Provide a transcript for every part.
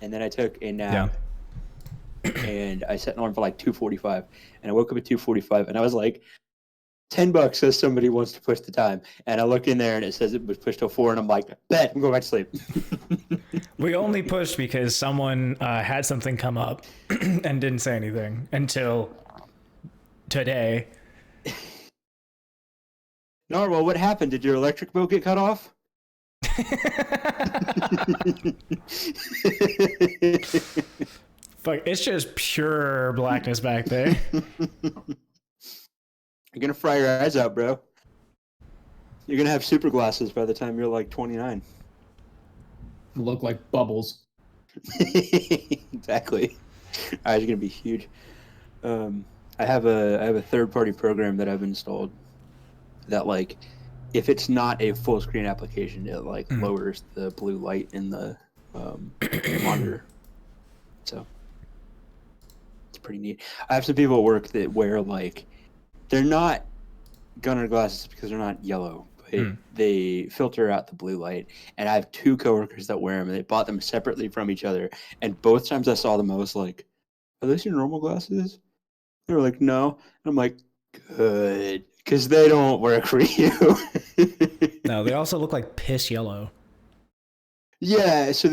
and then I took a nap, and I set an alarm for like 2:45, and I woke up at 2:45, and I was like, $10 says somebody wants to push the time, and I look in there and it says it was pushed till 4, and I'm like, bet, I'm going back to sleep. We only pushed because someone had something come up and didn't say anything until today. Narwhal, what happened? Did your electric bill get cut off? Fuck, it's just pure blackness back there. You're gonna fry your eyes out, bro. You're gonna have super glasses by the time you're like 29. Look like bubbles. Exactly. Eyes are gonna be huge. I have a third-party program that I've installed that, like, if it's not a full screen application, it like lowers the blue light in the monitor. So it's pretty neat. I have some people at work that wear, like, they're not gunner glasses because they're not yellow, but they filter out the blue light. And I have 2 coworkers that wear them, and they bought them separately from each other. And both times I saw them, I was like, "Are those your normal glasses?" They were like, "No." And I'm like, "Good, because they don't work for you." No, they also look like piss yellow. Yeah, so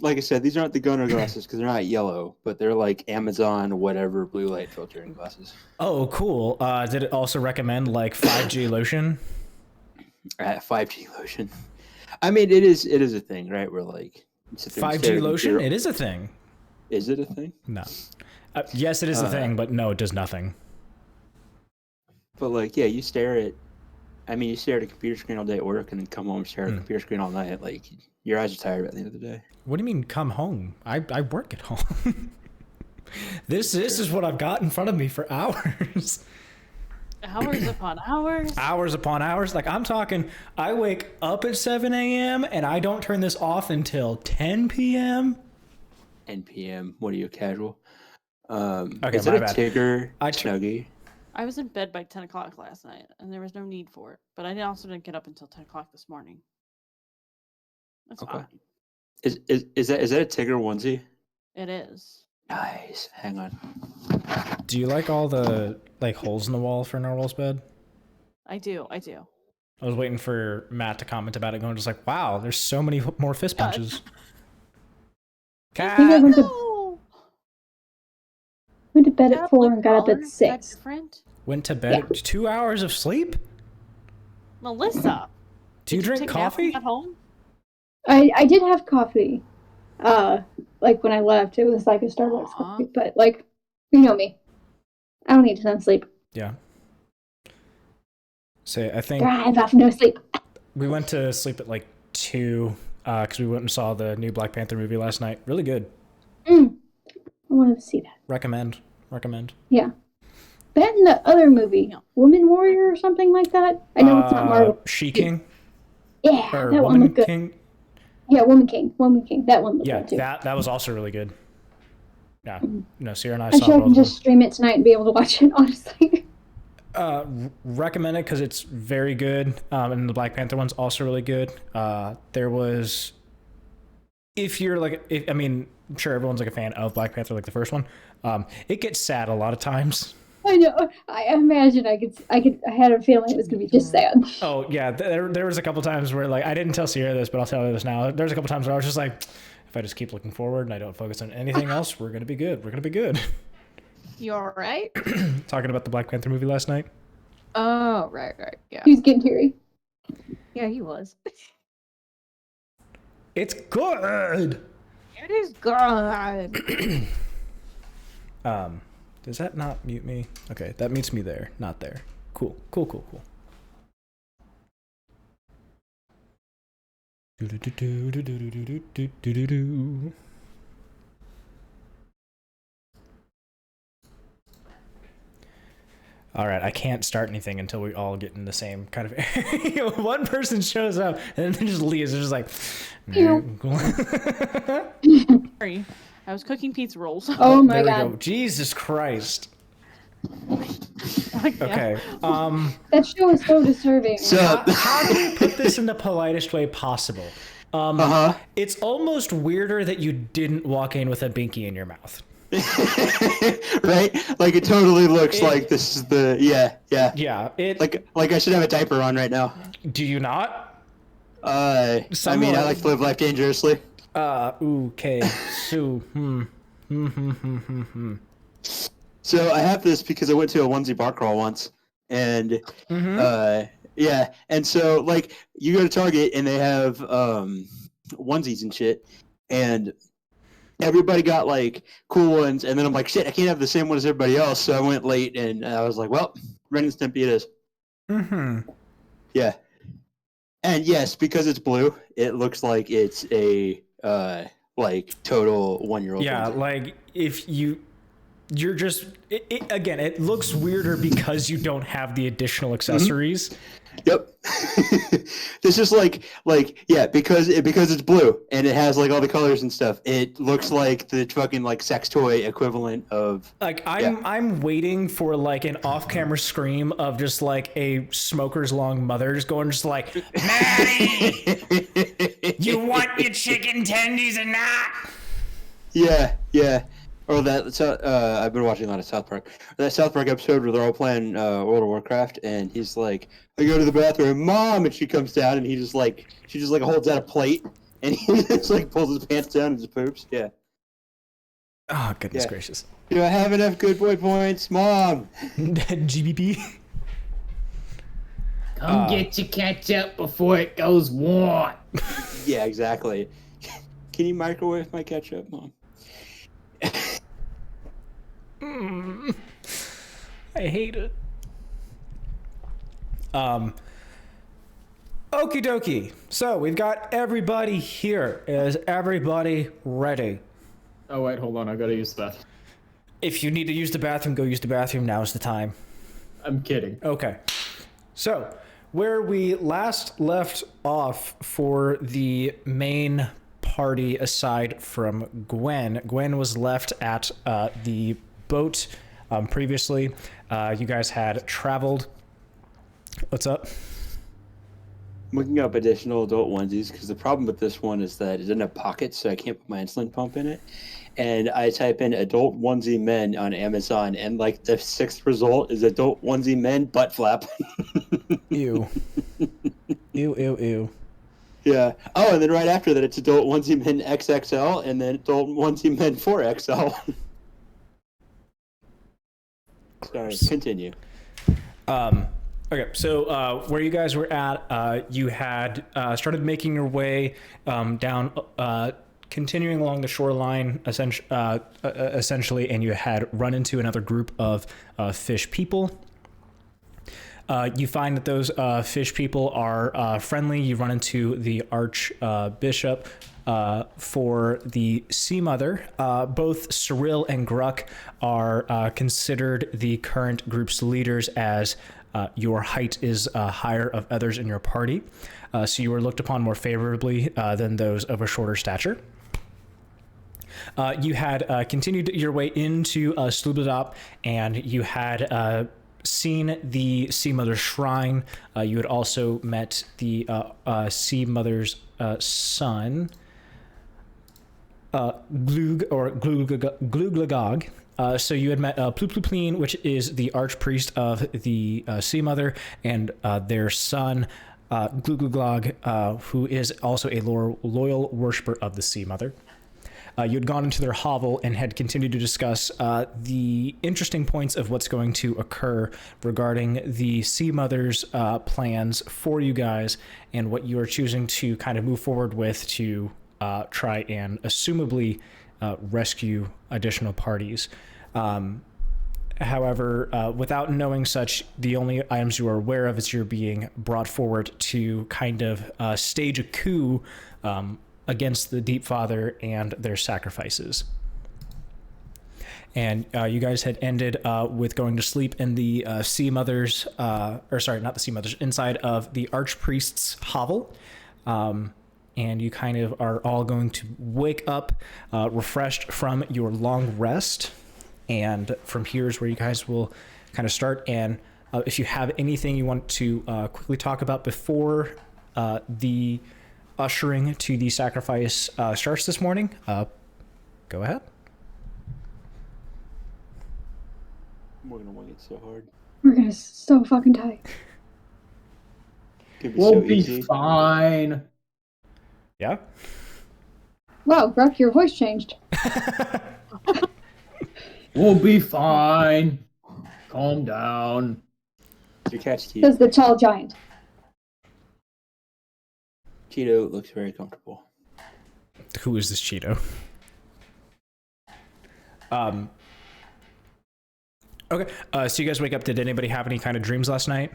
like I said, these aren't the gunner glasses because they're not yellow, but they're like Amazon whatever blue light filtering glasses. Oh, cool. Did it also recommend like 5G lotion? 5G lotion. I mean, it is a thing, right? We're like 5G lotion. It is a thing. Is it a thing? No. Yes, it is a thing, but no, it does nothing. But like, yeah, you stare at a computer screen all day at work, and then come home and stare at a computer screen all night. Like, your eyes are tired at the end of the day. What do you mean come home? I work at home. This is what I've got in front of me for hours. Hours upon hours. Hours upon hours. Like, I'm talking, I wake up at 7 a.m. and I don't turn this off until 10 p.m. 10 p.m. What are you, casual? Okay, is it a Tigger Snuggie? I was in bed by 10 o'clock last night, and there was no need for it. But I also didn't get up until 10 o'clock this morning. That's fine. Is that a Tigger onesie? It is. Nice. Hang on. Do you like all the like holes in the wall for Narwhal's bed? I do. I was waiting for Matt to comment about it, going just like, wow, there's so many more fist punches. Cat. I went to bed at 4 and got up at 6. Went to bed at 2 hours of sleep? Melissa. Do you drink coffee? At home? I did have coffee. Like when I left, it was like a Starbucks coffee, but like, you know me. I don't need to sound sleep. Yeah. So I think Drive off no sleep. We went to sleep at like 2 because we went and saw the new Black Panther movie last night. Really good. I wanted to see that. Recommend. Yeah. That and the other movie, Woman Warrior or something like that. I know it's not Marvel. She-King? Yeah, or that one looked good. King? Yeah, Woman King. That one looked good too. Yeah, that was also really good. Yeah. No, Sierra and I I'm saw sure I both can just stream it tonight and be able to watch it, honestly. Recommend it because it's very good. And the Black Panther one's also really good. There was... If you're like... I'm sure everyone's like a fan of Black Panther, like the first one. It gets sad a lot of times. I know. I imagine I had a feeling it was going to be just sad. Oh, yeah. There was a couple times where, like, I didn't tell Sierra this, but I'll tell her this now. There's a couple times where I was just like, if I just keep looking forward and I don't focus on anything else, we're going to be good. You all right? Talking about the Black Panther movie last night. Oh, right. Yeah. He was getting teary. Yeah, he was. It's good. It is good. Does that not mute me? Okay, that mutes me there, not there. Cool. All right, I can't start anything until we all get in the same kind of area. One person shows up and then just leaves. They're just like, Sorry, I was cooking pizza rolls. Oh my there we god! Go. Jesus Christ. Okay. That show is so disturbing. So how do we put this in the politest way possible? It's almost weirder that you didn't walk in with a binky in your mouth. Right? Like it totally looks like this is the Yeah. Like I should have a diaper on right now. Do you not? I mean, I like to live life dangerously. Okay. So, So I have this because I went to a onesie bar crawl once, and and so like you go to Target and they have onesies and shit, and everybody got like cool ones, and then I'm like, shit, I can't have the same one as everybody else, so I went late, and I was like, well, Ren and Stimpy it is. Yeah, and yes, because it's blue, it looks like it's a like total 1-year-old. Yeah, like if you're just again, it looks weirder because you don't have the additional accessories. Yep. This is like because it's blue and it has like all the colors and stuff. It looks like the fucking like sex toy equivalent of like I'm waiting for like an off-camera scream of just like a smoker's long mother just going just like, Maddie, you want your chicken tendies or not? Yeah. Or that I've been watching a lot of South Park. That South Park episode where they're all playing World of Warcraft, and he's like, "I go to the bathroom, Mom," and she comes down, and she just like holds out a plate, and he just like pulls his pants down and just poops. Yeah. Oh goodness gracious! Do I have enough good boy points, Mom? GBP. Come get your ketchup before it goes warm. Yeah, exactly. Can you microwave my ketchup, Mom? I hate it. Okie dokie. So we've got everybody here. Is everybody ready? Oh wait, hold on. I gotta use the bathroom. If you need to use the bathroom, go use the bathroom. Now's the time. I'm kidding. Okay. So where we last left off for the main party, aside from Gwen was left at the boat previously. You guys had traveled. What's up? I'm looking up additional adult onesies because the problem with this one is that it doesn't have pockets, so I can't put my insulin pump in it. And I type in adult onesie men on Amazon, and like the 6th result is adult onesie men butt flap. Ew. Ew. Yeah. Oh, and then right after that, it's adult onesie men XXL, and then adult onesie men 4XL. Sorry, continue. Okay, so where you guys were at, you had started making your way down, continuing along the shoreline, essentially, and you had run into another group of fish people. You find that those fish people are friendly. You run into the archbishop for the Sea Mother. Both Cirella and Gruk are considered the current group's leaders, as your height is higher of others in your party. So you were looked upon more favorably than those of a shorter stature. You had continued your way into Slubadop, and you had seen the Sea Mother's shrine. You had also met the Sea Mother's son, Gluglagog. So you had met Pluplupleen, which is the archpriest of the Sea Mother, and their son, Glugluglog, who is also a loyal worshiper of the Sea Mother. You had gone into their hovel and had continued to discuss the interesting points of what's going to occur regarding the Sea Mother's plans for you guys, and what you are choosing to kind of move forward with to try and assumably rescue additional parties. However, without knowing such, the only items you are aware of is you're being brought forward to kind of stage a coup against the Deep Father and their sacrifices. And you guys had ended with going to sleep in the Sea Mother's, or sorry, not the Sea Mother's, inside of the Archpriest's hovel. And you kind of are all going to wake up refreshed from your long rest. And from here is where you guys will kind of start. And if you have anything you want to quickly talk about before the ushering to the sacrifice starts this morning. Go ahead. We're gonna wing it so hard. We're gonna so fucking die. Could be We'll so be easy. fine. Yeah. Wow, Gruk, your voice changed. We'll be fine. Calm down. Your cat's cute. Says the tall giant. Cheeto looks very comfortable. Who is this Cheeto? Okay. So you guys wake up. Did anybody have any kind of dreams last night?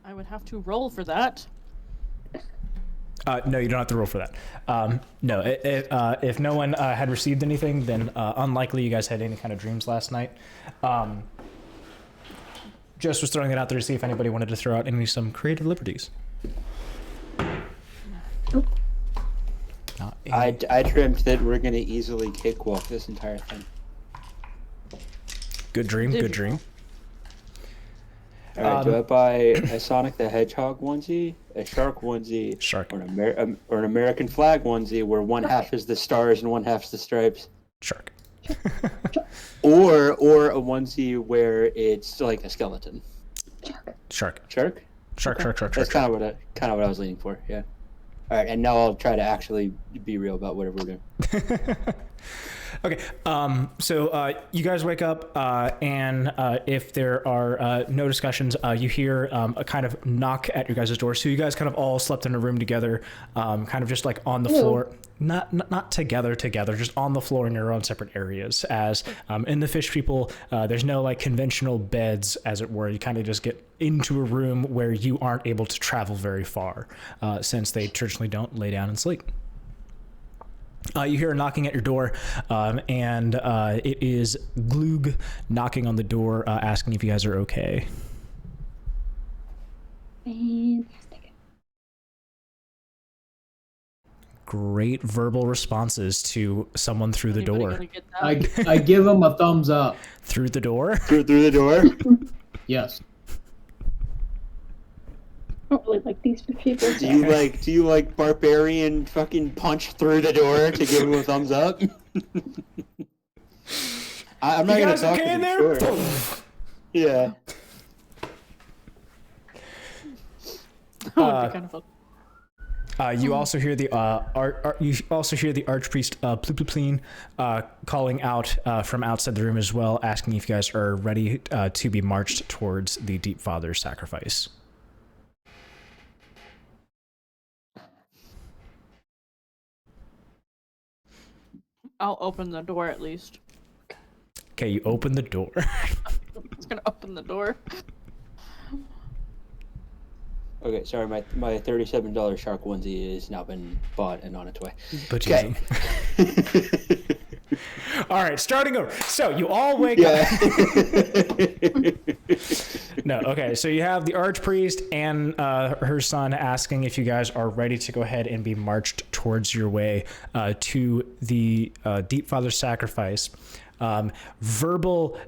I would have to roll for that. No, you don't have to roll for that. No, if no one had received anything, then unlikely you guys had any kind of dreams last night. Just was throwing it out there to see if anybody wanted to throw out some creative liberties. I dreamt that we're gonna easily cakewalk this entire thing. Good dream, good dream. Alright, do I buy a Sonic the Hedgehog onesie, a shark onesie, Shark. or an American flag onesie where one half is the stars and one half is the stripes? Shark. Or a onesie where it's like a skeleton. Shark. Shark? Shark, Okay. shark, shark, That's shark. kind of what I was leaning for, yeah. Alright, and now I'll try to actually be real about whatever we're doing. Okay, so you guys wake up, and if there are no discussions, you hear a kind of knock at your guys' door. So you guys kind of all slept in a room together, kind of just like on the floor. Not together, just on the floor in your own separate areas. As in the fish people, there's no like conventional beds, as it were. You kind of just get into a room where you aren't able to travel very far, since they traditionally don't lay down and sleep. You hear a knocking at your door, and it is Glug knocking on the door, asking if you guys are okay. Fantastic. Great verbal responses to someone through the Anybody door. gonna get that? I give him a thumbs up. Through the door? Through the door? Yes. I don't really like these people. Do you like barbarian fucking punch through the door to give him a thumbs up? I'm not You gonna guys talk okay to in you, there? sure. Yeah. That would be kind of fun. You also hear the archpriest Pluplepleen calling out from outside the room as well, asking if you guys are ready to be marched towards the Deep Father's sacrifice. I'll open the door at least. Okay, you open the door. I was gonna open the door. Okay, sorry, my $37 shark onesie has now been bought and on its way. But Okay. All right, starting over. So you all wake Yeah. up. No, okay. So you have the archpriest and her son asking if you guys are ready to go ahead and be marched towards your way to the Deep Father's sacrifice. Verbal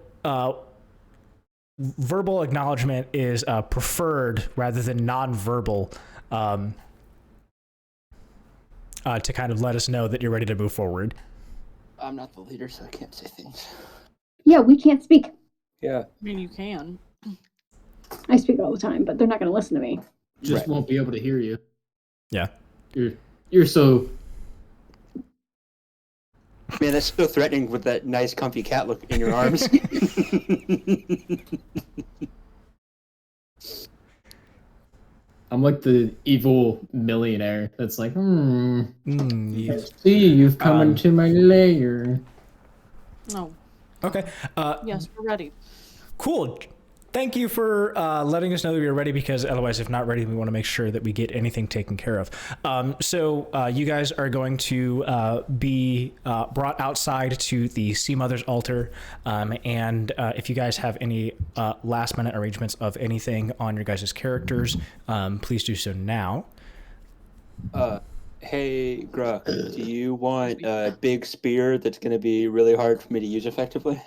acknowledgement is preferred rather than non-verbal, to kind of let us know that you're ready to move forward. I'm not the leader, so I can't say things. Yeah, we can't speak. Yeah. I mean, you can. I speak all the time, but they're not going to listen to me. Just Right. won't be able to hear you. Yeah. You're so. Man, that's so threatening with that nice comfy cat look in your arms. I'm like the evil millionaire that's like, I Yes. see you've come into my lair. No. Okay. Yes, we're ready. Cool. Thank you for letting us know that we are ready, because otherwise, if not ready, we want to make sure that we get anything taken care of. So you guys are going to be brought outside to the Sea Mother's altar. And if you guys have any last minute arrangements of anything on your guys' characters, please do so now. Hey, Gruk, do you want a big spear that's going to be really hard for me to use effectively?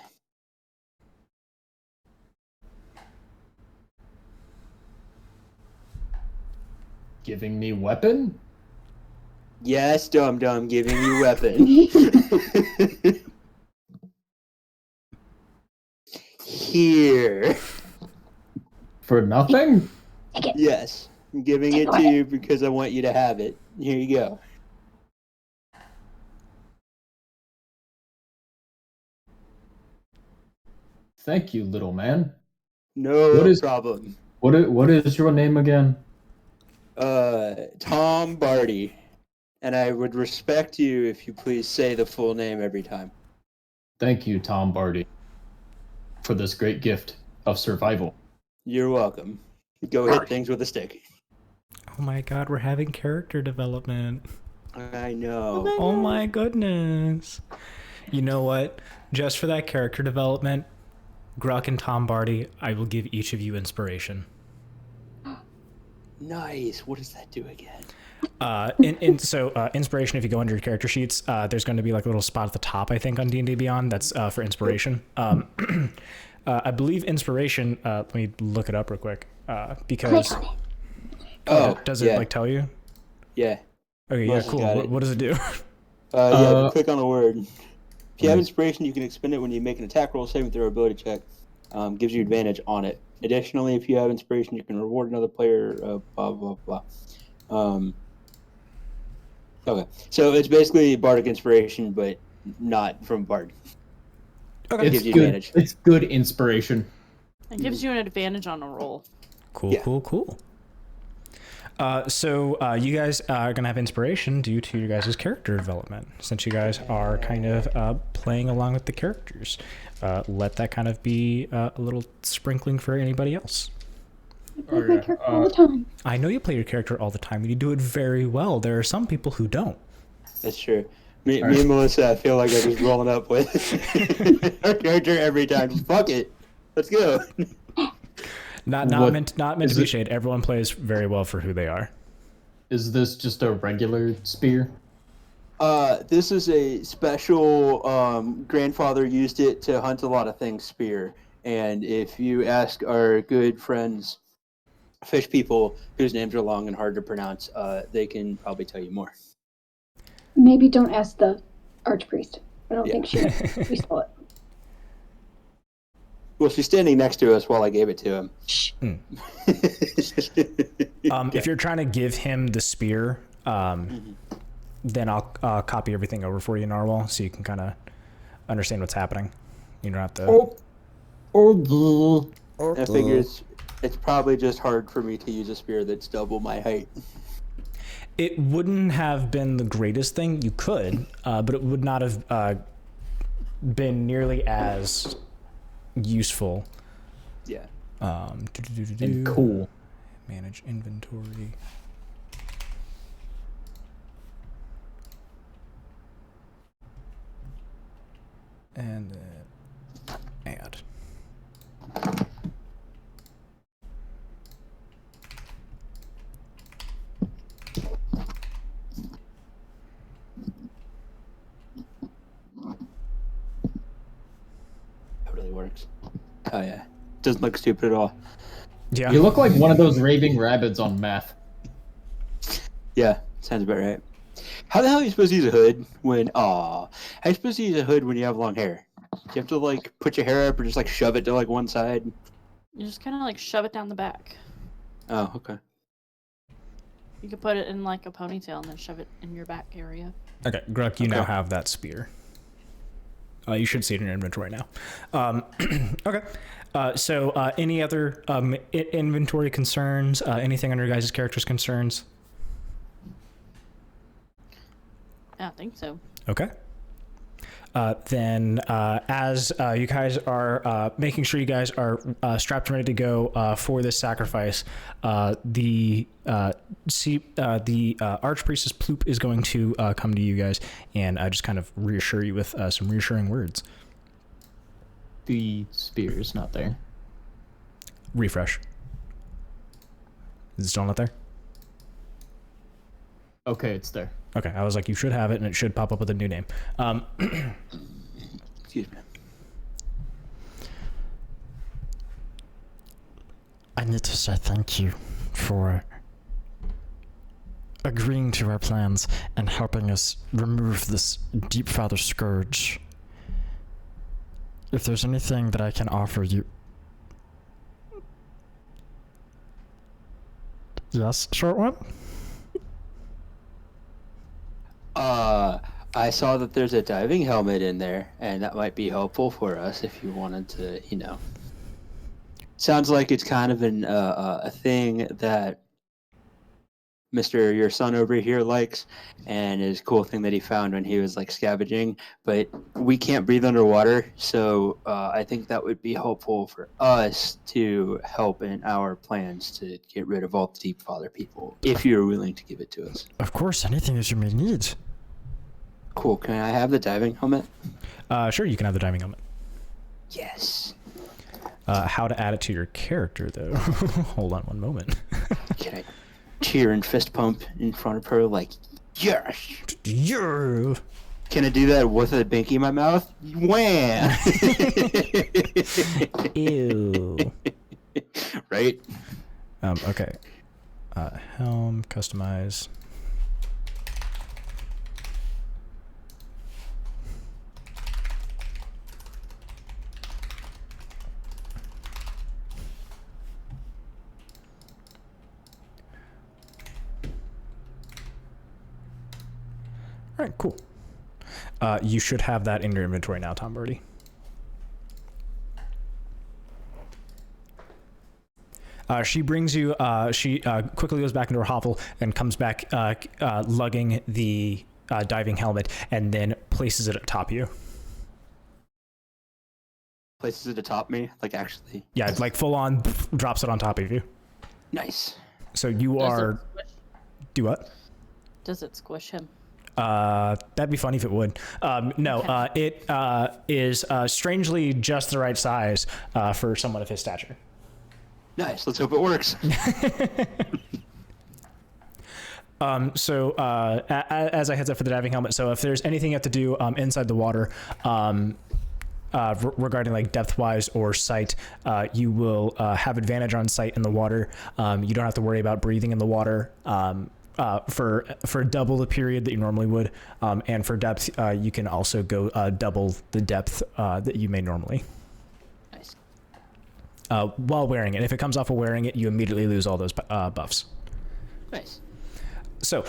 Giving me weapon? Yes, Dum Dum, giving you weapon. Here. For nothing? Yes, I'm giving it to you because I want you to have it. Here you go. Thank you, little man. No problem. What is your name again? Tom Bardy. And I would respect you if you please say the full name every time. Thank you, Tom Bardy, for this great gift of survival. You're welcome. Go hit things with a stick. Oh my god, we're having character development. I know. Oh my goodness. You know what? Just for that character development, Gruk and Tom Bardy, I will give each of you inspiration. Nice. What does that do again? Inspiration, if you go under your character sheets, there's going to be like a little spot at the top, I think, on D&D Beyond. That's for inspiration. I believe inspiration, let me look it up real quick, because... does it, like, tell you? Yeah. Okay, yeah, cool. What does it do? Click on a word. If you have inspiration, you can expend it when you make an attack roll, saving throw, ability check. Gives you advantage on it. Additionally, if you have inspiration, you can reward another player, blah, blah, blah. Okay, so it's basically Bardic Inspiration, but not from Bard. Okay. It gives you advantage. It's good inspiration. It gives you an advantage on a roll. Cool, cool. So you guys are going to have inspiration due to your guys' character development. Since you guys are kind of playing along with the characters, let that kind of be a little sprinkling for anybody else. I play my character all the time. I know you play your character all the time, and you do it very well. There are some people who don't. That's true. Me and Melissa, I feel like I'm just rolling up with our character every time. Just fuck it. Let's go. Not meant to be shade. Everyone plays very well for who they are. Is this just a regular spear? This is a special, grandfather used it to hunt a lot of things spear. And if you ask our good friends, fish people, whose names are long and hard to pronounce, they can probably tell you more. Maybe don't ask the archpriest. I don't think she stole it. Well, she's standing next to us while I gave it to him. If you're trying to give him the spear, then I'll copy everything over for you, Narwhal, so you can kind of understand what's happening. You don't have to... I figure it's probably just hard for me to use a spear that's double my height. It wouldn't have been the greatest thing. You could, but it would not have been nearly as useful. Yeah. And cool. Manage inventory. And add. Totally works. Oh yeah. Doesn't look stupid at all. Yeah. You look like one of those raving rabbits on meth. Yeah, sounds about right. How the hell are you supposed to use a hood when how are you supposed to use a hood when you have long hair? Do you have to like put your hair up or just like shove it to like one side? You just kind of like shove it down the back. Oh, okay. You could put it in like a ponytail and then shove it in your back area. Okay, Gruk, you now have that spear. You should see it in your inventory now. Okay. So any other inventory concerns? Anything on your guys' characters' concerns? I don't think so. Okay. Then as you guys are making sure you guys are strapped and ready to go for this sacrifice, the archpriestess Ploop is going to come to you guys and just kind of reassure you with some reassuring words. The spear is not there. Refresh. Is it still not there? Okay, it's there. Okay, I was like, you should have it, and it should pop up with a new name. Excuse me. I need to say thank you for agreeing to our plans and helping us remove this Deep Father scourge. If there's anything that I can offer you... Yes, short one? I saw that there's a diving helmet in there, and that might be helpful for us if you wanted to, you know. Sounds like it's kind of a thing that Mr. Your son over here likes, and is a cool thing that he found when he was like scavenging. But we can't breathe underwater, so I think that would be helpful for us to help in our plans to get rid of all the Deep Father people, if you're willing to give it to us. Of course, anything that you may need. Cool. Can I have the diving helmet? Sure, you can have the diving helmet. Yes. How to add it to your character, though? Hold on one moment. Can I cheer and fist pump in front of her like, yes? Yeah. Can I do that with a binky in my mouth? Wham! Ew. Right? Okay. Helm, customize. All right, cool. You should have that in your inventory now, Tom Bardy. She brings you, she quickly goes back into her hovel and comes back lugging the diving helmet and then places it atop you. Places it atop me, like actually. Yeah, like full on drops it on top of you. Nice. So you Does are... it squish? Do what? Does it squish him? That'd be funny if it would. No, Okay. It is strangely just the right size for someone of his stature. Nice. Let's hope it works. So as I heads up for the diving helmet, so if there's anything you have to do inside the water regarding like depth-wise or sight, you will have advantage on sight in the water. You don't have to worry about breathing in the water for double the period that you normally would. And for depth, you can also go double the depth that you may normally. Nice. While wearing it. If it comes off of wearing it, you immediately lose all those buffs. Nice. So,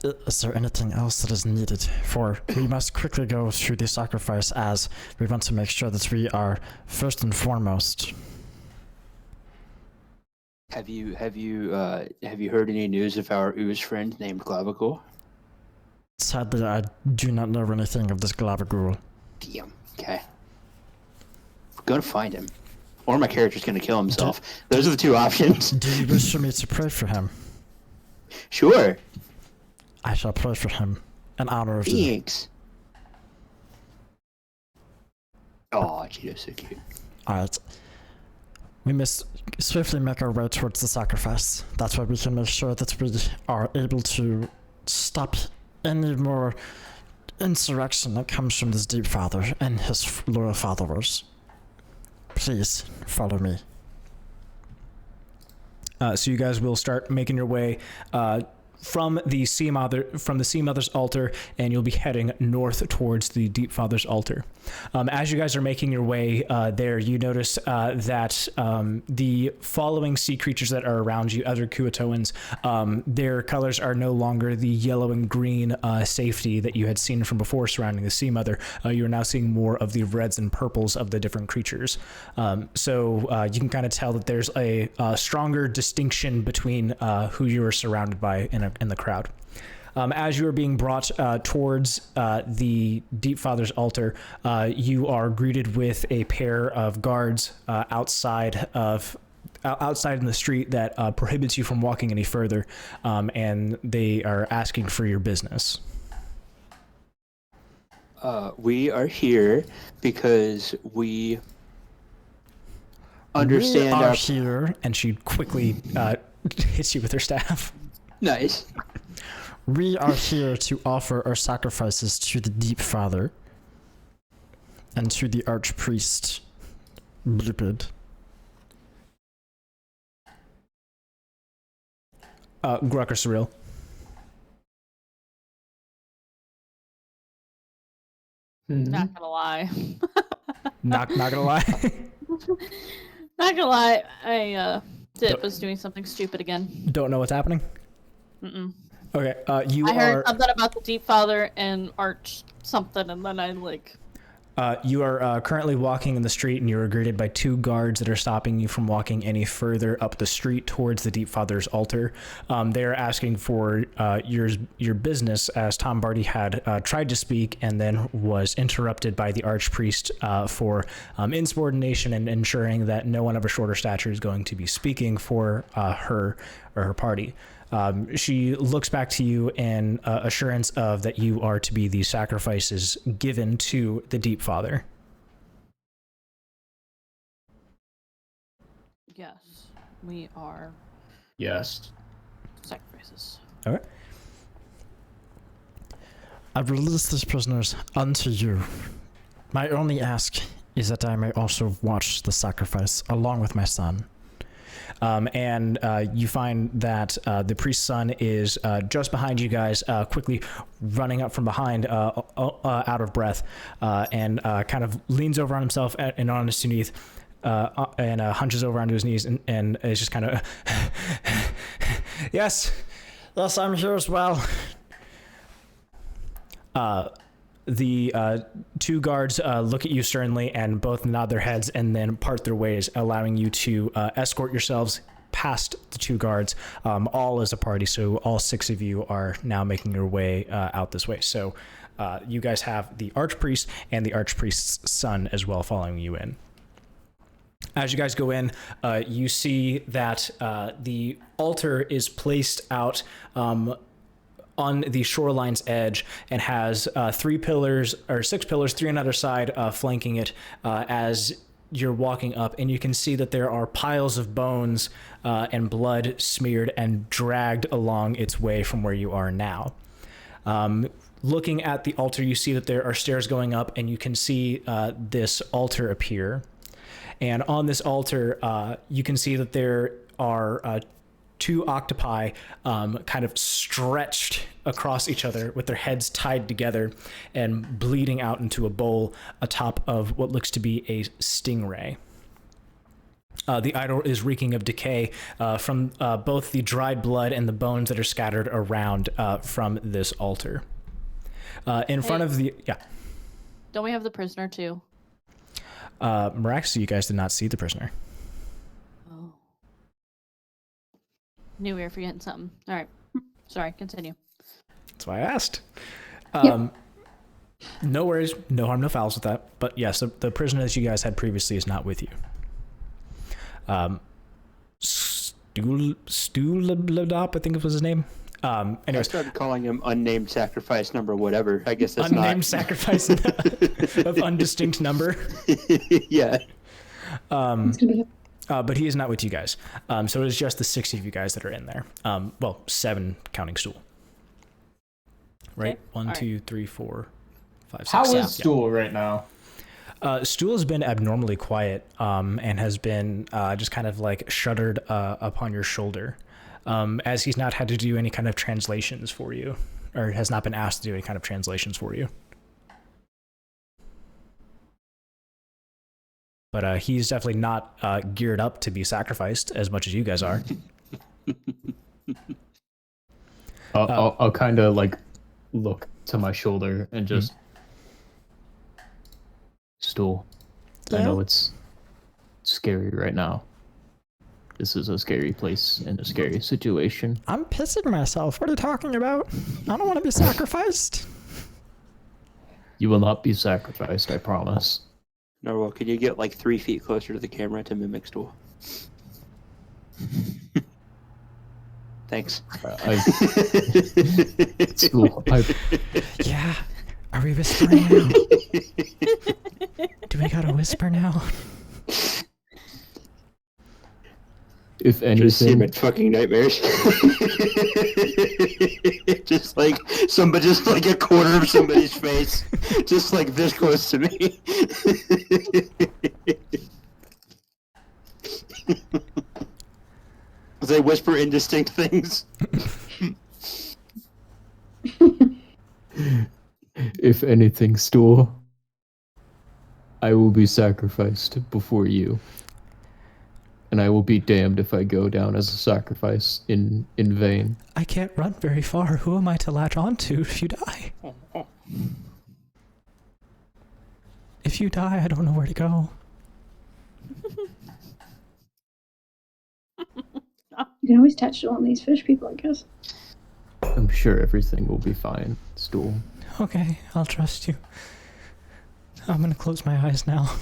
Is there anything else that is needed? For we must quickly go through the sacrifice, as we want to make sure that we are first and foremost. Have you heard any news of our ooze friend named Clavicle? Sadly, I do not know anything of this Glavagul. Damn. Okay. We're gonna find him, or my character's gonna kill himself. Those are the two options. Do you wish for me to pray for him? Sure. I shall pray for him in honor of you. Thanks. Oh, Cheeto's so cute. Alright. We must swiftly make our way towards the sacrifice. That's why we can make sure that we are able to stop any more insurrection that comes from this Deep Father and his loyal followers. Please, follow me. so you guys will start making your way from the Sea Mother's altar, and you'll be heading north towards the Deep Father's altar. As you guys are making your way there, you notice that the following sea creatures that are around you, other Kuatoans, their colors are no longer the yellow and green safety that you had seen from before surrounding the Sea Mother. You are now seeing more of the reds and purples of the different creatures. So you can kind of tell that there's a stronger distinction between who you are surrounded by in the crowd. As you are being brought towards the Deep Father's altar, you are greeted with a pair of guards outside in the street that prohibits you from walking any further, and they are asking for your business. We are here because we understand We are our... here. And she quickly hits you with her staff. Nice. We are here to offer our sacrifices to the Deep Father and to the Archpriest Blipid. Gruk or Cirella? Not gonna lie. Not gonna lie. Not gonna lie. Dip was doing something stupid again. Don't know what's happening? Mm-mm. Okay, I heard something about the Deep Father and Arch something, and then I you are currently walking in the street, and you are greeted by 2 guards that are stopping you from walking any further up the street towards the Deep Father's altar. They are asking for your business, as Tom Bardy had tried to speak and then was interrupted by the Archpriest for insubordination and ensuring that no one of a shorter stature is going to be speaking for her or her party. She looks back to you in assurance of that you are to be the sacrifices given to the Deep Father. Yes, we are Yes. sacrifices. Okay. I've released these prisoners unto you. My only ask is that I may also watch the sacrifice along with my son. And you find that the priest's son is just behind you guys, quickly running up from behind, out of breath, and kind of leans over on himself and on his knees, and hunches over onto his knees and is just kind of, yes, I'm here as well. The 2 guards look at you sternly and both nod their heads and then part their ways, allowing you to escort yourselves past the 2 guards, all as a party. So all 6 of you are now making your way out this way. So you guys have the Archpriest and the Archpriest's son as well following you in. As you guys go in, you see that the altar is placed out on the shoreline's edge and has 3 pillars or 6 pillars, 3 on either side, flanking it as you're walking up, and you can see that there are piles of bones and blood smeared and dragged along its way from where you are now. Looking at the altar, you see that there are stairs going up, and you can see this altar appear. And on this altar, you can see that there are 2 octopi kind of stretched across each other with their heads tied together and bleeding out into a bowl atop of what looks to be a stingray. The idol is reeking of decay from both the dried blood and the bones that are scattered around from this altar. In front of the... Yeah. Don't we have the prisoner too? Miraculously, you guys did not see the prisoner. Oh. Knew we were forgetting something. All right. Sorry, continue. That's why I asked. Yep. No worries, no harm, no fouls with that. But yes, the prisoner that you guys had previously is not with you. Stulabdop, I think it was his name. I Anyways, started calling him unnamed sacrifice number whatever. I guess that's unnamed not... sacrifice of undistinct number. Yeah. But he is not with you guys. So it is just the 6 of you guys that are in there. Well, 7 counting Stool. Right? Okay. 1, All 2, 3, 4, 5, 6. How is Yeah. Stool right now? Stool has been abnormally quiet, and has been just kind of like shuddered upon your shoulder, as he's not had to do any kind of translations for you, or has not been asked to do any kind of translations for you. But he's definitely not geared up to be sacrificed as much as you guys are. I'll kind of like look to my shoulder and just Stool. I know it's scary right now. This is a scary place and a scary situation. I'm pissing myself. What are you talking about? I don't want to be sacrificed. You will not be sacrificed, I promise. Norwell, could you get like 3 feet closer to the camera to mimic Stool? Thanks. Stool, Yeah. Are we whispering now? Do we gotta whisper now? if Just see him anything, in fucking nightmares. Just like a corner of somebody's face, just like this close to me. Because they whisper indistinct things. If anything, Stool, I will be sacrificed before you. And I will be damned if I go down as a sacrifice in vain. I can't run very far. Who am I to latch on to if you die? If you die, I don't know where to go. You can always touch on these fish people, I guess. I'm sure everything will be fine, Stool. Okay, I'll trust you. I'm gonna close my eyes now.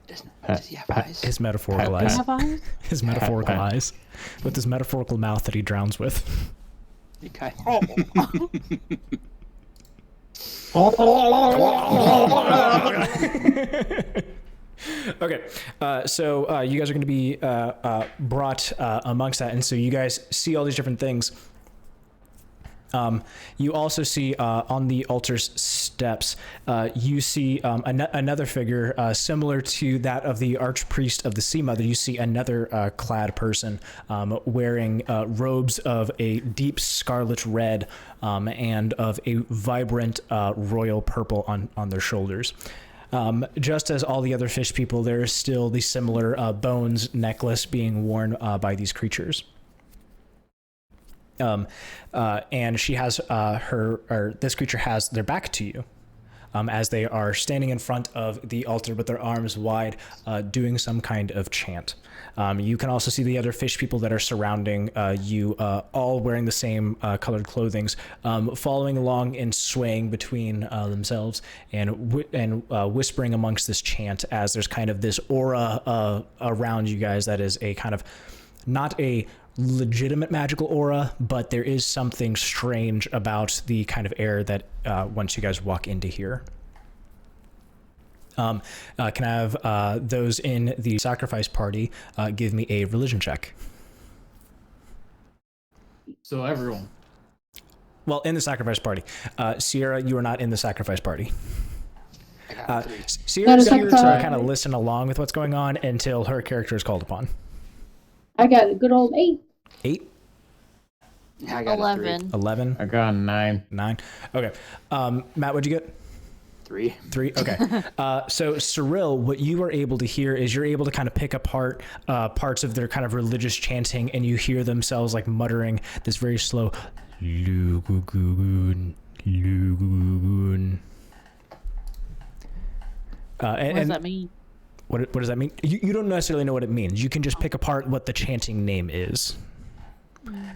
Does he have eyes? His metaphorical Pat, eyes. Have eyes? His metaphorical Pat. eyes. With his metaphorical mouth that he drowns with. Okay. Okay, so you guys are going to be brought amongst that, and so you guys see all these different things. You also see on the altar's steps, you see another figure similar to that of the archpriest of the Sea Mother. You see another clad person wearing robes of a deep scarlet red and of a vibrant royal purple on their shoulders. Just as all the other fish people, there is still the similar bones necklace being worn by these creatures. And she has this creature has their back to you, as they are standing in front of the altar with their arms wide, doing some kind of chant. You can also see the other fish people that are surrounding you, all wearing the same colored clothing, following along and swaying between themselves and whispering amongst this chant, as there's kind of this aura around you guys that is a kind of not a legitimate magical aura, but there is something strange about the kind of air that once you guys walk into here. Can I have those in the sacrifice party give me a religion check? So everyone. Well, in the sacrifice party. Sierra, you are not in the sacrifice party. Sierra's here to kind of listen along with what's going on until her character is called upon. I got a good old 8. 8? I got 11. 11? I got 9. 9? Okay. Matt, what'd you get? 3. 3? Okay. So, Cirella, what you are able to hear is you're able to kind of pick apart parts of their kind of religious chanting, and you hear themselves like muttering this very slow, Lugugun, Lugugun. What does that mean? What does that mean? You don't necessarily know what it means. You can just pick apart what the chanting name is.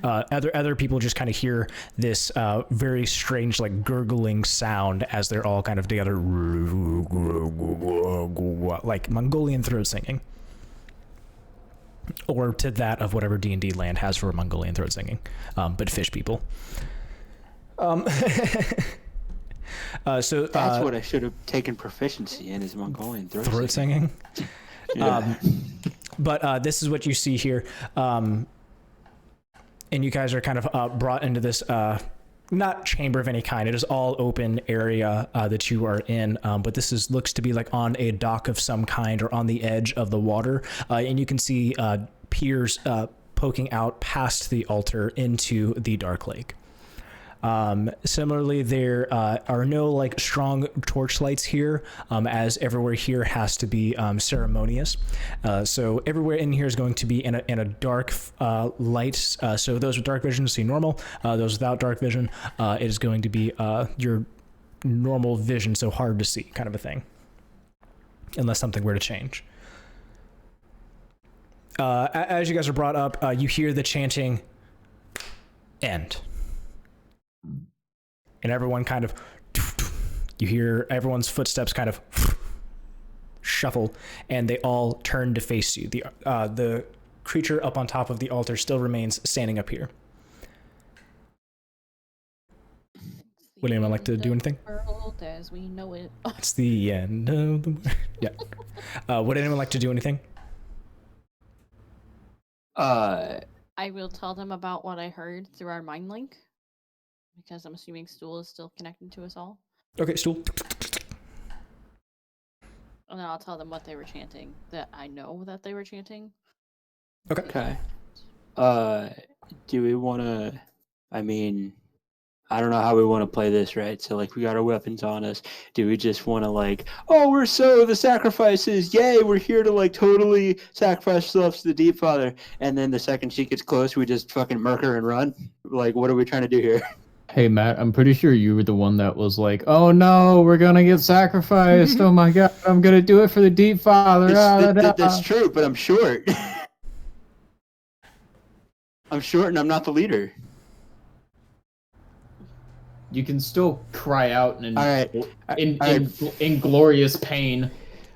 Other people just kind of hear this very strange, like gurgling sound as they're all kind of together, like Mongolian throat singing, or to that of whatever D&D land has for Mongolian throat singing, but fish people. So that's what I should have taken proficiency in, is Mongolian throat singing. Yeah. But this is what you see here. And you guys are kind of brought into this, not chamber of any kind. It is all open area that you are in. But this looks to be like on a dock of some kind or on the edge of the water. And you can see piers poking out past the altar into the dark lake. Similarly, there are no like strong torchlights here, as everywhere here has to be ceremonious. So everywhere in here is going to be in a dark light. So those with dark vision see normal. Those without dark vision, it is going to be your normal vision, so hard to see kind of a thing, unless something were to change. As you guys are brought up, you hear the chanting end. And everyone kind of, you hear everyone's footsteps kind of shuffle, and they all turn to face you. The creature up on top of the altar still remains standing up here. Would anyone like to do anything? World as we know it. It's the end of the world. Yeah. Would anyone like to do anything? I will tell them about what I heard through our mind link, because I'm assuming Stool is still connected to us all. Okay, Stool. And then I'll tell them what they were chanting, that I know that they were chanting. Okay. Do we want to? I mean, I don't know how we want to play this, right? So, like, we got our weapons on us. Do we just want to, like, oh, we're so the sacrifices, yay, we're here to, like, totally sacrifice ourselves to the Deep Father, and then the second she gets close, we just fucking murk her and run? Like, what are we trying to do here? Hey, Matt, I'm pretty sure you were the one that was like, oh no, we're gonna get sacrificed. Oh my god, I'm gonna do it for the Deep Father. That's true, but I'm short. I'm short and I'm not the leader. You can still cry out in, All right. in glorious pain.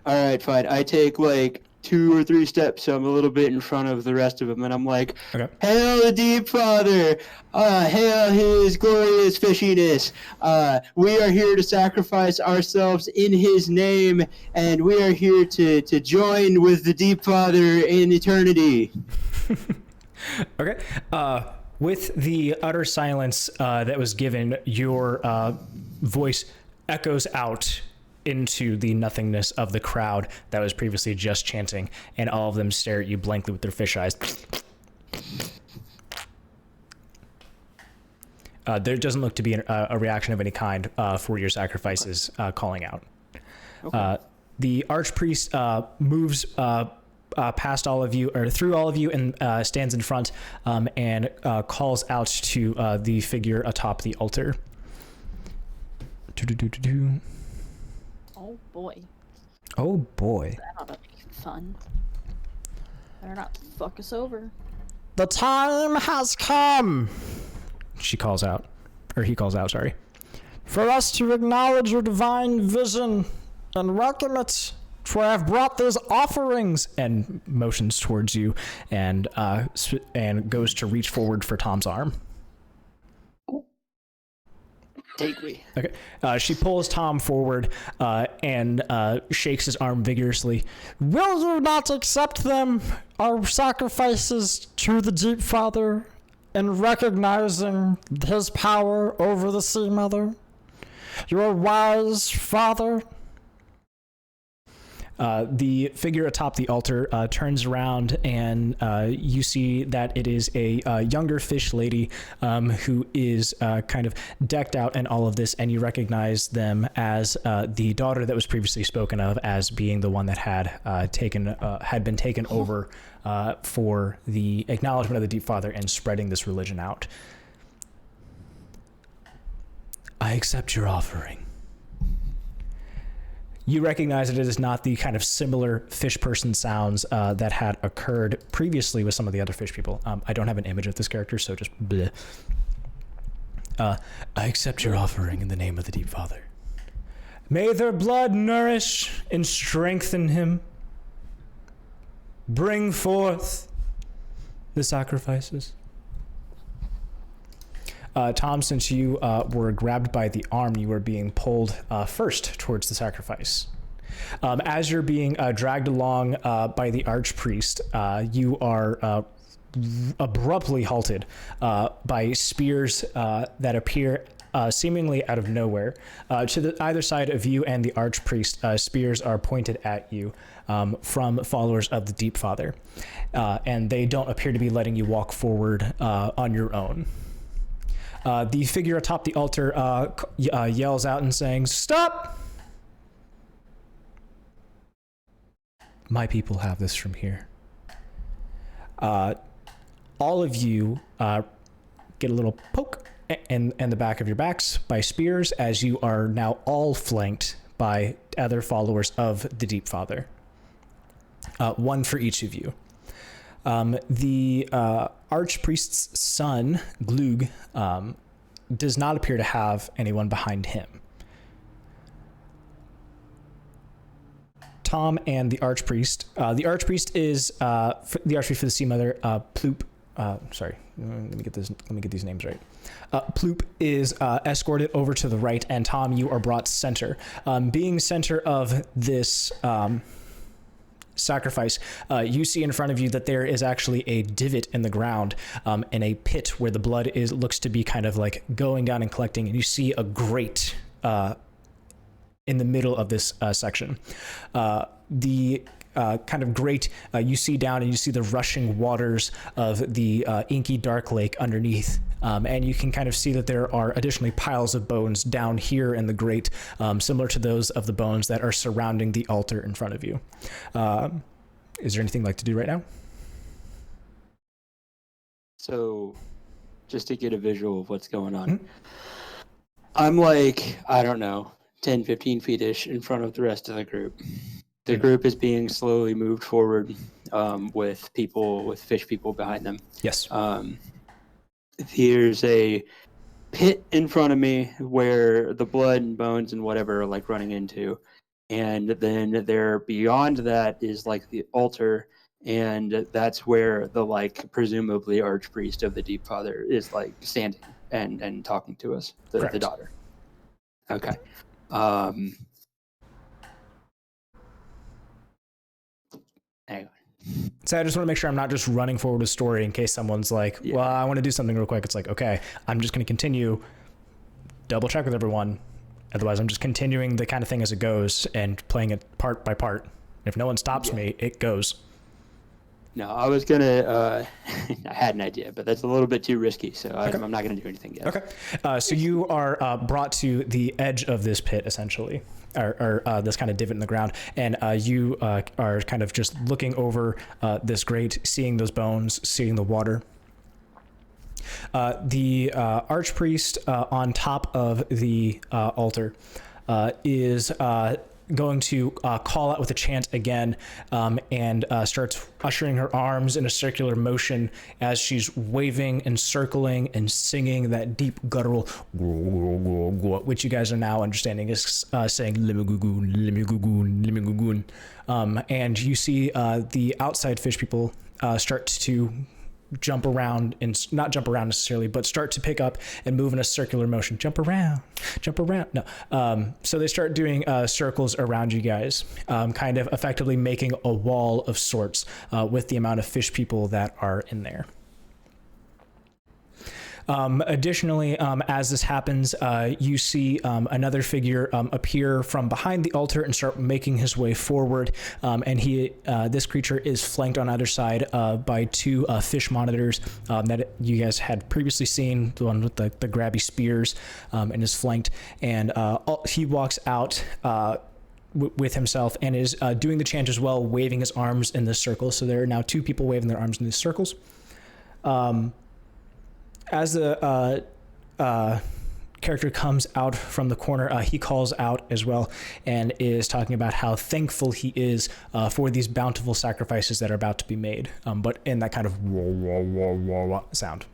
All right, fine. I take like 2 or 3 steps, so I'm a little bit in front of the rest of them, and I'm like, Okay. Hail the Deep Father! Hail his glorious fishiness! We are here to sacrifice ourselves in his name, and we are here to join with the Deep Father in eternity. Okay. With the utter silence that was given, your voice echoes out into the nothingness of the crowd that was previously just chanting, and all of them stare at you blankly with their fish eyes. There doesn't look to be a reaction of any kind for your sacrifices calling out. Okay. The archpriest moves past all of you, or through all of you, and stands in front and calls out to the figure atop the altar. Oh boy. Oh boy. That ought to be fun. Better not fuck us over. The time has come She calls out, or he calls out, sorry. for us to acknowledge your divine vision and welcome it. For I have brought those offerings, and motions towards you, and goes to reach forward for Tom's arm. Take me. Okay. She pulls Tom forward and shakes his arm vigorously. Will you not accept them, our sacrifices to the Deep Father, in recognizing his power over the Sea Mother? Your wise father? The figure atop the altar turns around, and you see that it is a younger fish lady who is kind of decked out in all of this, and you recognize them as the daughter that was previously spoken of as being the one that had been taken over for the acknowledgement of the Deep Father and spreading this religion out. I accept your offering. You recognize that it is not the kind of similar fish person sounds that had occurred previously with some of the other fish people. I don't have an image of this character, so just bleh. I accept your offering in the name of the Deep Father. May their blood nourish and strengthen him. Bring forth the sacrifices. Tom, since you were grabbed by the arm, you were being pulled first towards the sacrifice. As you're being dragged along by the archpriest, you are abruptly halted by spears that appear seemingly out of nowhere. To either side of you and the archpriest, spears are pointed at you from followers of the Deep Father, and they don't appear to be letting you walk forward on your own. The figure atop the altar yells out and saying, "Stop! My people have this from here." All of you get a little poke in the back of your backs by spears, as you are now all flanked by other followers of the Deep Father. One for each of you. The archpriest's son, Glug, does not appear to have anyone behind him. Tom and the archpriest. The archpriest is the archpriest for the Sea Mother. Ploop. Sorry, let me get these names right. Ploop is escorted over to the right, and Tom, you are brought center. Being center of this sacrifice, you see in front of you that there is actually a divot in the ground, and a pit where the blood looks to be kind of like going down and collecting, and you see a grate in the middle of this section. The kind of grate, you see down and you see the rushing waters of the inky dark lake underneath. And you can kind of see that there are additionally piles of bones down here in the grate, similar to those of the bones that are surrounding the altar in front of you. Is there anything you'd like to do right now? So, just to get a visual of what's going on, I'm like, I don't know, 10, 15 feet-ish in front of the rest of the group. The group is being slowly moved forward with fish people behind them. Yes. Here's a pit in front of me where the blood and bones and whatever are like running into. And then there beyond that is like the altar. And that's where the like presumably archpriest of the Deep Father is like standing and talking to us, the daughter. Okay. Anyway. So I just want to make sure I'm not just running forward a story in case someone's like, well, I want to do something real quick. It's like, okay, I'm just going to continue, double check with everyone. Otherwise, I'm just continuing the kind of thing as it goes and playing it part by part. If no one stops me, it goes. No, I was going to, I had an idea, but that's a little bit too risky. So I'm not going to do anything yet. Okay. So you are brought to the edge of this pit, essentially. Or this kind of divot in the ground, and you are kind of just looking over this grate, seeing those bones, seeing the water. The archpriest on top of the altar is going to call out with a chant again, and starts ushering her arms in a circular motion as she's waving and circling and singing that deep guttural, which you guys are now understanding is saying Limugugun, Limugugun, Limugugun. And you see the outside fish people start to jump around, and not jump around necessarily, but start to pick up and move in a circular motion. Jump around. No. So they start doing circles around you guys, kind of effectively making a wall of sorts with the amount of fish people that are in there. Additionally, as this happens, you see another figure appear from behind the altar and start making his way forward. And this creature is flanked on either side by two fish monitors that you guys had previously seen, the one with the grabby spears, and is flanked. And he walks out with himself and is doing the chant as well, waving his arms in this circle. So there are now two people waving their arms in these circles. As the character comes out from the corner, he calls out as well and is talking about how thankful he is for these bountiful sacrifices that are about to be made, but in that kind of wah, wah, wah, wah, wah sound.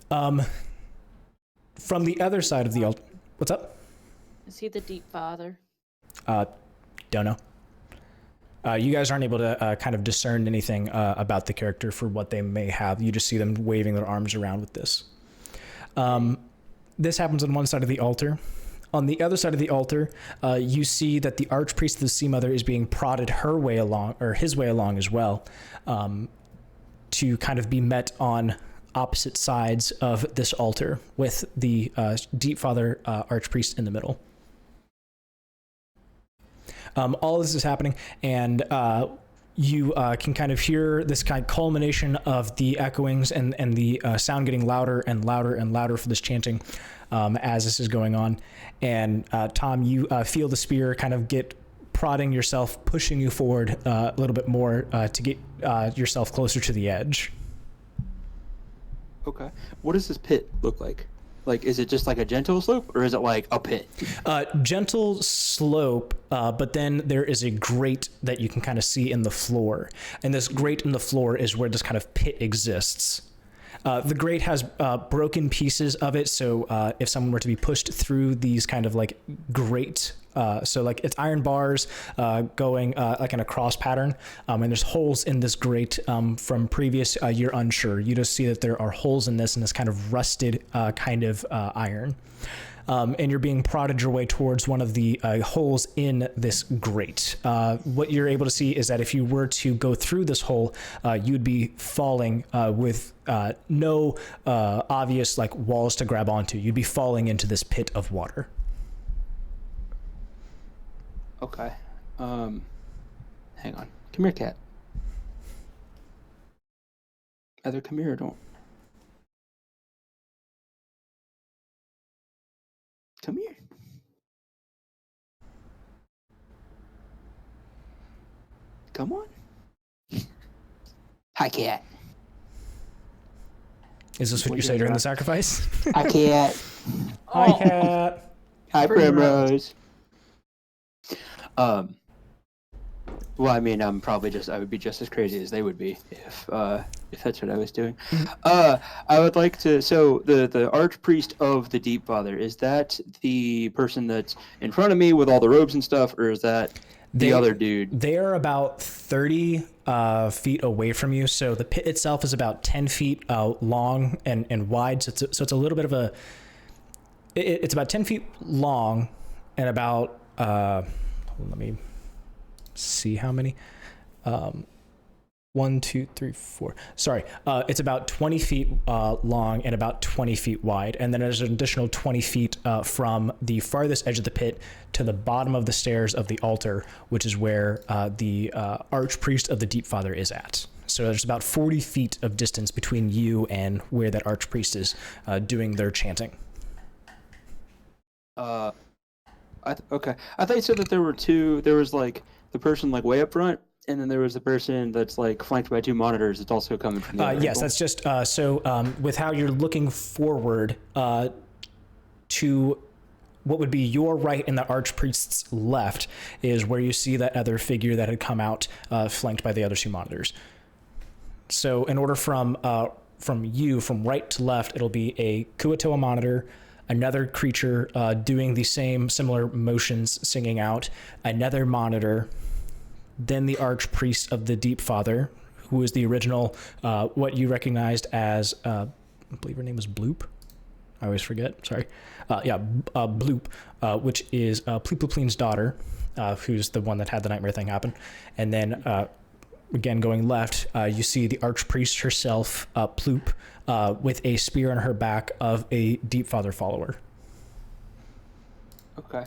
From the other side of the altar, what's up? Is he the Deep Father? Don't know. You guys aren't able to kind of discern anything about the character for what they may have. You just see them waving their arms around with this. This happens on one side of the altar. On the other side of the altar, you see that the archpriest of the Sea Mother is being prodded her way along, or his way along as well, to kind of be met on opposite sides of this altar with the Deep Father archpriest in the middle. All this is happening, and you can kind of hear this kind of culmination of the echoings and the sound getting louder and louder and louder for this chanting as this is going on. And Tom, you feel the spear kind of get prodding yourself, pushing you forward a little bit more to get yourself closer to the edge. Okay. What does this pit look like? Like, is it just like a gentle slope, or is it like a pit? Gentle slope, but then there is a grate that you can kind of see in the floor. And this grate in the floor is where this kind of pit exists. The grate has broken pieces of it, so if someone were to be pushed through these kind of like grate, so like it's iron bars going like in a cross pattern, and there's holes in this grate from previous, you're unsure. You just see that there are holes in this kind of rusted kind of iron. And you're being prodded your way towards one of the holes in this grate. What you're able to see is that if you were to go through this hole, you'd be falling with no obvious like walls to grab onto. You'd be falling into this pit of water. Okay. Hang on. Come here, cat. Either come here or don't. Come here. Come on. Hi, cat. Is this what you say during the sacrifice? Hi, cat. Hi, cat. Hi, Primrose. Well, I mean, I would be just as crazy as they would be if that's what I was doing. I would like to. So the archpriest of the Deep Father, is that the person that's in front of me with all the robes and stuff, or is that the other dude? They are about 30 feet away from you. So the pit itself is about 10 feet long and wide. So it's a little bit of a. It's about 10 feet long and about. Let me see how many. 1, 2, 3, 4. Sorry, it's about 20 feet long and about 20 feet wide, and then there's an additional 20 feet from the farthest edge of the pit to the bottom of the stairs of the altar, which is where the archpriest of the Deep Father is at. So there's about 40 feet of distance between you and where that archpriest is doing their chanting. Okay. I thought you said that there were two. There was like the person like way up front, and then there was the person that's like flanked by 2 monitors. That's also coming from the other yes, angle. that's just with how you're looking forward to what would be your right and the archpriest's left is where you see that other figure that had come out flanked by the other 2 monitors. So in order from right to left, it'll be a Kuatoa monitor, another creature doing the same similar motions, singing out, another monitor, then the archpriest of the Deep Father, who is the original, what you recognized as, I believe her name was Bloop. I always forget, sorry. Bloop, which is Pleeploplean's daughter, who's the one that had the nightmare thing happen. And then, again, going left, you see the archpriest herself, Ploop, with a spear on her back of a Deep Father follower. Okay.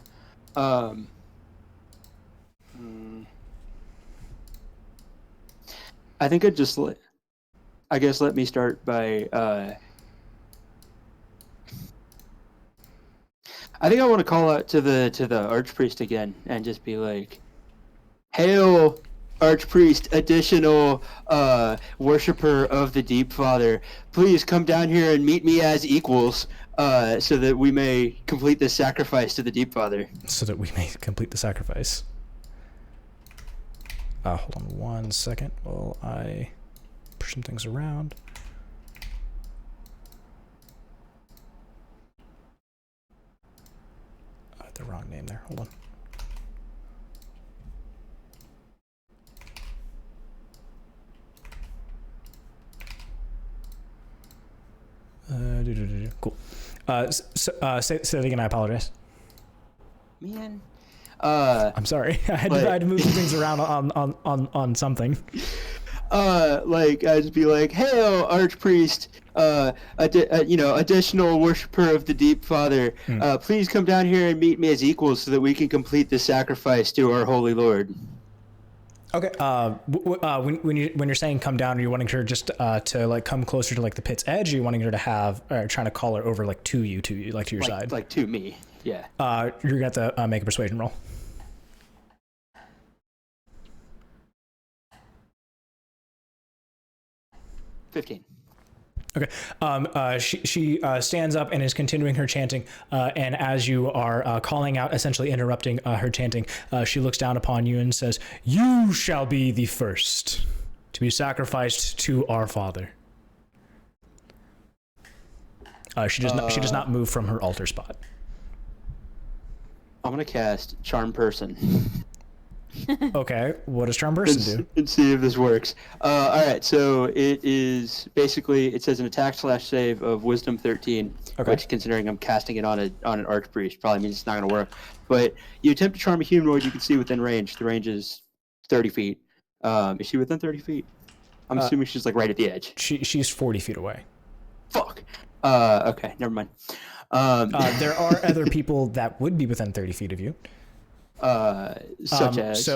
I think let me start by I think I want to call out to the archpriest again and just be like, "Hail, archpriest, additional worshiper of the Deep Father! Please come down here and meet me as equals, so that we may complete this sacrifice to the Deep Father." So that we may complete the sacrifice. Hold on 1 second while I push some things around. The wrong name there. Hold on. Cool. Say that again. I apologize. Man. I'm sorry. I had to move some things around on something. I'd just be like, "Hail, archpriest, additional worshiper of the Deep Father. Please come down here and meet me as equals so that we can complete the sacrifice to our holy Lord." Okay. When you're saying come down, are you wanting her just to like come closer to like the pit's edge? Or are you wanting her to have trying to call her over like to you, like to your side? Like to me. Yeah. You're gonna have to make a persuasion roll. 15. Okay. She stands up and is continuing her chanting. And as you are calling out, essentially interrupting her chanting, she looks down upon you and says, "You shall be the first to be sacrificed to our Father." She does not move from her altar spot. I'm gonna cast Charm Person. Okay, what does Charm Person do? And see if this works. All right, so it is basically, it says an attack / save of Wisdom 13, which, considering I'm casting it on an archpriest, probably means it's not going to work. But you attempt to charm a humanoid you can see within range. The range is 30 feet. Is she within 30 feet? I'm assuming she's like right at the edge. She's 40 feet away. Fuck. Okay, never mind. There are other people that would be within 30 feet of you. Such as.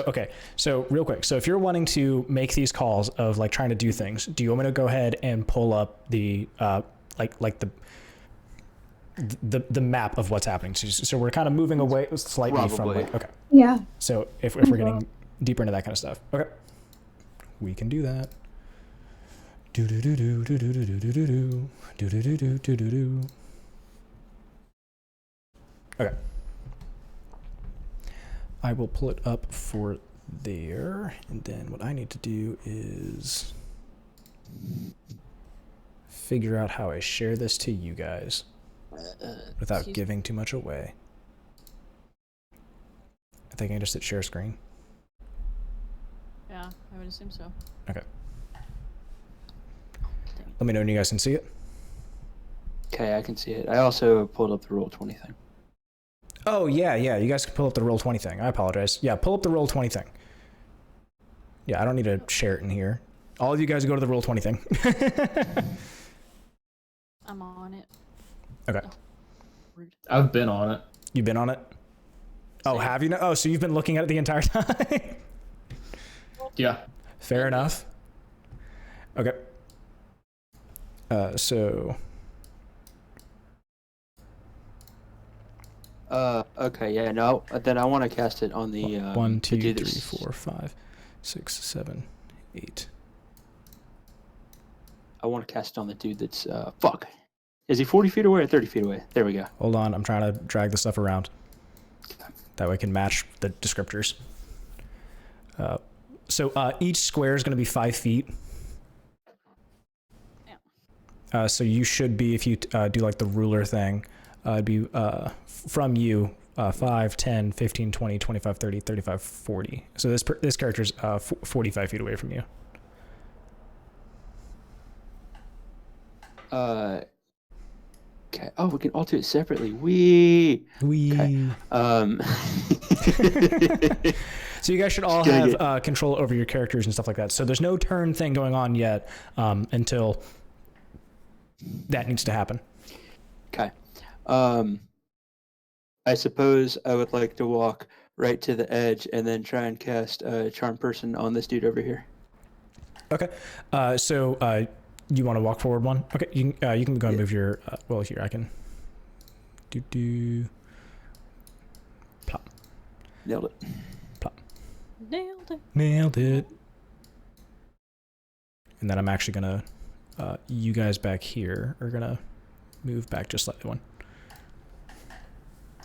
So real quick. So if you're wanting to make these calls of like trying to do things, do you want me to go ahead and pull up the like the map of what's happening? So we're kind of moving away slightly from like, okay. Yeah. So if we're getting deeper into that kind of stuff, okay, we can do that. Do do do do do do do do do do do do do do do. Okay. I will pull it up for there, and then what I need to do is figure out how I share this to you guys without giving too much away. I think I can just hit share screen. Yeah, I would assume so. Okay. Let me know when you guys can see it. Okay, I can see it. I also pulled up the Roll20 thing. Oh, yeah. You guys can pull up the Roll20 thing. I apologize. Yeah, pull up the Roll20 thing. Yeah, I don't need to share it in here. All of you guys go to the Roll20 thing. I'm on it. Okay. Oh, rude. I've been on it. You've been on it? Oh, Same. have you? Oh, so you've been looking at it the entire time? Yeah. Fair enough. Okay. So... Okay, yeah, no. Then I want to cast it on the 1, 2, the 3, dude 4, 5, 6, 7, 8. I want to cast it on the dude that's fuck. Is he 40 feet away or 30 feet away? There we go. Hold on, I'm trying to drag the stuff around. That way I can match the descriptors. So each square is going to be 5 feet. So you should be, if you do like the ruler thing, it'd be from you 5, 10, 15, 20, 25, 30, 35, 40. So this character's 45 feet away from you. Okay. Oh, we can all do it separately. Okay. So you guys should all have control over your characters and stuff like that. So there's no turn thing going on yet until that needs to happen. Okay. I suppose I would like to walk right to the edge and then try and cast Charm Person on this dude over here. Okay. So you want to walk forward one? Okay. You can go and move your. Well, here I can. Plop. Nailed it. Plop. Nailed it. Nailed it. And then I'm actually gonna. You guys back here are gonna move back just slightly one.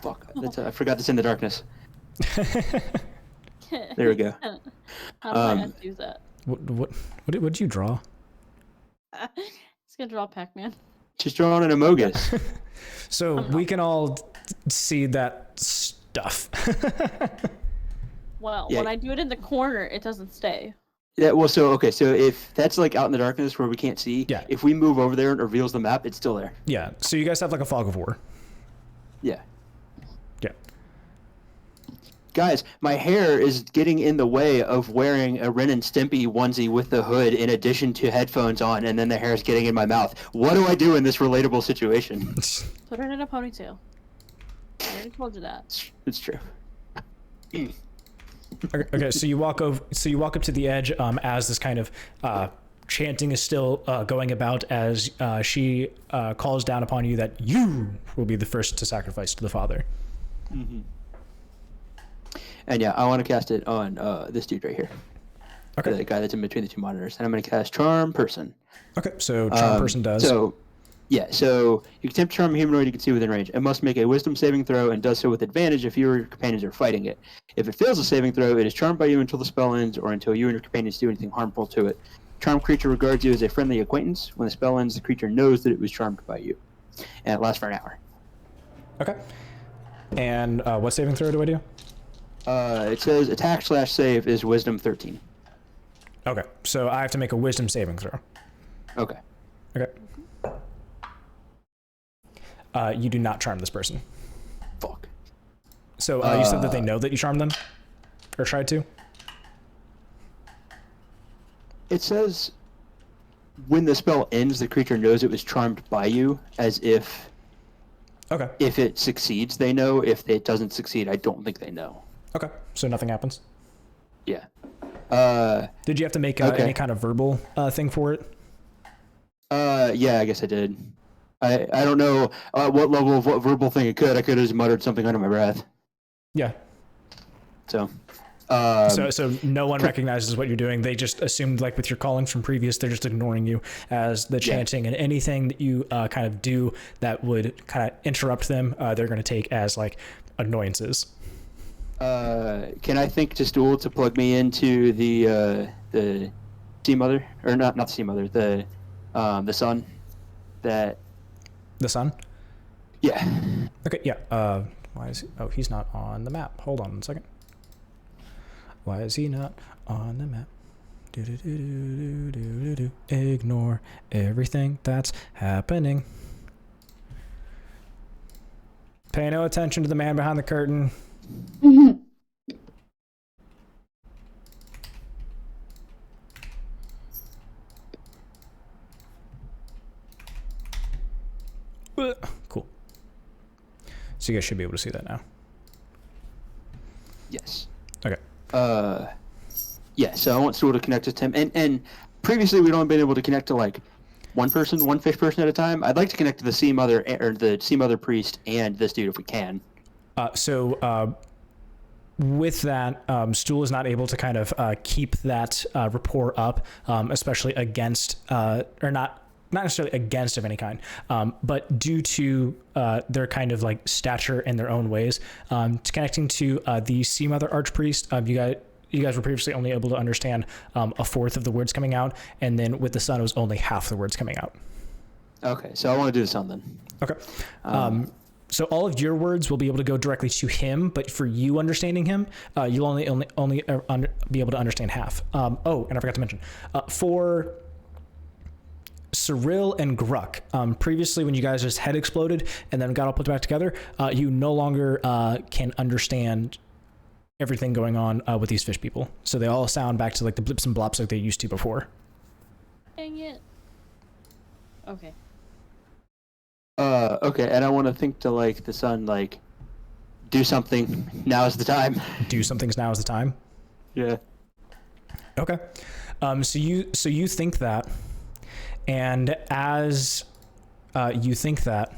Fuck. I forgot this in the darkness. There we go. How do I use that? What did you draw? He's gonna draw Pac-Man. Just drawing an Amogus. So we can all see that stuff. Well, Yeah. when I do it in the corner, it doesn't stay. Yeah, well, so if that's like out in the darkness where we can't see, Yeah. if we move over there and it reveals the map, it's still there. Yeah. So you guys have like a fog of war. Yeah. Yeah. Guys, my hair is getting in the way of wearing a Ren and Stimpy onesie with the hood in addition to headphones on, and then the hair is getting in my mouth. What do I do in this relatable situation? Put it in a ponytail. I already told you that. It's true. Okay, so you walk over. So you walk up to the edge as this kind of chanting is still going about as she calls down upon you that you will be the first to sacrifice to the father. Mm-hmm. And yeah, I want to cast it on this dude right here. Okay. The guy that's in between the two monitors, and I'm going to cast Charm Person. Okay, so Charm Person does. So you can attempt to charm a humanoid you can see within range. It must make a Wisdom saving throw and does so with advantage if you or your companions are fighting it. If it fails a saving throw, it is charmed by you until the spell ends or until you and your companions do anything harmful to it. Charmed creature regards you as a friendly acquaintance. When the spell ends, the creature knows that it was charmed by you. And it lasts for an hour. Okay. And what saving throw do I do? It says attack/save is Wisdom 13. Okay, so I have to make a Wisdom saving throw. Okay. Okay. You do not charm this person. Fuck. So you said that they know that you charmed them? Or tried to? It says when the spell ends, the creature knows it was charmed by you, as if Okay. if it succeeds, they know. If it doesn't succeed, I don't think they know. Okay, so nothing happens. Yeah. Did you have to make Okay. any kind of verbal thing for it? Yeah, I guess I did. I don't know what level of what verbal thing it could. I could have just muttered something under my breath. Yeah. So. So no one recognizes what you're doing. They just assumed, like with your calling from previous, they're just ignoring you as the chanting, and anything that you kind of do that would kind of interrupt them, they're going to take as like annoyances. Can I think to Stool to plug me into the Sea Mother, or not the Sea Mother, the sun, that. The sun? Yeah. Okay. Yeah. Why is he? Oh, he's not on the map. Hold on a second. Why is he not on the map? Ignore everything that's happening. Pay no attention to the man behind the curtain. Cool. So you guys should be able to see that now. Yes. Okay. Yeah, so I want Stool to connect with him. And previously we'd only been able to connect to like one fish person at a time. I'd like to connect to the Sea Mother, or the Sea Mother priest, and this dude if we can. With that, Stool is not able to kind of keep that rapport up, especially against, or not necessarily against of any kind, but due to their kind of like stature in their own ways. Connecting to the Sea Mother Archpriest, you guys were previously only able to understand a fourth of the words coming out, and then with the sun, it was only half the words coming out. Okay, so I want to do the sun then. Okay. So all of your words will be able to go directly to him, but for you understanding him, you'll only be able to understand half. Oh, and I forgot to mention, for Cirella and Gruk, previously when you guys just head exploded and then got all put back together, you no longer can understand everything going on with these fish people. So they all sound back to like the blips and blops like they used to before. Dang it. Okay. Okay, and I want to think to like the sun, like, do something. Now is the time. Do something's now is the time. Yeah. Okay. So you think that, and as you think that,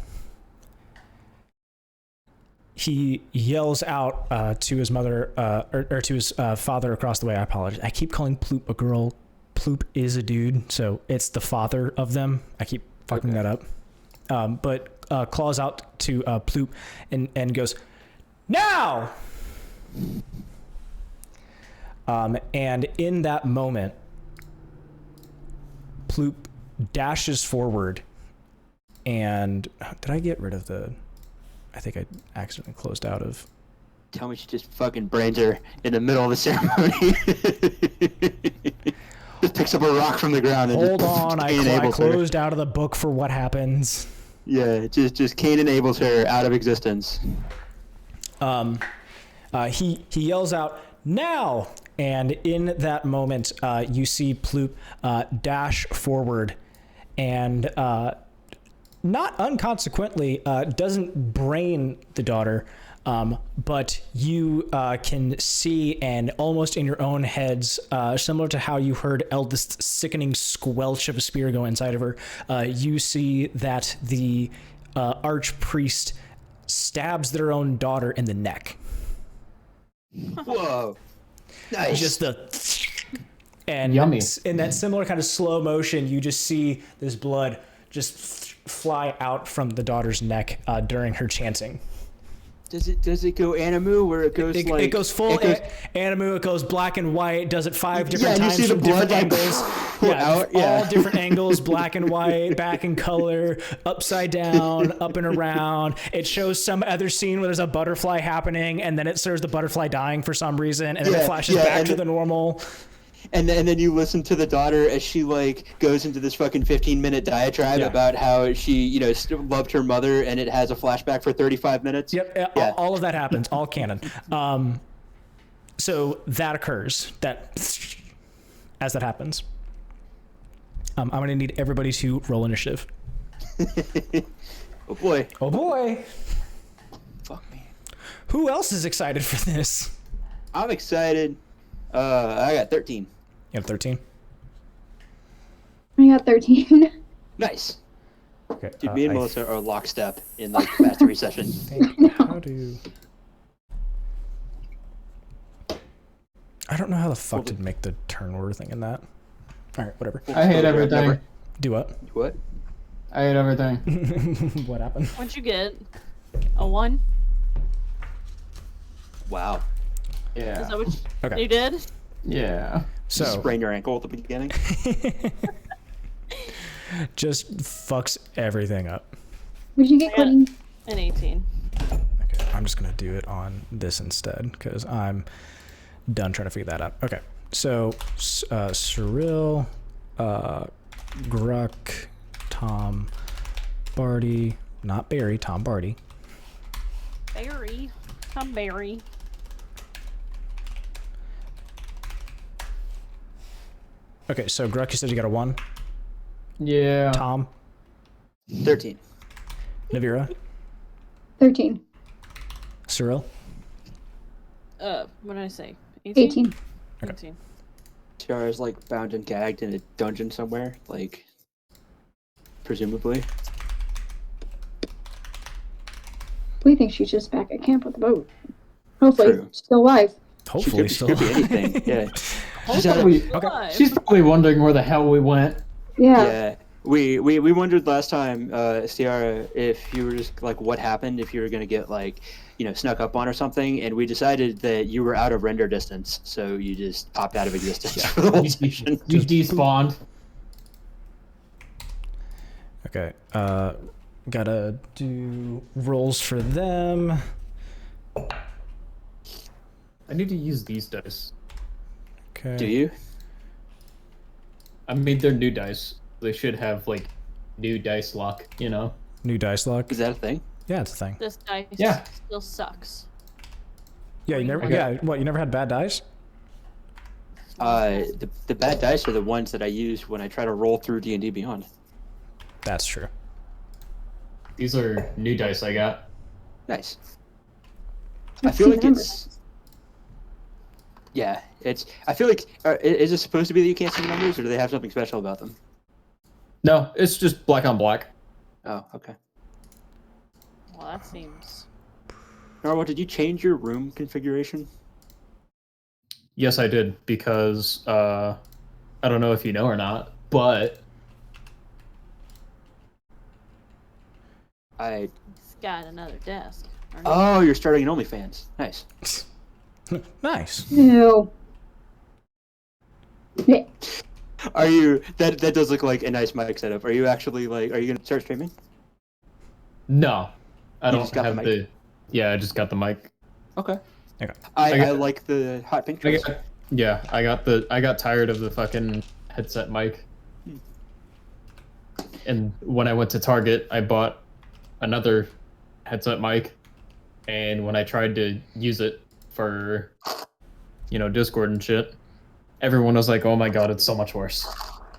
he yells out to his mother, or to his father across the way. I apologize. I keep calling Ploop a girl. Ploop is a dude, so it's the father of them. I keep fucking that up. But claws out to Ploop and goes, now! And in that moment, Ploop dashes forward, and did I get rid of the... I think I accidentally closed out of... Tell me she just fucking brains her in the middle of the ceremony. Just picks up a rock from the ground and Hold just on, I closed out of the book for what happens. Yeah, just Cain enables her out of existence. He yells out, now! And in that moment, you see Ploop dash forward and not unconsequently doesn't brain the daughter, but you can see, and almost in your own heads, similar to how you heard Eldest's sickening squelch of a spear go inside of her, you see that the archpriest stabs their own daughter in the neck. Whoa. Nice. Just the... And Yummy. In that similar kind of slow motion, you just see this blood just fly out from the daughter's neck during her chanting. Does it go animu where it goes like... It goes full animu, it goes black and white, does it 5 different and times you see the from blood different like, angles. All different angles, black and white, back in color, upside down, up and around. It shows some other scene where there's a butterfly happening, and then it shows the butterfly dying for some reason, and then it flashes back to the normal. And then you listen to the daughter as she like goes into this fucking 15-minute diatribe about how she, still loved her mother, and it has a flashback for 35 minutes. Yep. Yeah. All of that happens, all canon. So that occurs, as that happens. I'm going to need everybody to roll initiative. Oh boy. Oh boy. Fuck me. Who else is excited for this? I'm excited. I got 13. You have 13? I got 13. Nice. Okay. Dude, me and Melissa are lockstep in like mastery session. How do... I don't know how the fuck to make the turn order thing in that. Alright, whatever. I hate everything. Do what? What? I hate everything. What happened? What'd you get? A 1? Wow. Is Yeah. that what Okay. you did? Yeah. So Sprain your ankle at the beginning. just fucks everything up. Would you get I got cunning? an 18. Okay, I'm just gonna do it on this instead because I'm done trying to figure that out. Okay, so Cirella, Gruk, Tom, Bardy, not Barry, Tom Bardy. Barry. Tom Barry. Okay, so Gruk, you said you got a 1. Yeah. Tom, 13. Nevira, 13. Cirella. What did I say? 18? 18. Okay. 18. Tiara's like bound and gagged in a dungeon somewhere, like presumably. We think she's just back at camp with the boat. Hopefully, True. still alive. Hopefully, she still. could be anything. Yeah. She's probably wondering where the hell we went. Yeah. Yeah. We wondered last time, Ciara, if you were just like what happened if you were gonna get like, snuck up on or something, and we decided that you were out of render distance, so you just popped out of existence for the whole session. You despawned. Okay, gotta do rolls for them. I need to use these dice. Okay. Do you? I made their new dice. They should have like new dice luck, New dice luck? Is that a thing? Yeah, it's a thing. This dice Yeah. still sucks. Yeah, you never. Okay. Yeah, what? You never had bad dice? The bad dice are the ones that I use when I try to roll through D&D Beyond. That's true. These are new dice I got. Nice. I Let's feel see like the numbers. it's. Yeah, it's. I feel like is it supposed to be that you can't see the numbers, or do they have something special about them? No, it's just black on black. Oh, okay. Well, that seems... Narwhal, did you change your room configuration? Yes, I did, because I don't know if you know or not, but I. It's got another desk. or no? Oh, you're starting an OnlyFans. Nice. Nice. Ew. Yeah. Are you? That does look like a nice mic setup. Are you actually like? Are you gonna start streaming? no, I You don't just got have the the. mic? Yeah, I just got the mic. Okay. Okay. I like the hot pink choice. I got tired of the fucking headset mic. And when I went to Target, I bought another headset mic, and when I tried to use it for, Discord and shit, everyone was like, "Oh my god, it's so much worse."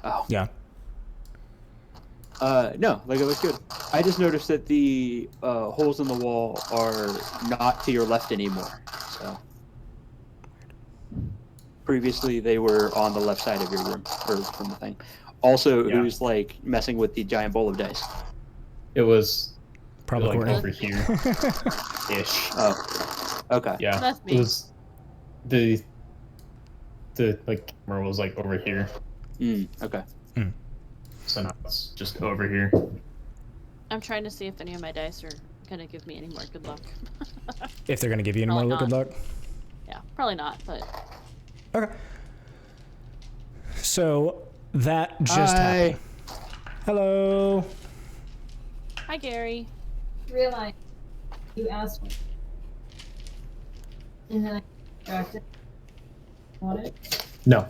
Oh. Yeah. No, like it was good. I just noticed that the holes in the wall are not to your left anymore. So previously they were on the left side of your room or from the thing. Also, Yeah. who's like messing with the giant bowl of dice? It was Probably like Courtney. over here ish. Oh, okay. Yeah, That's it me. was the like camera was like over here, Okay. so now it's just over here. I'm trying to see if any of my dice are gonna give me any more good luck. If they're gonna give you any more Probably good luck. Yeah, probably not, but... Okay. So that just happened. Hello. Hi, Gary. Realize you asked me. And then I distracted. Want it? No,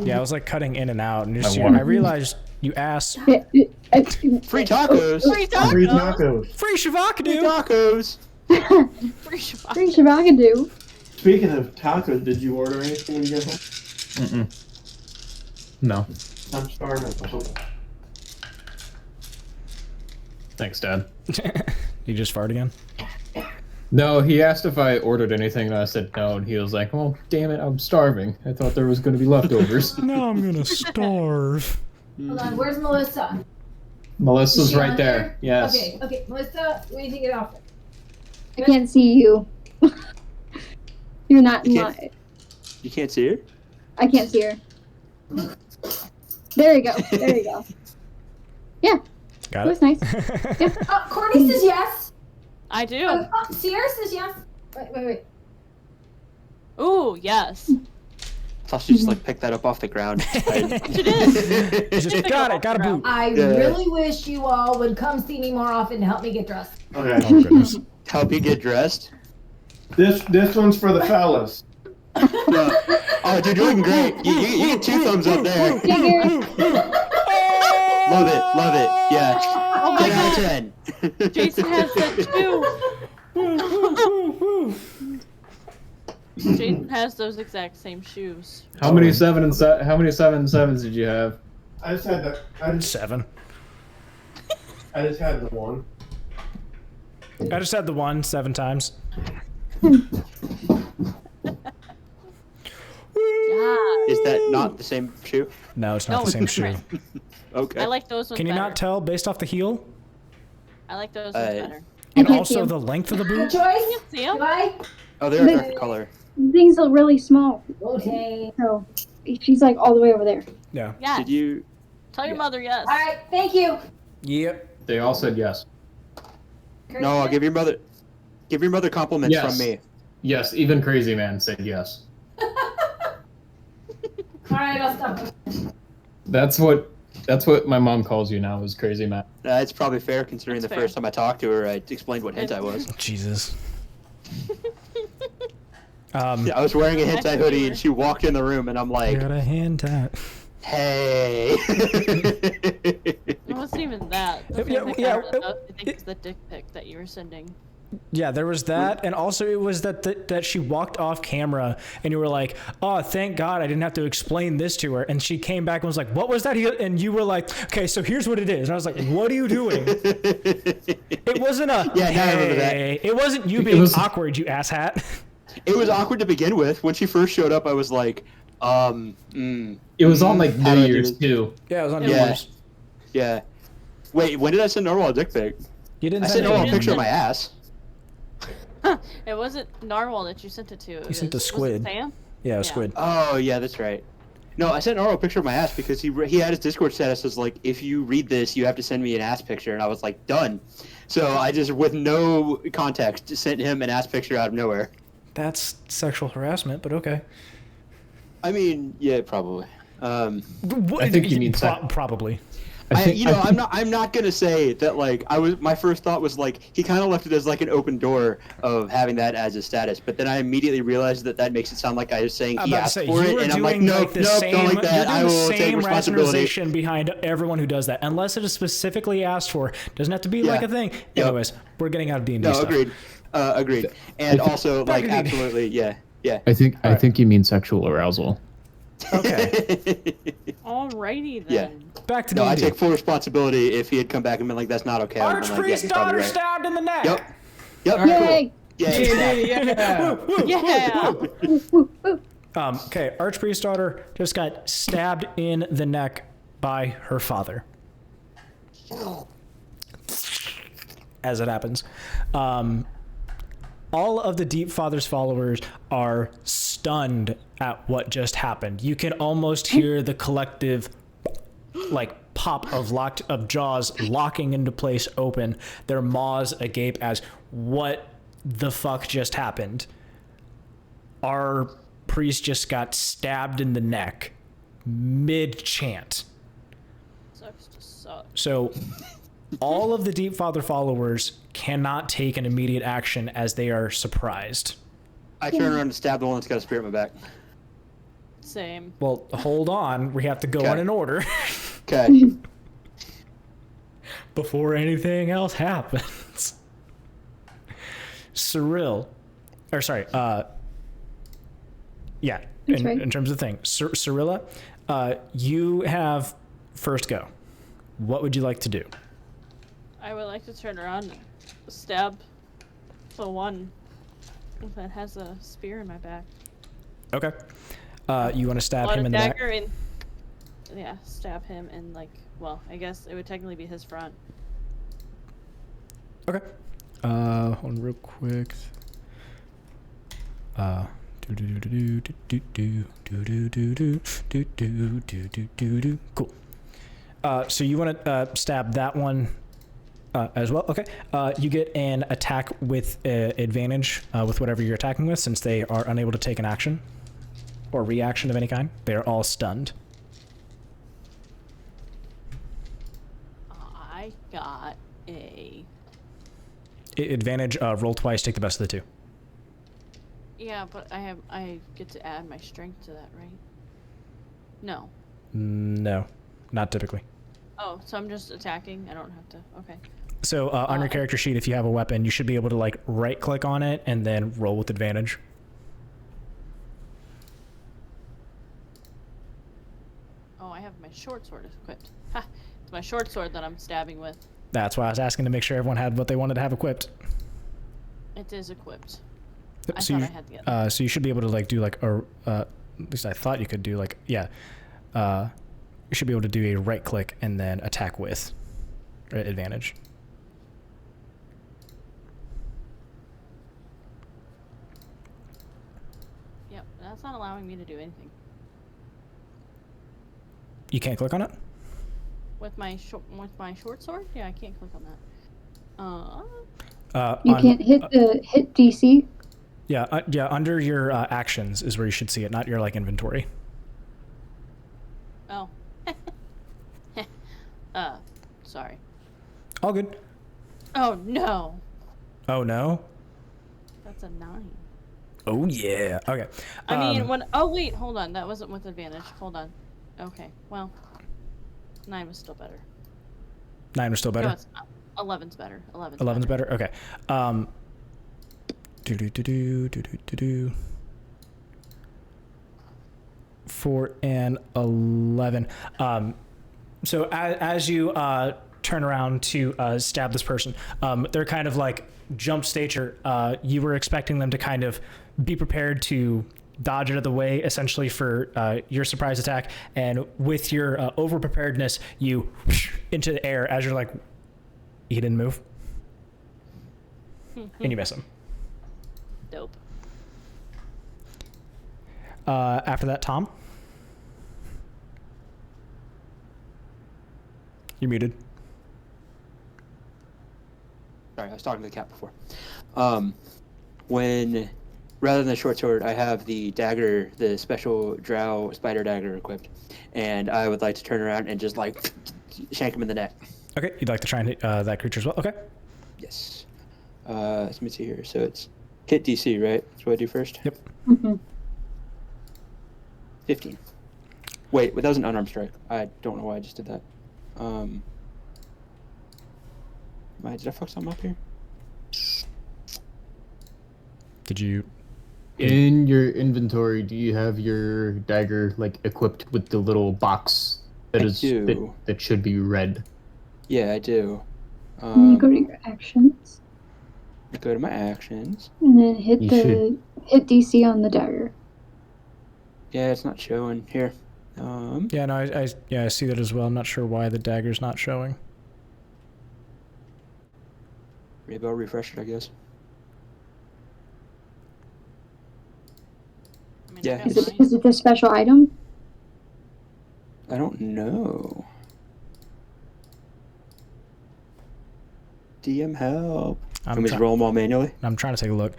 Yeah, I was like cutting in and out, and I want I it. realized you asked Free tacos. Free tacos! free tacos. free Free Shavakadu. tacos. Free shabak. Free Shabakadu. Speaking of tacos, did you order anything when you get home? No, I'm starving. thanks, Dad. You just fart again? No, he asked if I ordered anything, and I said no, and he was like, "Oh, damn it, I'm starving. I thought there was going to be leftovers." Now I'm gonna starve. Hold on, where's Melissa? Melissa's Is she right on there. Yes. Okay, Melissa, we need to get off. I can't see you. You're not in You my. can't- You can't see her? I can't see her. There you go. There you go. Yeah, Got that it. was nice. Yeah. Courtney says yes. I do. Sierra says yes. Wait. Ooh, yes. I thought she just like picked that up off the ground. She did. You just got it. Got a boot. I Yeah. really wish you all would come see me more often to help me get dressed. Okay. Oh goodness. Help you get dressed? This one's for the fellas. No. Oh, dude, you're looking great. You get 2 thumbs up there. Love it. Yeah. Oh my 10 out of god. 10. Jason has that too. Jason has those exact same shoes. How many 7-7s did you have? I just had the. I 7. just had the one. I just had the one 7 times. Yeah. Is that not the same shoe? No, it's not No, the same it's shoe. different. Okay. I like those ones Can you better. not tell based off the heel I like those ones better. and can't see also 'em. the length of the Good boot? choice. See 'em? Goodbye. Oh, they are dark color. Things are really small, Okay. so she's like all the way over there. Yeah. Yes. Did you? Tell your mother yes. All right. Thank you. Yep. They all said yes. No, I'll give your mother compliments Yes. from me. Yes, even Crazy Man said yes. All right, I'll stop. That's what my mom calls you now, is Crazy Man. It's probably fair considering That's the fair. first time I talked to her, I explained what hentai was. Jesus. Yeah, I was wearing a hentai hoodie and she walked in the room and I'm like, Got a hand tap. hey. It wasn't even that. The Yeah, thing that yeah, got I think it's the dick pic that you were sending. Yeah, there was that, and also it was that she walked off camera, and you were like, "Oh, thank God I didn't have to explain this to her." And she came back and was like, "What was that?" And you were like, "Okay, so here's what it is." And I was like, "What are you doing?" It wasn't a Yeah, now I remember that. hey. It wasn't you being awkward, you asshat. It was awkward to begin with. When she first showed up, I was like, It was on like How New do I do Year's this? too. Yeah, it was on Yeah. New Year's. yeah. Wait, when did I send Normal a dick pic? You didn't I send sent Normal a it. picture of my ass. It wasn't Narwhal that you sent it to. You sent the was it squid. Sam? Yeah, it was Yeah. squid. Oh, yeah, that's right. No, I sent Normal a picture of my ass because he had his Discord status as like, if you read this, you have to send me an ass picture. And I was like, done. So I just, with no context, sent him an ass picture out of nowhere. That's sexual harassment, but okay. I mean, yeah, probably. I think you mean probably. I'm not gonna say that. Like, my first thought was like he kind of left it as like an open door of having that as a status, but then I immediately realized that makes it sound like I was saying I'm he about to asked say, for you it, were and I'm like, doing nope, like the nope, same, don't like that. you're I doing will the take same responsibility. rationalization behind everyone who does that, unless it is specifically asked for. Doesn't have to be like a thing. Yep. Anyways, we're getting out of D&D No, stuff. agreed. And also, like, Back to D&D. absolutely, yeah. I think you mean sexual arousal. Okay, Alrighty then. Yeah. back to No, D&D. I take full responsibility if he had come back and been like, "That's not okay." I would've been like, Archpriest yeah, you're probably daughter right. stabbed in the neck. Yep. Yay! Cool. Yeah. Yeah. Woo, woo, woo. Okay, Archpriest daughter just got stabbed in the neck by her father. As it happens. All of the Deep Father's followers are stunned at what just happened. You can almost hear the collective, like, pop of jaws locking into place open, their maws agape as what the fuck just happened. Our priest just got stabbed in the neck mid-chant. Sucks to suck. So all of the Deep Father followers cannot take an immediate action as they are surprised. I turn around and stab the one that's got a spear in my back. Same. Well, hold on. We have to go Okay. in an order Okay. before anything else happens. Cirella, or sorry, yeah, That's right. in terms of the thing, Cirella, you have first go. What would you like to do? I would like to turn around and stab the one that has a spear in my back. Okay. You want to stab Blood him in the back? dagger and yeah, stab him in like. Well, I guess it would technically be his front. Okay. Hold on real quick. Cool. So you want to stab that one as well? Okay. You get an attack with advantage with whatever you're attacking with, since they are unable to take an action or reaction of any kind. They are all stunned. I got a. Advantage. Roll twice. Take the best of the two. Yeah, but I get to add my strength to that, right? No. No, not typically. Oh, so I'm just attacking. I don't have to. Okay. So on your character sheet, if you have a weapon, you should be able to like right click on it and then roll with advantage. Oh, I have my short sword equipped. Ha! It's my short sword that I'm stabbing with. That's why I was asking to make sure everyone had what they wanted to have equipped. It is equipped. Yep, I so thought you, I had the other. so you should be able to like do like a, at least I thought you could do like, yeah. You should be able to do a right click and then attack with advantage. Yep, that's not allowing me to do anything. You can't click on it? With my short sword? Yeah, I can't click on that. You can't hit the hit DC. Yeah, yeah. Under your actions is where you should see it, not your like inventory. Oh. Sorry. All good. Oh no. Oh no. That's a 9. Oh yeah. Okay. I mean, when. Oh wait, hold on. That wasn't with advantage. Hold on. Okay. Well, 9 was still better. 9 was still better. No, it's not. 11's better. 11's better. Okay. For an 11. So as you turn around to stab this person, they're kind of like jump stature. You were expecting them to kind of be prepared to dodge out of the way, essentially, for your surprise attack. And with your over preparedness, you into the air as you're like, he didn't move. And you miss him. Dope. After that, Tom. You're muted. Sorry, I was talking to the cat before. When, rather than the short sword, I have the dagger, the special drow spider dagger equipped, and I would like to turn around and just like shank him in the neck. Okay, you'd like to try and hit that creature as well. Okay. Yes. Let me see here. So it's hit DC, right? That's what I do first. Yep. Mm-hmm. 15. Wait, that was an unarmed strike. I don't know why I just did that. Did I fuck something up here? Did you? In your inventory, do you have your dagger like equipped with the little box that that should be red? Yeah, I do. And you go to your actions. Go to my actions. And then hit hit DC on the dagger. Yeah, it's not showing here. Yeah, no, I see that as well. I'm not sure why the dagger's not showing. Maybe I'll refresh it, I guess. I mean, Yeah. Is it the special item? I don't know. DM help. Can we just roll them all manually? I'm trying to take a look.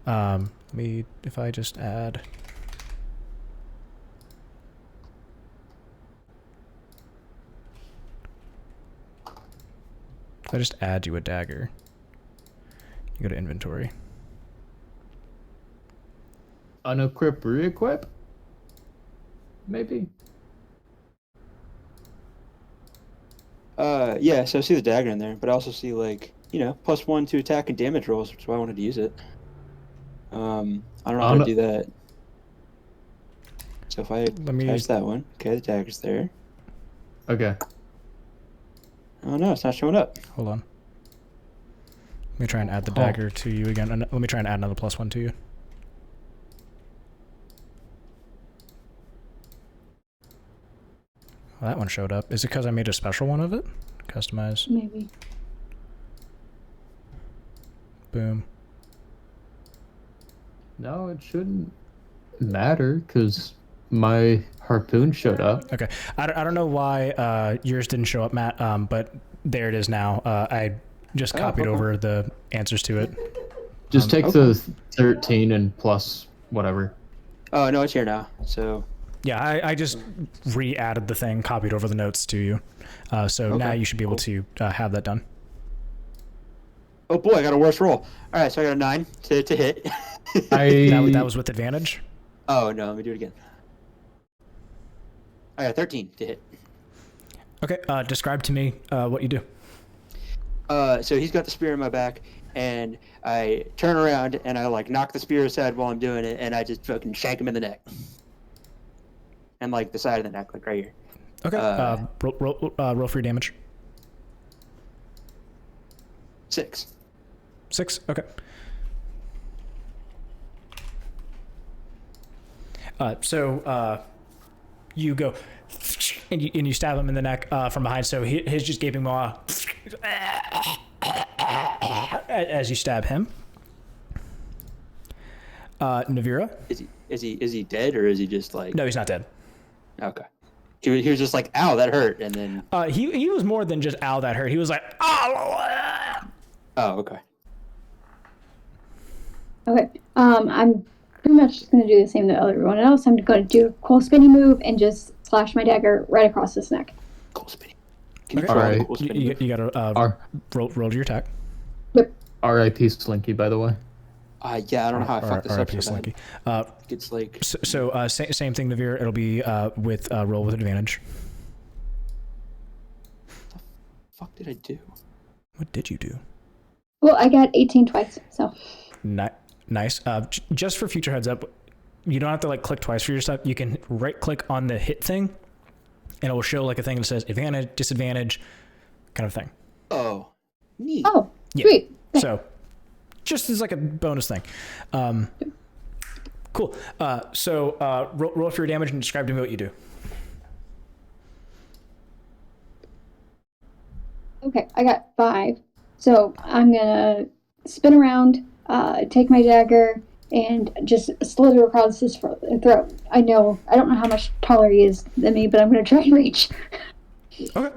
If I just add. If I just add you a dagger, you go to inventory. Unequip, re-equip? Maybe. Yeah, so I see the dagger in there, but I also see, like, you know, +1 to attack and damage rolls, which is why I wanted to use it. I don't know how to do that. So if I attach that one, okay, the dagger's there. Okay. Oh no, it's not showing up. Hold on. Let me try and add the dagger to you again. Let me try and add another +1 to you. Well, that one showed up. Is it because I made a special one of it? Customize. Maybe. Boom. No, it shouldn't matter because my harpoon showed up. Okay. I don't know why yours didn't show up, Matt, but there it is now. I just copied over the answers to it. Just take the 13 and plus whatever. Oh, no, it's here now. So. Yeah, I just re-added the thing, copied over the notes to you. So now you should be able to have that done. Oh boy, I got a worse roll. All right, so I got a 9 to hit. That was with advantage? Oh, no, let me do it again. I got a 13 to hit. Okay, describe to me what you do. So he's got the spear in my back, and I turn around, and I, like, knock the spear aside while I'm doing it, and I just fucking shank him in the neck. And, like, the side of the neck, like, right here. Okay, roll for your damage. 6. 6, okay. So you go and you stab him in the neck from behind. So his just gaping maw as you stab him. Nevira? Is he dead, or is he just like? No, he's not dead. Okay. He was just like, ow, that hurt, and then. He was more than just ow, that hurt. He was like, ow. Oh, okay. Okay. I'm pretty much just gonna do the same that everyone else. I'm going to do a cool spinny move and just slash my dagger right across his neck. Cool spinny. Can you All right. cool spinny move? You gotta roll your attack. Yep. R.I.P. Slinky, by the way. Yeah, I don't know how I fucked this up. R.I.P. Slinky. It's like. So same thing, Nevira. It'll be with roll with advantage. What the fuck did I do? What did you do? Well, I got 18 twice, so. Nice. Just for future heads up, you don't have to like click twice for your stuff. You can right click on the hit thing, and it will show like a thing that says advantage, disadvantage, kind of thing. Oh, neat. Oh, Yeah. sweet. So, just as like a bonus thing. Cool. So roll for your damage and describe to me what you do. Okay, I got 5. So I'm gonna spin around, take my dagger, and just slither across his throat. I don't know how much taller he is than me, but I'm gonna try and reach. Okay.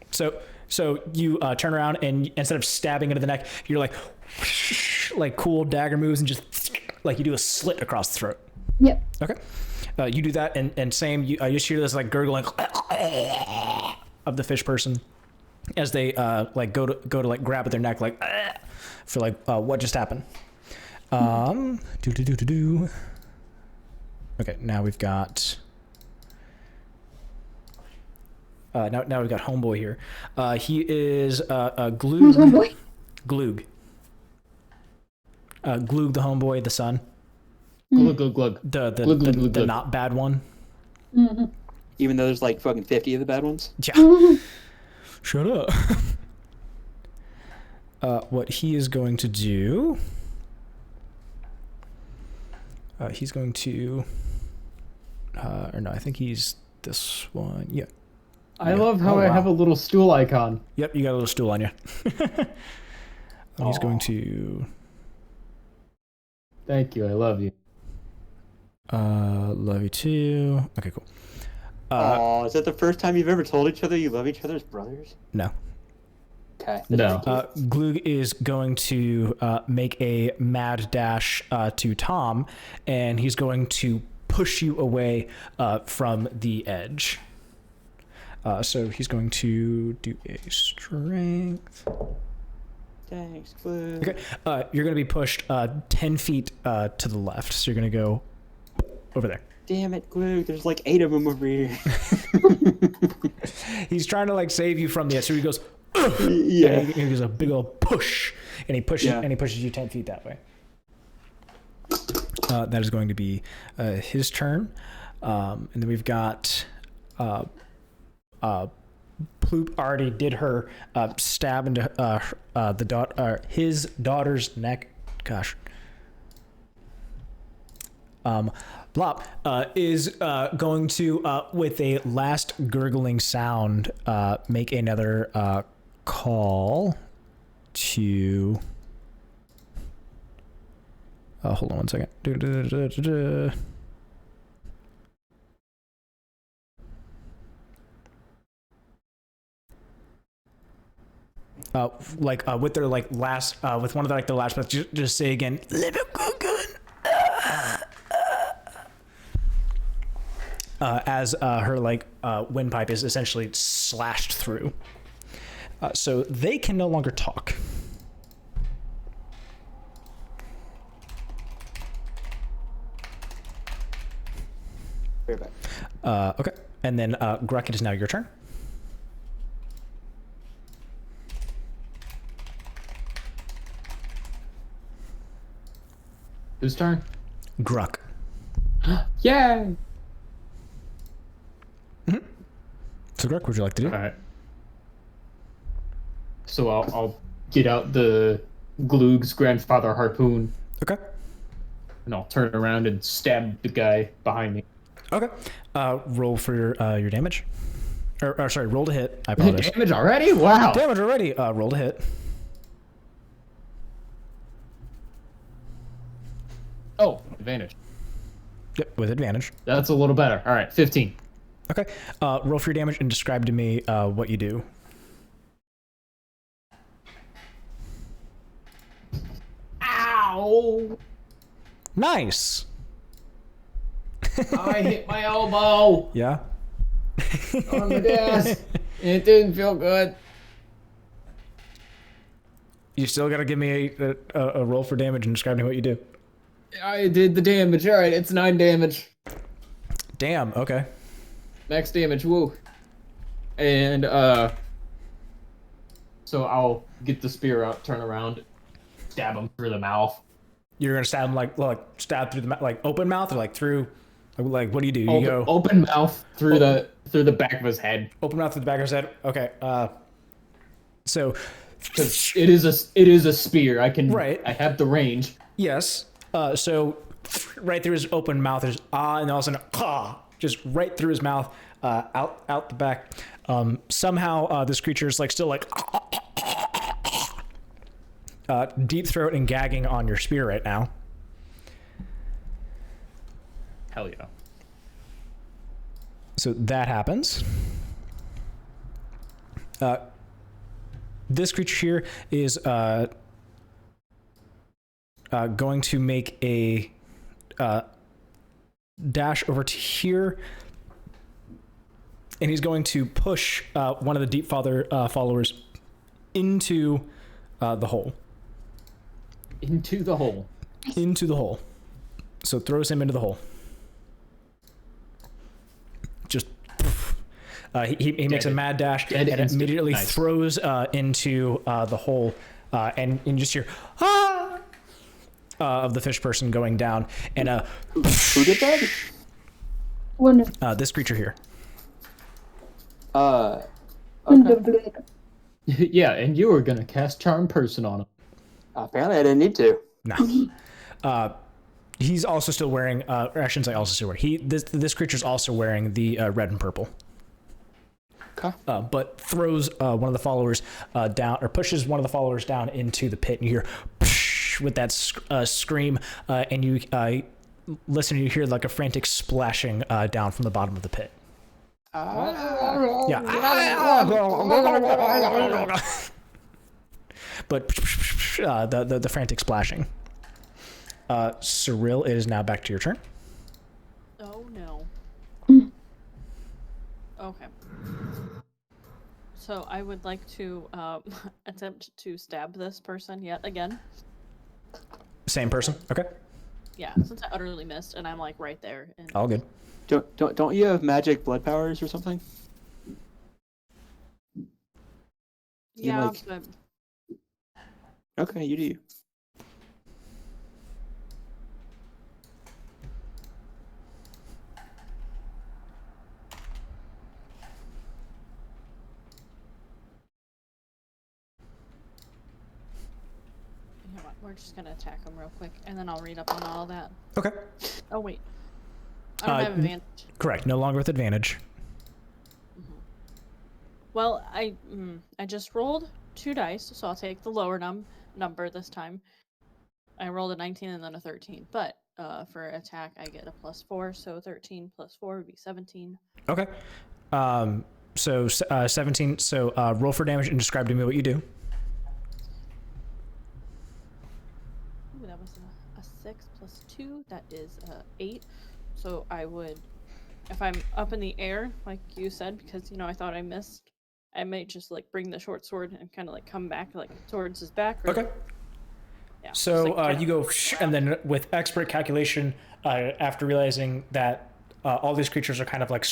So you turn around, and instead of stabbing into the neck, you're like cool dagger moves, and just like you do a slit across the throat. Yep. Okay. You do that, and same. You just hear this like gurgling of the fish person as they like go to like grab at their neck, like for like what just happened. Okay, now we've got now we've got homeboy here. He is Glug. Who's homeboy? Glug. Glug, the homeboy, the son. Glug, glug, glug. The not bad one. Mm-hmm. Even though there's like fucking 50 of the bad ones. Yeah. Shut up. What he is going to do... he's going to... or no, I think he's this one. Yeah. I love how I have a little stool icon. Yep, you got a little stool on you. And he's going to... Thank you, I love you. love you too. Okay, cool. Is that the first time you've ever told each other you love each other as brothers? No. Okay. No. Glug is going to make a mad dash to Tom, and he's going to push you away from the edge. So he's going to do a strength. Thanks, Glug. Okay. You're going to be pushed 10 feet to the left, so you're going to go over there. Damn it, Glug. There's like 8 of them over here. He's trying to like save you from the edge, so he goes... Yeah. And he gives a big old push, and he pushes you 10 feet that way. That is going to be his turn, and then we've got Ploop already did her stab into his daughter's neck. Gosh. Blop is going to, with a last gurgling sound, make another call to. Hold on one second. With their last, with one of their last breaths, just say again, as her windpipe is essentially slashed through. So they can no longer talk. Right back. Okay, and then Gruk, it is now your turn. Whose turn? Gruk. Yay! So Gruk, what would you like to do? All right. So I'll get out the Gloog's grandfather harpoon. Okay. And I'll turn around and stab the guy behind me. Okay. Roll for your damage. Or sorry, roll to hit. I apologize. Damage already? Wow. Damage already. Roll to hit. Oh, advantage. Yep, with advantage. That's a little better. All right, 15. Okay. Roll for your damage and describe to me what you do. Ow! Nice. I hit my elbow Yeah. on the desk. It didn't feel good. You still gotta give me a roll for damage and describe to me what you do. I did the damage. All right, it's 9 damage. Damn. Okay. Max damage. Woo. And so I'll get the spear out, turn around, stab him through the mouth. You're gonna stab him like stab through the open mouth or through what do you do? You Open, go open mouth through the back of his head. open mouth through the back of his head. Okay. So Because it is a spear. I have the range. yes. So right through his open mouth, there's and all of a sudden just right through his mouth, out the back. Somehow this creature is still deep throat and gagging on your spear right now. Hell yeah. So that happens. This creature here is going to make a dash over to here, and he's going to push one of the Deep Father followers into the hole. Into the hole. Into the hole. So throws him into the hole. Just he makes a mad dash and immediately throws into the hole, and you just hear of the fish person going down, and Who did that? This creature here. Okay. Yeah, and you were gonna cast Charm Person on him. Apparently, I didn't need to. No. He's also still wearing. Or I shouldn't say also still wearing. This creature's also wearing the red and purple. Okay. But throws one of the followers down, or pushes one of the followers down into the pit, and you hear with that scream, and you listen, and you hear like a frantic splashing down from the bottom of the pit. Yeah. But the frantic splashing. Cirella, it is now back to your turn. Oh no. Okay. So I would like to attempt to stab this person yet again. Same person. Okay. Yeah, since I utterly missed, and I'm right there. And All good. Don't you have magic blood powers or something? yeah, but Okay, you do. we're just gonna attack him real quick, and then I'll read up on all that. Okay. Oh wait, I don't have advantage. Correct. No longer with advantage. Well, I just rolled 2 dice, so I'll take the lower number this time. I rolled a 19 and then a 13, but for attack I get a +4, so 13 + 4 would be 17. Okay. So 17. So roll for damage and describe to me what you do. Ooh, that was a 6 + 2. That is 8. So I would, if I'm up in the air, like you said, because I thought I missed, I might just like bring the short sword and kind of like come back like towards his back. Or, Okay. Yeah. So like, you go, and then with expert calculation, after realizing that all these creatures are kind of like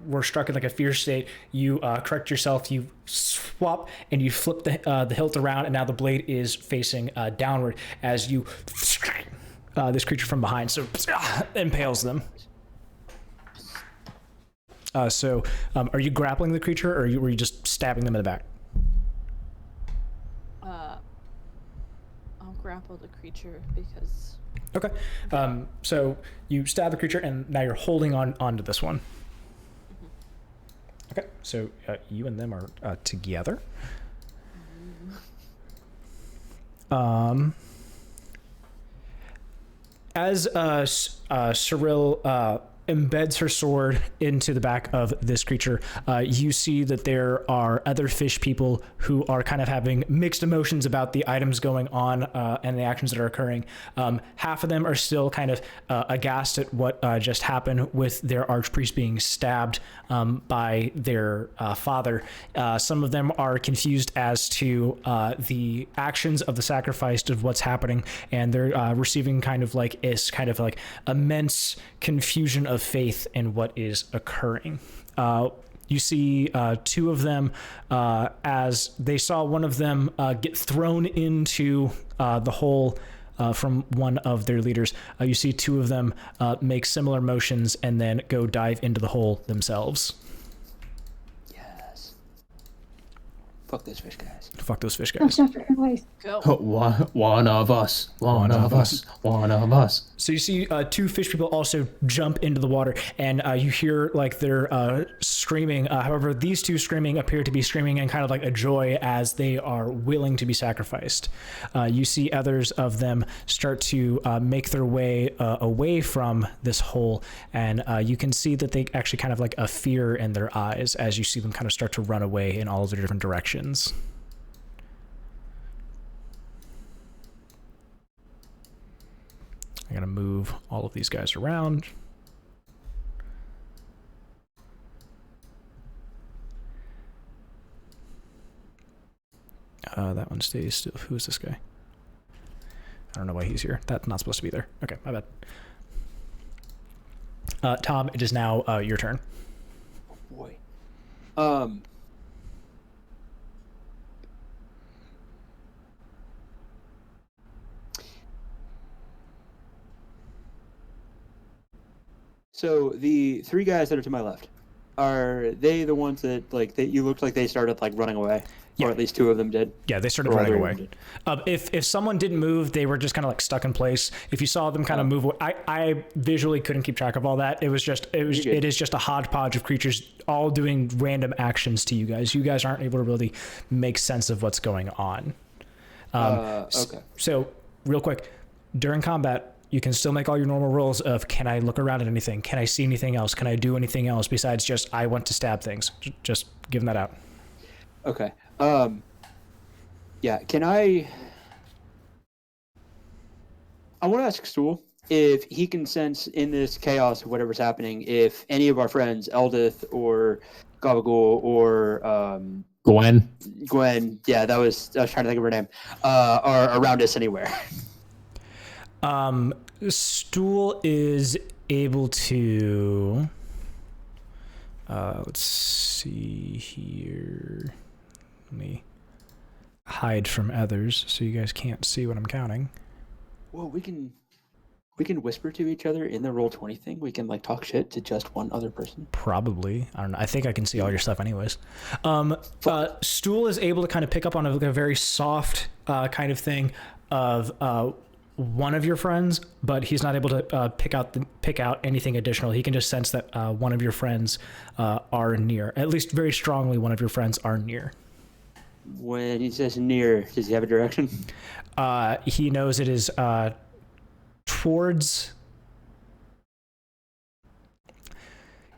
were struck in like a fear state, you correct yourself, you swap, and you flip the hilt around, and now the blade is facing downward as you this creature from behind, so impales them. So are you grappling the creature, or were you just stabbing them in the back? I'll grapple the creature because... Okay. So you stab the creature, and now you're holding onto this one. Okay. So you and them are together. As Cirella embeds her sword into the back of this creature, you see that there are other fish people who are kind of having mixed emotions about the items going on and the actions that are occurring. Half of them are still kind of aghast at what just happened with their archpriest being stabbed by their father. Some of them are confused as to the actions of the sacrifice, of what's happening, and they're receiving kind of like immense confusion of faith in what is occurring. You see 2 of them as they saw one of them get thrown into the hole from one of their leaders. You see 2 of them make similar motions and then go dive into the hole themselves. Yes. Fuck those fish guys. Fuck those fish I'm guys. not for advice. Go. One of us. One of us. One of us. So you see 2 fish people also jump into the water, and you hear like they're screaming. However, these 2 screaming appear to be screaming in kind of like a joy as they are willing to be sacrificed. You see others of them start to make their way away from this hole, and you can see that they actually kind of like a fear in their eyes as you see them kind of start to run away in all of their different directions. I'm going to move all of these guys around. That one stays still. Who is this guy? I don't know why he's here. That's not supposed to be there. Okay, my bad. Tom, it is now your turn. Oh boy. So the 3 guys that are to my left, are they the ones that you looked like they started like running away? Yeah. Or at least 2 of them did? Yeah, they started Or all running 3 of away. them did? If someone didn't move, they were just kind of like stuck in place. If you saw them kind of move, I visually couldn't keep track of all that. It is just a hodgepodge of creatures all doing random actions to you guys. You guys aren't able to really make sense of what's going on. Okay. So real quick, during combat, you can still make all your normal rolls of, can I look around at anything? Can I see anything else? Can I do anything else besides just, I want to stab things? Just give them that out. Okay. Yeah, can I want to ask Stool if he can sense in this chaos of whatever's happening, if any of our friends, Eldith or Gabagool or Gwen, yeah, I was trying to think of her name, are around us anywhere. Stool is able to, let's see here. Let me hide from others so you guys can't see what I'm counting. Well, we can whisper to each other in the Roll20 thing. We can like talk shit to just one other person. Probably. I don't know. I think I can see all your stuff anyways. Stool is able to kind of pick up on a very soft kind of thing. of one of your friends, but he's not able to pick out anything additional. He can just sense that one of your friends are near. At least very strongly, one of your friends are near. When he says near, does he have a direction? He knows it is towards.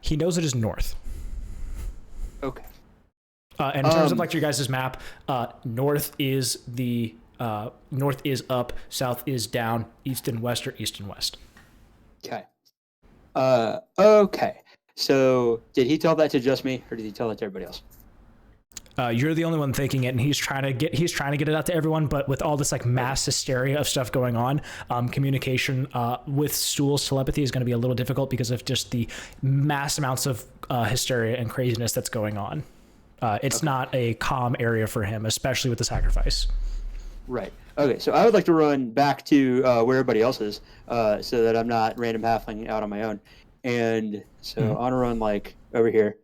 He knows it is north. Okay. And in terms of like your guys' map, north is north is up, south is down, east and west are east and west. Okay. Okay. So did he tell that to just me, or did he tell that to everybody else? You're the only one thinking it, and he's trying to get it out to everyone. But with all this like mass hysteria of stuff going on, communication with Stool's telepathy is going to be a little difficult because of just the mass amounts of hysteria and craziness that's going on. It's not a calm area for him, especially with the sacrifice. Right. Okay. So I would like to run back to where everybody else is, so that I'm not random halfling out on my own. And so I want to run like over here,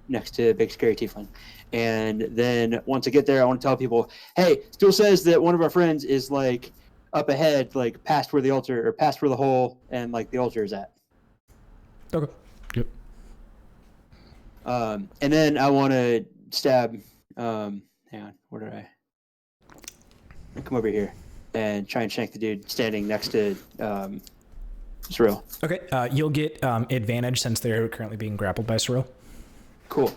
next to Big Scary Tiefling. And then once I get there, I want to tell people, hey, Stool says that one of our friends is like up ahead, like past where the altar, or past where the hole and like the altar is at. Okay. Yep. And then I want to stab. Hang on, where did I come over here and try and shank the dude standing next to Cirella. Okay. You'll get advantage since they're currently being grappled by Cirella. Cool.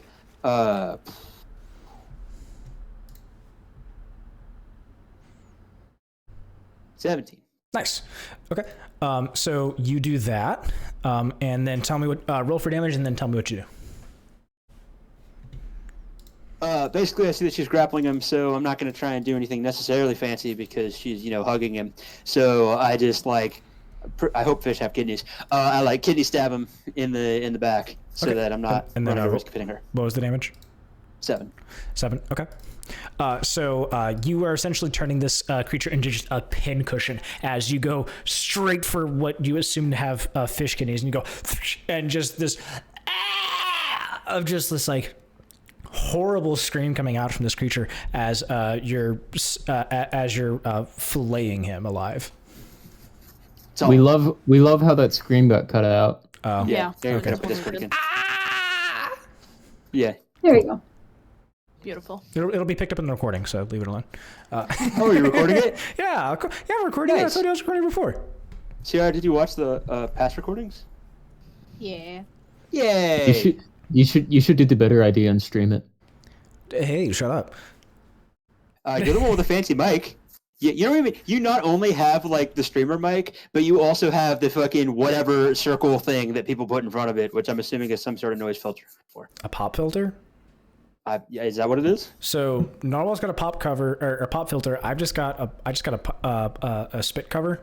17. Nice. Okay. So you do that, and then tell me what roll for damage, and then tell me what you do. Basically, I see that she's grappling him, so I'm not going to try and do anything necessarily fancy because she's, hugging him. So I just I hope fish have kidneys. I kidney stab him in the back so that I'm not running the risk of hitting her. What was the damage? 7. 7. Okay. So you are essentially turning this creature into just a pincushion as you go straight for what you assume to have fish kidneys, and you go, and just this of just this like horrible scream coming out from this creature as you're filleting him alive. We love how that scream got cut out. Oh Yeah. Okay. Totally Yeah. There you go. Beautiful. It'll be picked up in the recording, so leave it alone. Oh, you're recording it? Yeah, I'm recording. Nice. I thought I was recording before. Ciara, did you watch the past recordings? Yeah. Yay! You should do the better idea and stream it. Hey, shut up. You're the one with the fancy mic. You not only have like the streamer mic, but you also have the fucking whatever circle thing that people put in front of it, which I'm assuming is some sort of noise filter for. A pop filter? Is that what it is? So Narwhal's got a pop cover or a pop filter. I just got a spit cover.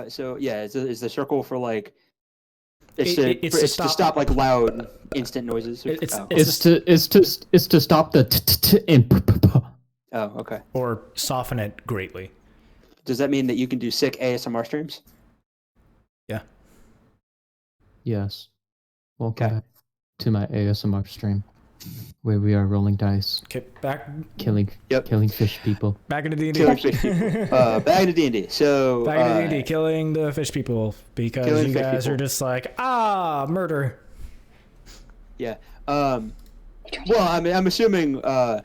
So yeah, is the circle for like it's to to stop like loud instant noises. It's to stop the and Oh, okay. Or soften it greatly. Does that mean that you can do sick ASMR streams? Yeah. Yes. Welcome to my ASMR stream, where we are rolling dice, Okay, back killing fish people. back into D&D. Killing fish people. Back into D&D. So Back into D&D, killing the fish people because killing you fish guys people. are just like murder. Yeah. Well, I'm assuming, and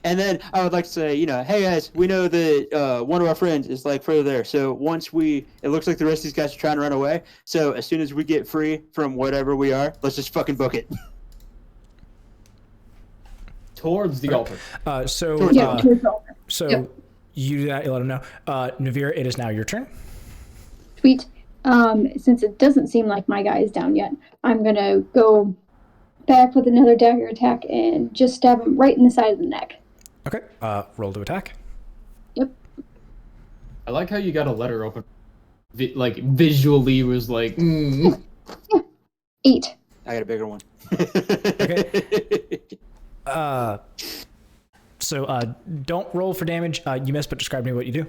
then I would like to say, hey guys, we know that one of our friends is like further there. So it looks like the rest of these guys are trying to run away. So as soon as we get free from whatever we are, let's just fucking book it. Towards the altar. So Yep. you do that. You let them know. Nevira, it is now your turn. Sweet. Since it doesn't seem like my guy is down yet, I'm gonna go back with another dagger attack and just stab him right in the side of the neck. Okay. Roll to attack. Yep. I like how you got a letter open. Visually was like, 8. I got a bigger one. Okay. So don't roll for damage. You missed, but describe to me what you do.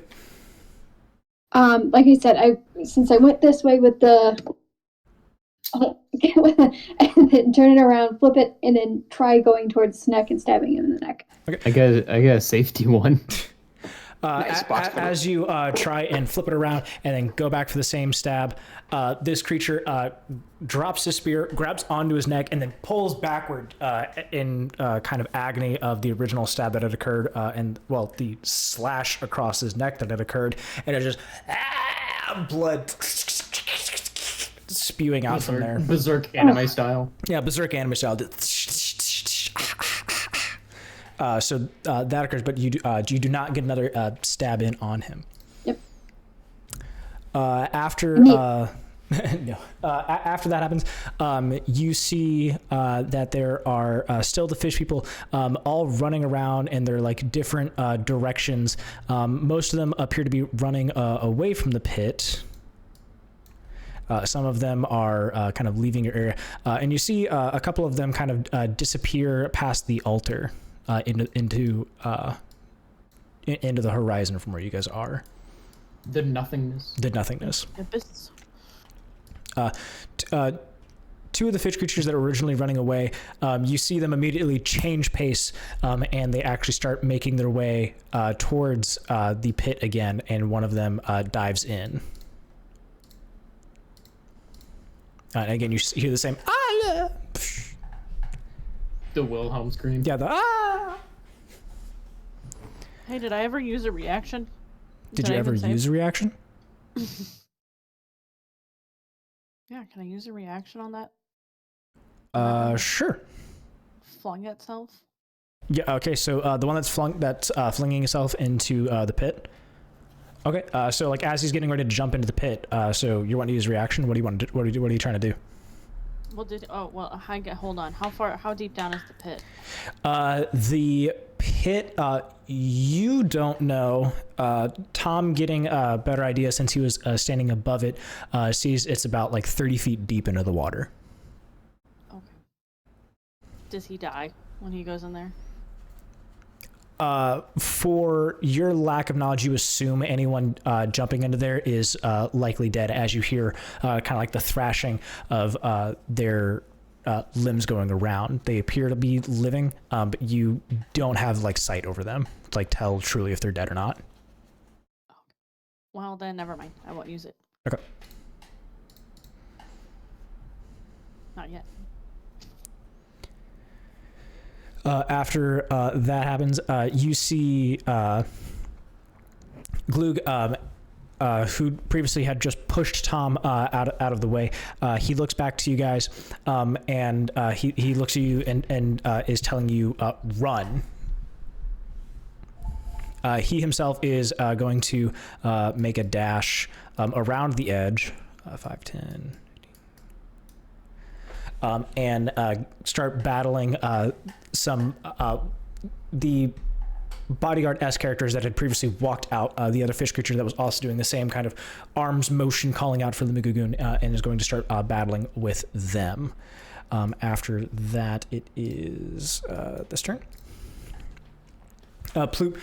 Like I said, since I went this way with the and then turn it around, flip it, and then try going towards his neck and stabbing him in the neck. I got a safety one. Nice box cutter. As you try and flip it around and then go back for the same stab, this creature drops his spear, grabs onto his neck, and then pulls backward in kind of agony of the original stab that had occurred, and well, the slash across his neck that had occurred, and it just blood spewing out from there. Berserk anime style. Yeah, berserk anime style. So that occurs, but you do not get another stab in on him. Yep. After no, after that happens, you see that there are still the fish people, all running around in their like different directions. Most of them appear to be running away from the pit. Some of them are kind of leaving your area, and you see a couple of them kind of disappear past the altar. Into the horizon from where you guys are. The nothingness. The nothingness. Abyss. Two of the fish creatures that were originally running away, you see them immediately change pace, and they actually start making their way towards the pit again, and one of them dives in. And again, you hear the same ah! The Wilhelm scream. Yeah, the ah! Hey, did I ever use a reaction? Did you ever use a reaction? Yeah, can I use a reaction on that? Sure. Flung itself? Yeah, okay, so the one that's flinging itself into the pit. Okay, so like as he's getting ready to jump into the pit, so you want to use reaction? What do you want to do? What are you trying to do? Well, hold on. How deep down is the pit? The pit, you don't know. Tom, getting a better idea since he was standing above it, sees it's about like 30 feet deep into the water. Okay. Does he die when he goes in there? For your lack of knowledge, you assume anyone jumping into there is likely dead, as you hear kind of like the thrashing of their limbs going around. They appear to be living, but you don't have like sight over them to like tell truly if they're dead or not. Well, then never mind. I won't use it. Okay. Not yet. After that happens, you see Glug, who previously had just pushed Tom out of the way. He looks back to you guys, and he looks at you and is telling you run. He himself is going to make a dash around the edge, 5, 10. And start battling some the bodyguard-esque characters that had previously walked out. The other fish creature that was also doing the same kind of arms motion, calling out for the Mugugun, and is going to start battling with them. After that, it is this turn. Ploop,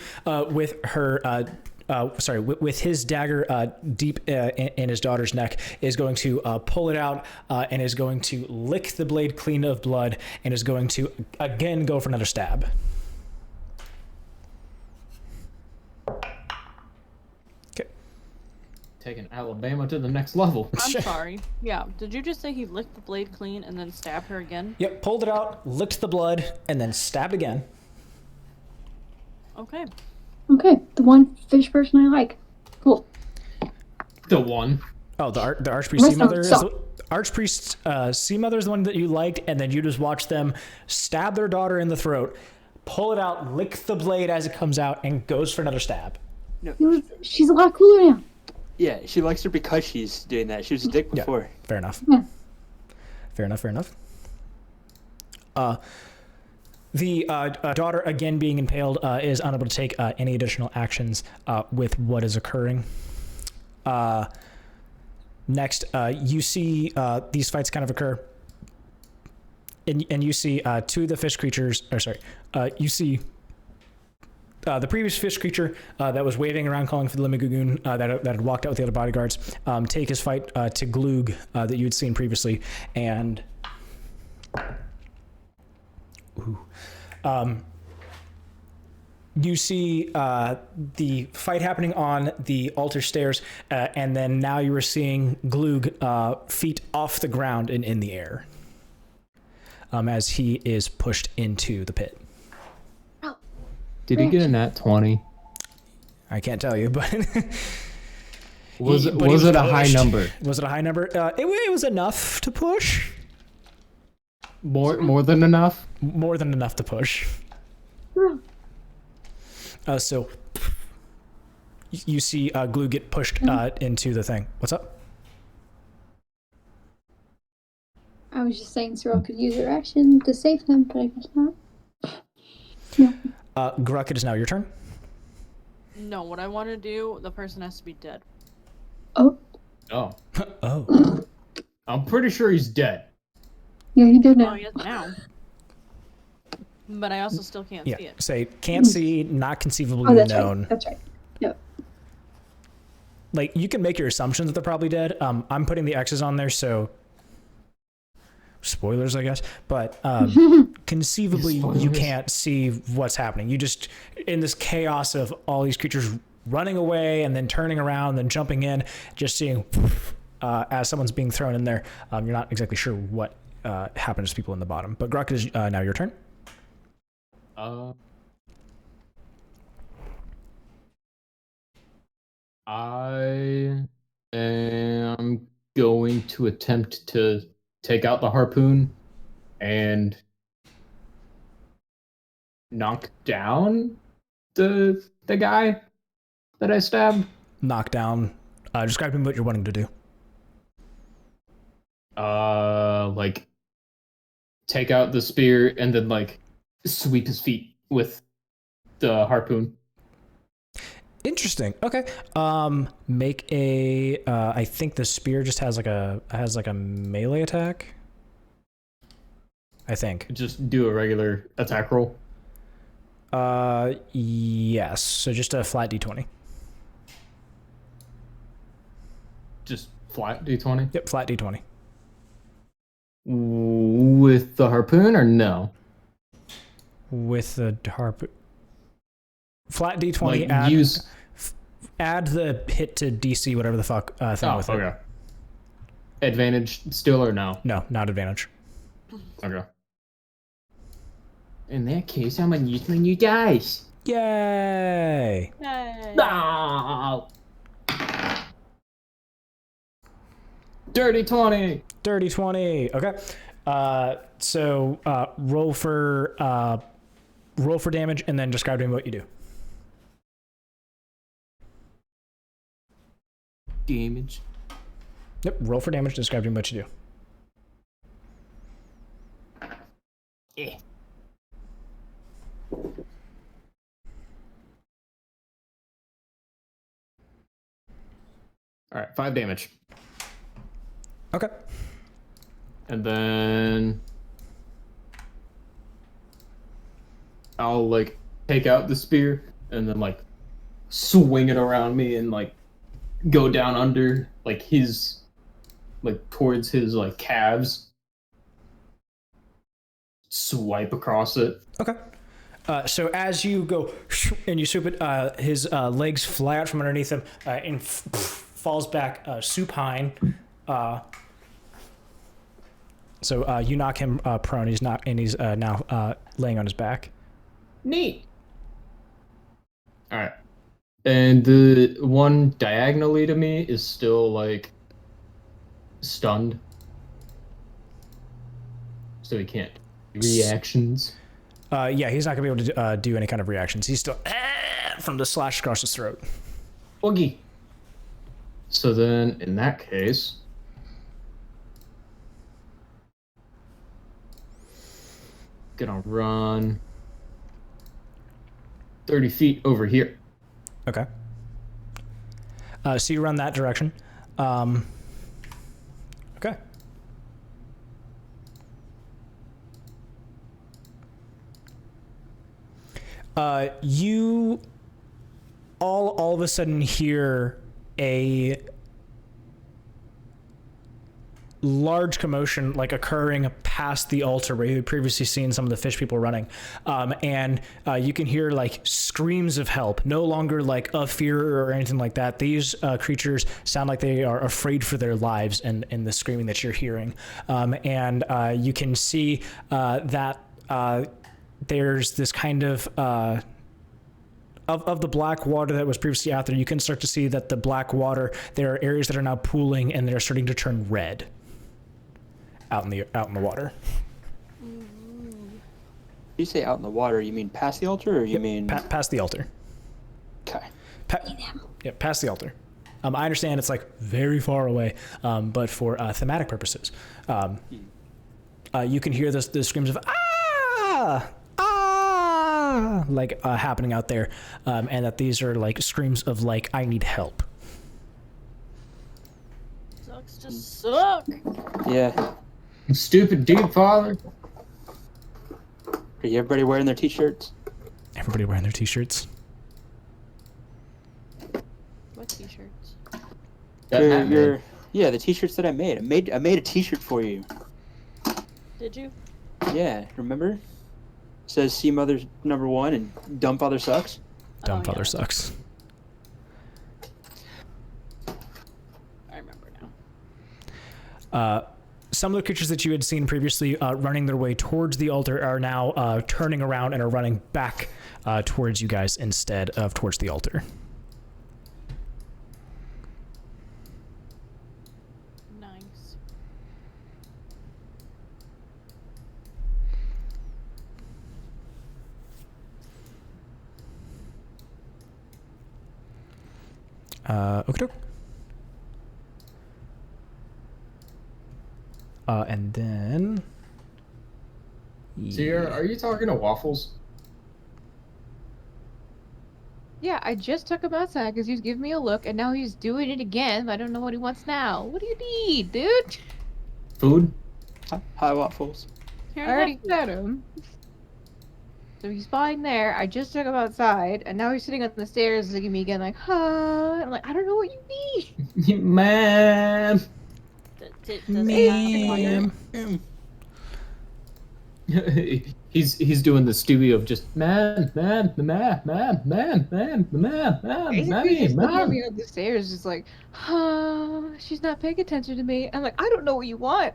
with her. With his dagger deep in his daughter's neck, is going to pull it out and is going to lick the blade clean of blood and is going to again go for another stab. Okay. Taking Alabama to the next level. I'm sorry. Yeah. Did you just say he licked the blade clean and then stabbed her again? Yep. Pulled it out, licked the blood, and then stabbed again. Okay. Okay, the one fish person I like. Cool. The one. Oh, the Archpriest Sea Mother. Archpriest Sea Mother is the one that you liked, and then you just watch them stab their daughter in the throat, pull it out, lick the blade as it comes out, and goes for another stab. No. She's a lot cooler now. Yeah, she likes her because she's doing that. She was a dick before. Yeah, fair enough. Yeah. Fair enough. The daughter, again being impaled, is unable to take any additional actions with what is occurring. Next, you see these fights kind of occur, and you see two of the fish creatures, you see the previous fish creature that was waving around calling for the Limigoon that had walked out with the other bodyguards take his fight to Glug that you had seen previously, and you see the fight happening on the altar stairs, and then now you are seeing Glug feet off the ground and in the air as he is pushed into the pit. Did he get a nat 20? I can't tell you, but Was he it a high pushed. number? Was it a high number? It was enough to push. More than enough? More than enough to push. So you see Glue get pushed into the thing. What's up? I was just saying Cirella could use her action to save him, but I guess not. No. Gruk, it is now your turn. No, what I want to do, the person has to be dead. Oh. Oh. Oh. I'm pretty sure he's dead. Yeah, he did Oh, now. yes, now. But I also still can't see Yeah. it. Say can't see, not conceivably Oh, that's known. right. That's right. Yep. Like you can make your assumptions that they're probably dead. I'm putting the X's on there, so spoilers, I guess. But conceivably, you Spoilers. can't see what's happening. You just in this chaos of all these creatures running away and then turning around, then jumping in, just seeing as someone's being thrown in there. You're not exactly sure what happens to people in the bottom. But Grok, it is now your turn. I am going to attempt to take out the harpoon and knock down the guy that I stabbed. Knock down. Describe to me what you're wanting to do. Like take out the spear and then like sweep his feet with the harpoon. Interesting. Okay. Make a. I think the spear just has like a melee attack. I think. Just do a regular attack roll. Yes. So just a flat d20. Just flat d20. Yep, flat d20. With the harpoon or no? With the harpoon. Flat d20. Like add, use. add the hit to DC, whatever the fuck thing with it. Okay. Advantage still or no? No, not advantage. Okay. In that case, I'm gonna use my new dice. Yay! Yay. No! Dirty 20. Dirty 20. Okay. So roll for damage and then describe to me what you do. Damage. Yep. Roll for damage. Describe to me what you do. Yeah. All right, 5 damage. Okay. And then I'll like take out the spear and then like swing it around me and like go down under like his like towards his like calves. Swipe across it. Okay. So as you go and you swoop it, his legs fly out from underneath him and falls back supine. So you knock him prone. He's now laying on his back. Neat. All right. And the one diagonally to me is still like stunned. So he can't reactions. Yeah, he's not gonna be able to do any kind of reactions. He's still from the slash across his throat. Boogie. So then, in that case, gonna run 30 feet over here. Okay. So you run that direction. Okay. You all of a sudden hear a large commotion like occurring past the altar where you had previously seen some of the fish people running, and you can hear like screams of help, no longer like of fear or anything like that. These creatures sound like they are afraid for their lives in the screaming that you're hearing, and you can see that there's this kind of the black water that was previously out there. You can start to see that the black water, there are areas that are now pooling and they're starting to turn red out in the water. You say out in the water, you mean past the altar, or you mean past the altar? Okay. Yeah, past the altar. I understand it's like very far away, but for thematic purposes, you can hear the screams of like happening out there, and that these are like screams of like I need help. Sucks to suck. Yeah. Stupid deep father. Are everybody wearing their t-shirts? Everybody wearing their t-shirts. What t-shirts? Yeah, the t-shirts that I made. I made a t-shirt for you. Did you? Yeah, remember? It says "See Mother's #1" and "Dumb Father Sucks." Dumb father sucks. I remember now. Some of the creatures that you had seen previously running their way towards the altar are now turning around and are running back towards you guys instead of towards the altar. Nice. Okay. And then... Sierra, are you talking to Waffles? Yeah, I just took him outside because he was giving me a look, and now he's doing it again. I don't know what he wants now. What do you need, dude? Food? Hi, Waffles. I already fed him. So he's fine there. I just took him outside, and now he's sitting on the stairs looking at me again like, huh? I'm like, I don't know what you need. Man. Ma'am. He's doing the Stewie of just man. Basically, he's looking me on the stairs, just like, huh? She's not paying attention to me. I'm like, I don't know what you want.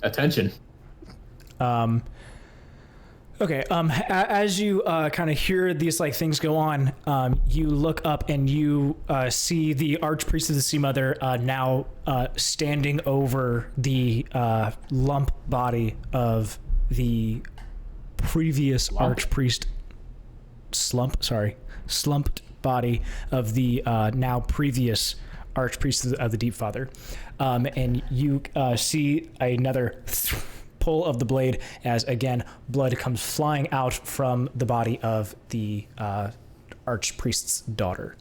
Attention. Okay, as you kind of hear these like things go on, you look up and you see the Archpriest of the Sea Mother now standing over the lump body of the previous Archpriest. Slumped body of the now previous Archpriest of the Deep Father. And you see another pull of the blade as again blood comes flying out from the body of the Archpriest's daughter.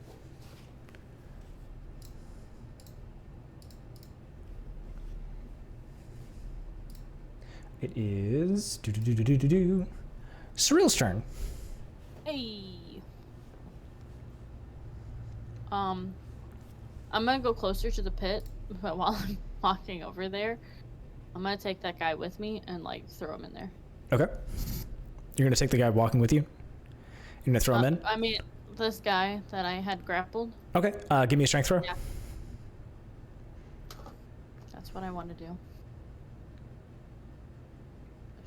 It is Cirella's turn. Hey. I'm gonna go closer to the pit, but while I'm walking over there, I'm gonna take that guy with me and like throw him in there. Okay. You're gonna take the guy walking with you? You're gonna throw him in? I mean, this guy that I had grappled. Okay. Give me a strength throw. Yeah. That's what I want to do.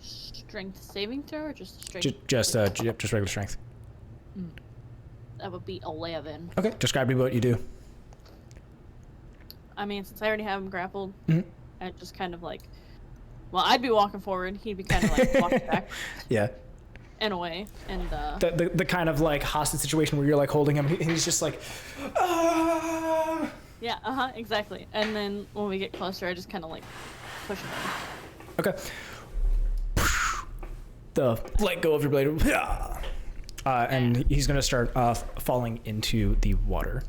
Strength saving throw or just strength? Just regular strength. That would be 11. Okay. Describe me what you do. I mean, since I already have him grappled, Mm-hmm. I just kind of like, well, I'd be walking forward, he'd be kind of like walking back. Yeah. In a way, and the kind of like hostage situation where you're like holding him, and he's just like, ah! Yeah, exactly. And then when we get closer, I just kind of like push him in. Okay. Let go of your blade, and he's gonna start falling into the water.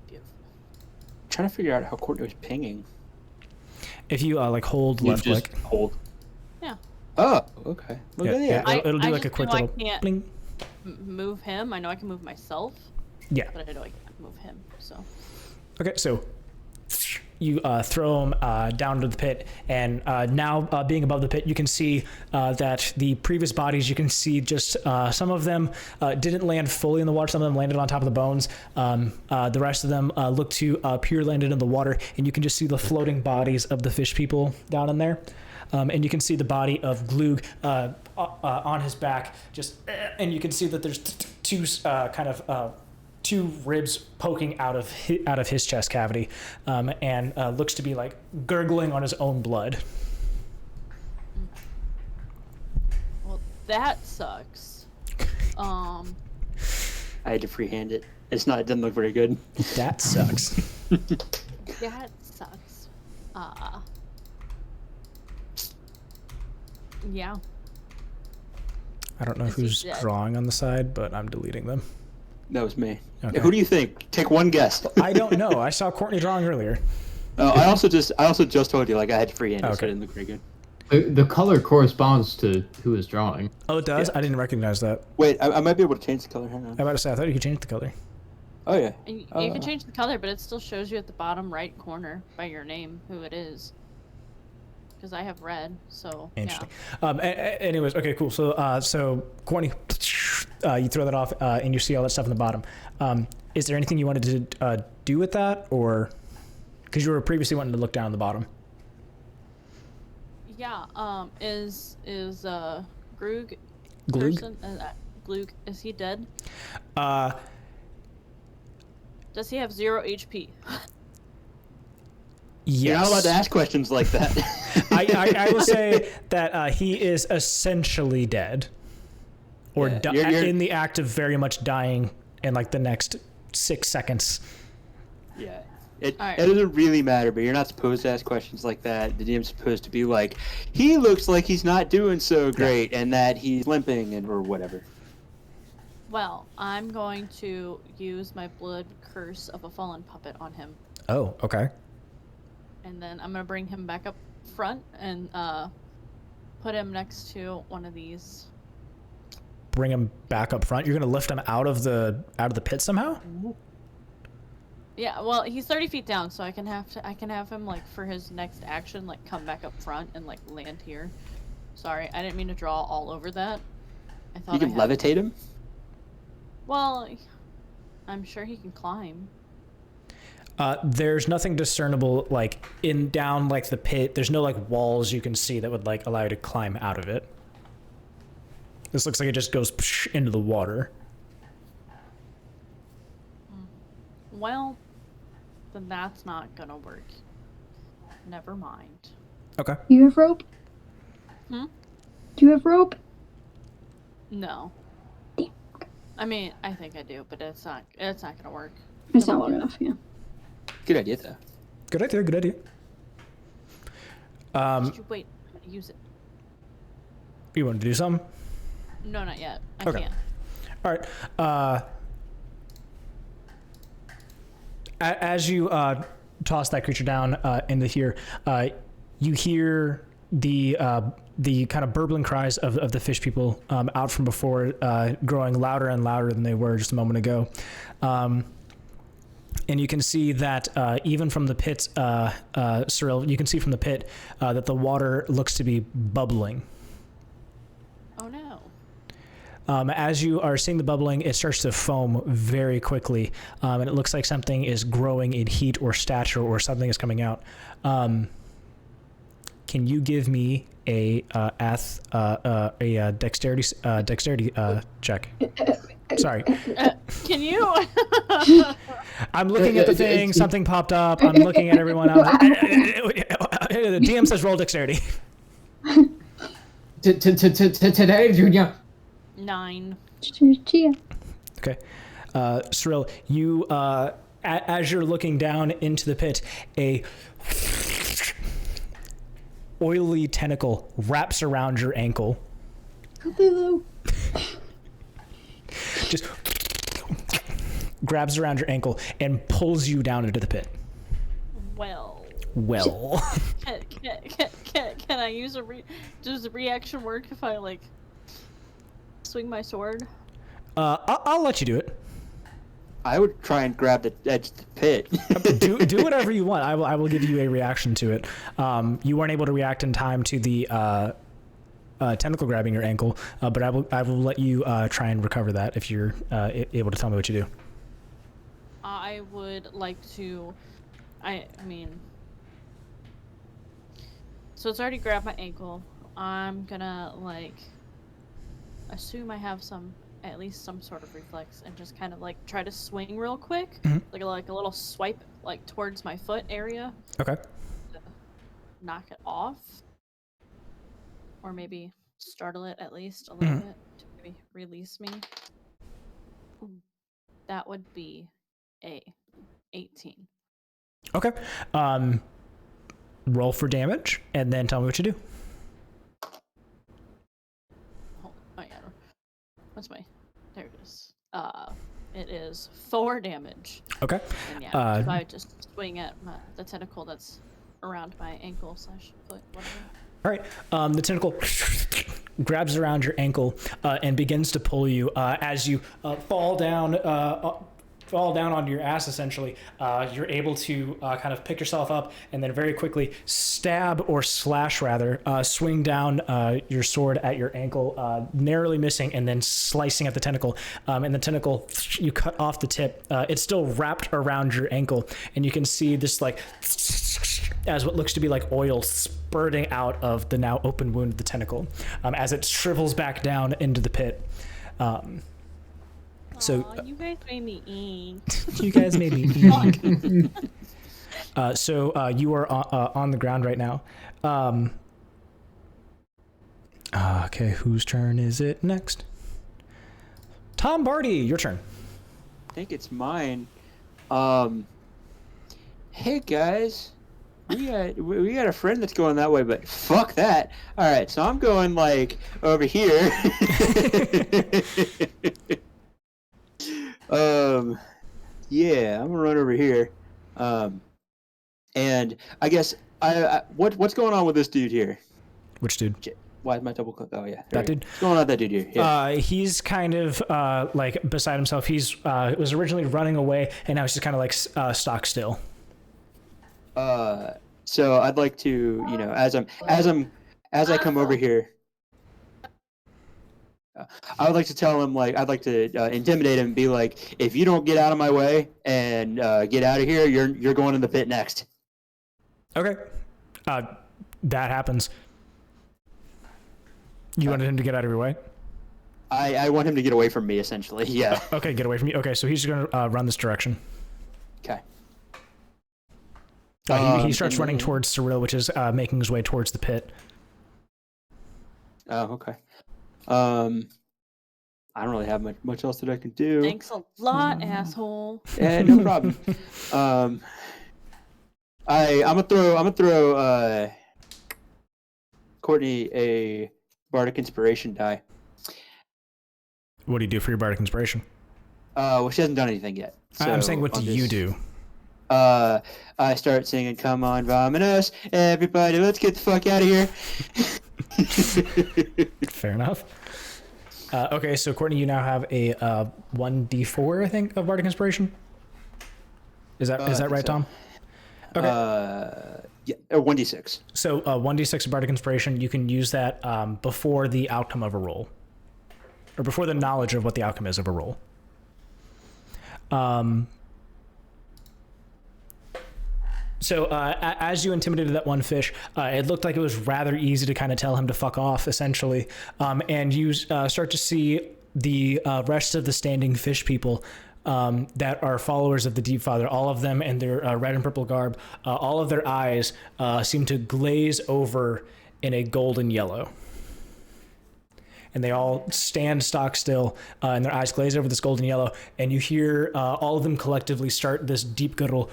Beautiful. I'm trying to figure out how Courtney was pinging. If you like hold You left just click. hold. Yeah. Oh, okay. Look at that. It'll do I like a just quick know I little can't- bling. move him. I know I can move myself. Yeah. But I know I can't move him. So. Okay, so you throw him down to the pit, and now being above the pit, you can see that the previous bodies, you can see just some of them didn't land fully in the water. Some of them landed on top of the bones. The rest of them look to pure landed in the water, and you can just see the floating bodies of the fish people down in there. And you can see the body of Glug on his back, and you can see that there's two two ribs poking out of his chest cavity, and looks to be like gurgling on his own blood. Well, that sucks. I had to freehand it. It doesn't look very good. That sucks. That sucks. Yeah. I don't know who's drawing on the side, but I'm deleting them. That was me. Okay. Who do you think? Take one guess. I don't know. I saw Courtney drawing earlier. I also just told you, like, I had to freehand it, so it didn't look very good. The color corresponds to who is drawing. Oh, it does? Yeah. I didn't recognize that. Wait, I might be able to change the color. Hang on. I was about to say, I thought you could change the color. Oh, yeah. And you can change the color, but it still shows you at the bottom right corner by your name who it is. Because I have red, so interesting. Yeah. Anyways, okay, cool. So Courtney, you throw that off, and you see all that stuff in the bottom. Is there anything you wanted to do with that, or because you were previously wanting to look down the bottom? Yeah. Is Grug? Glug, is he dead? Does he have 0 HP? Yes. You're not allowed to ask questions like that. I will say that he is essentially dead, or in the act of very much dying in like the next 6 seconds. Yeah, it doesn't really matter, but you're not supposed to ask questions like that. The DM's supposed to be like, he looks like he's not doing so great, and that he's limping or whatever. Well, I'm going to use my blood curse of a fallen puppet on him. Oh, okay. And then I'm gonna bring him back up front and put him next to one of these. Bring him back up front. You're gonna lift him out of the pit somehow? Yeah, well, he's 30 feet down, so I can have him like for his next action, like come back up front and like land here. Sorry, I didn't mean to draw all over that. I thought you can levitate him. Well, I'm sure he can climb. There's nothing discernible like down like the pit. There's no like walls you can see that would like allow you to climb out of it. This looks like it just goes into the water. Well, then that's not gonna work. Never mind. Okay. You have rope? Hmm? Do you have rope? No. Damn. I mean, I think I do, but it's not gonna work. It's not long enough, yeah. Good idea, though. Good idea. Just you wait. I'm gonna use it. You want to do something? No, not yet. I can't. All right. As you toss that creature down into here, you hear the kind of burbling cries of the fish people out from before, growing louder and louder than they were just a moment ago. And you can see that even from the pit, Cirella, you can see from the pit that the water looks to be bubbling. Oh no. As you are seeing the bubbling, it starts to foam very quickly, and it looks like something is growing in heat or stature, or something is coming out. Can you give me a dexterity check? Sorry. Can you? I'm looking at the thing. Something popped up. I'm looking at everyone else. The DM says roll dexterity. Today, Junior. 9. Okay. Cirella, you, as you're looking down into the pit, a oily tentacle wraps around your ankle. Just grabs around your ankle and pulls you down into the pit. Well. Can I use does the reaction work if I like swing my sword? I'll let you do it. I would try and grab the edge of the pit. do whatever you want. I will give you a reaction to it. You weren't able to react in time to the tentacle grabbing your ankle, but I will let you try and recover that if you're able to tell me what you do. I would like to. I mean, so it's already grabbed my ankle. I'm gonna like assume I have at least some sort of reflex, and just kind of like try to swing real quick, like a little swipe like towards my foot area. Okay. To knock it off, or maybe startle it at least a little bit to maybe release me. Ooh, that would be a 18. Okay. Roll for damage, and then tell me what you do. Oh my god. What's my... There it is. It is 4 damage. Okay. And yeah, if I just swing at the tentacle that's around my ankle / foot, whatever. All right. The tentacle grabs around your ankle and begins to pull you as you fall down onto your ass, essentially. You're able to kind of pick yourself up and then very quickly stab, or slash rather, swing down your sword at your ankle, narrowly missing and then slicing at the tentacle. And the tentacle, you cut off the tip. It's still wrapped around your ankle, and you can see this like as what looks to be like oil spurting out of the now open wound of the tentacle as it shrivels back down into the pit. So you guys made me eat. You guys made me eat. So you are on the ground right now. Okay, whose turn is it next? Tom Bardy, your turn. I think it's mine. Hey guys, we got a friend that's going that way, but fuck that. All right, so I'm going like over here. Yeah, I'm gonna run over here. And I guess what's going on with this dude here? Which dude? Why is my double click? Oh yeah, that dude. What's going on with that dude here? Yeah. He's kind of like beside himself. He's was originally running away, and now he's just kind of like stock still. So I'd like to, as I come over here, I would like to tell him, like, I'd like to intimidate him and be like, if you don't get out of my way and get out of here, you're going in the pit next. Okay. That happens. You wanted him to get out of your way? I want him to get away from me, essentially. Yeah. Okay, get away from you. Okay, so he's going to run this direction. Okay. He starts running towards Cirella, which is making his way towards the pit. Oh, okay. I don't really have much else that I can do. Thanks a lot, asshole. Yeah, no problem. I'm gonna throw Courtney a bardic inspiration die. What do you do for your bardic inspiration? Well, she hasn't done anything yet. So I'm saying, what do you do? I start singing, "Come on, Vominos, everybody, let's get the fuck out of here." Fair enough. Okay, so Courtney, you now have a 1d4, I think, of bardic inspiration. Is that right, Tom? Okay. Yeah, 1d6. So 1d6 of bardic inspiration, you can use that before the outcome of a roll, or before the knowledge of what the outcome is of a roll. So as you intimidated that one fish, it looked like it was rather easy to kind of tell him to fuck off, essentially. And you start to see the rest of the standing fish people that are followers of the Deep Father, all of them in their red and purple garb. All of their eyes seem to glaze over in a golden yellow. And they all stand stock still, and their eyes glaze over this golden yellow. And you hear all of them collectively start this deep guttural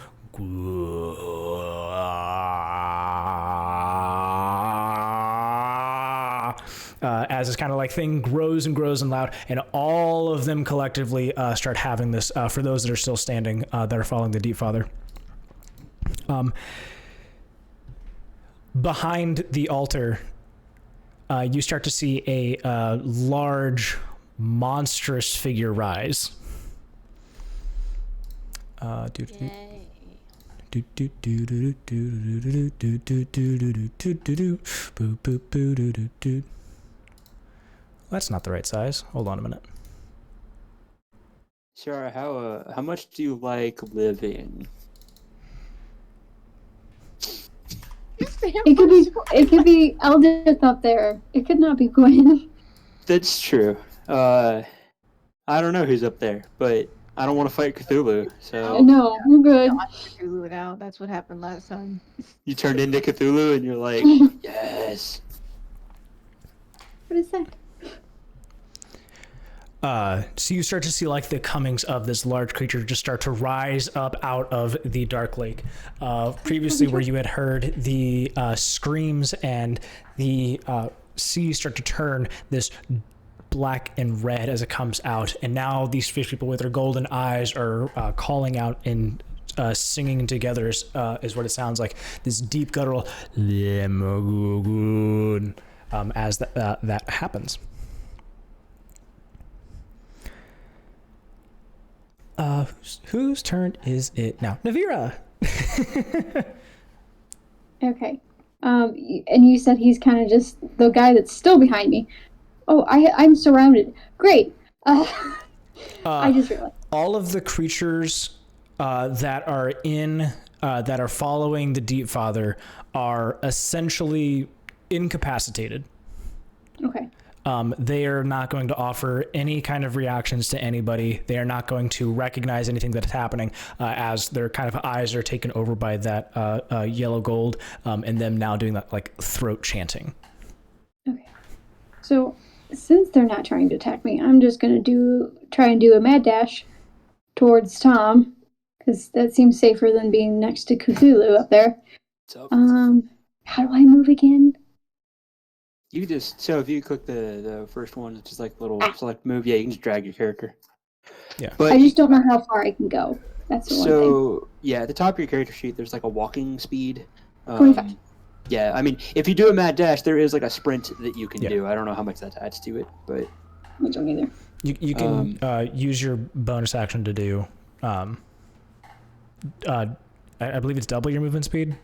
as this kind of like thing grows and grows and loud, and all of them collectively start having this for those that are still standing that are following the Deep Father. Behind the altar, you start to see a large monstrous figure rise. Yay. That's not the right size. Hold on a minute. Sarah, how much do you like living? It could be Eldith up there. It could not be Gwen. That's true. I don't know who's up there, but I don't want to fight Cthulhu, so No, we're good. Cthulhu now. That's what happened last time. you turned into Cthulhu and you're like, yes. What is that? So you start to see like the comings of this large creature just start to rise up out of the dark lake. Previously, where you had heard the screams and the sea start to turn this black and red as it comes out, and now these fish people with their golden eyes are calling out and singing together is what it sounds like. This deep guttural as that happens. Whose turn is it now? Nevira. Okay. And you said he's kind of just the guy that's still behind me. Oh, I'm surrounded. Great. I just realized. All of the creatures that are following the Deep Father are essentially incapacitated. Okay. They are not going to offer any kind of reactions to anybody. They are not going to recognize anything that is happening as their kind of eyes are taken over by that yellow gold and them now doing that like throat chanting. Okay. So since they're not trying to attack me, I'm just going to try and do a mad dash towards Tom because that seems safer than being next to Cthulhu up there. How do I move again? You just if you click the first one, it's just like little select move. Yeah, you can just drag your character. Yeah, but I just don't know how far I can go. That's the one thing. So yeah, at the top of your character sheet, there's like a walking speed. 25. Yeah, I mean, if you do a mad dash, there is like a sprint that you can do. I don't know how much that adds to it, but I don't either. You can use your bonus action to do. I believe it's double your movement speed.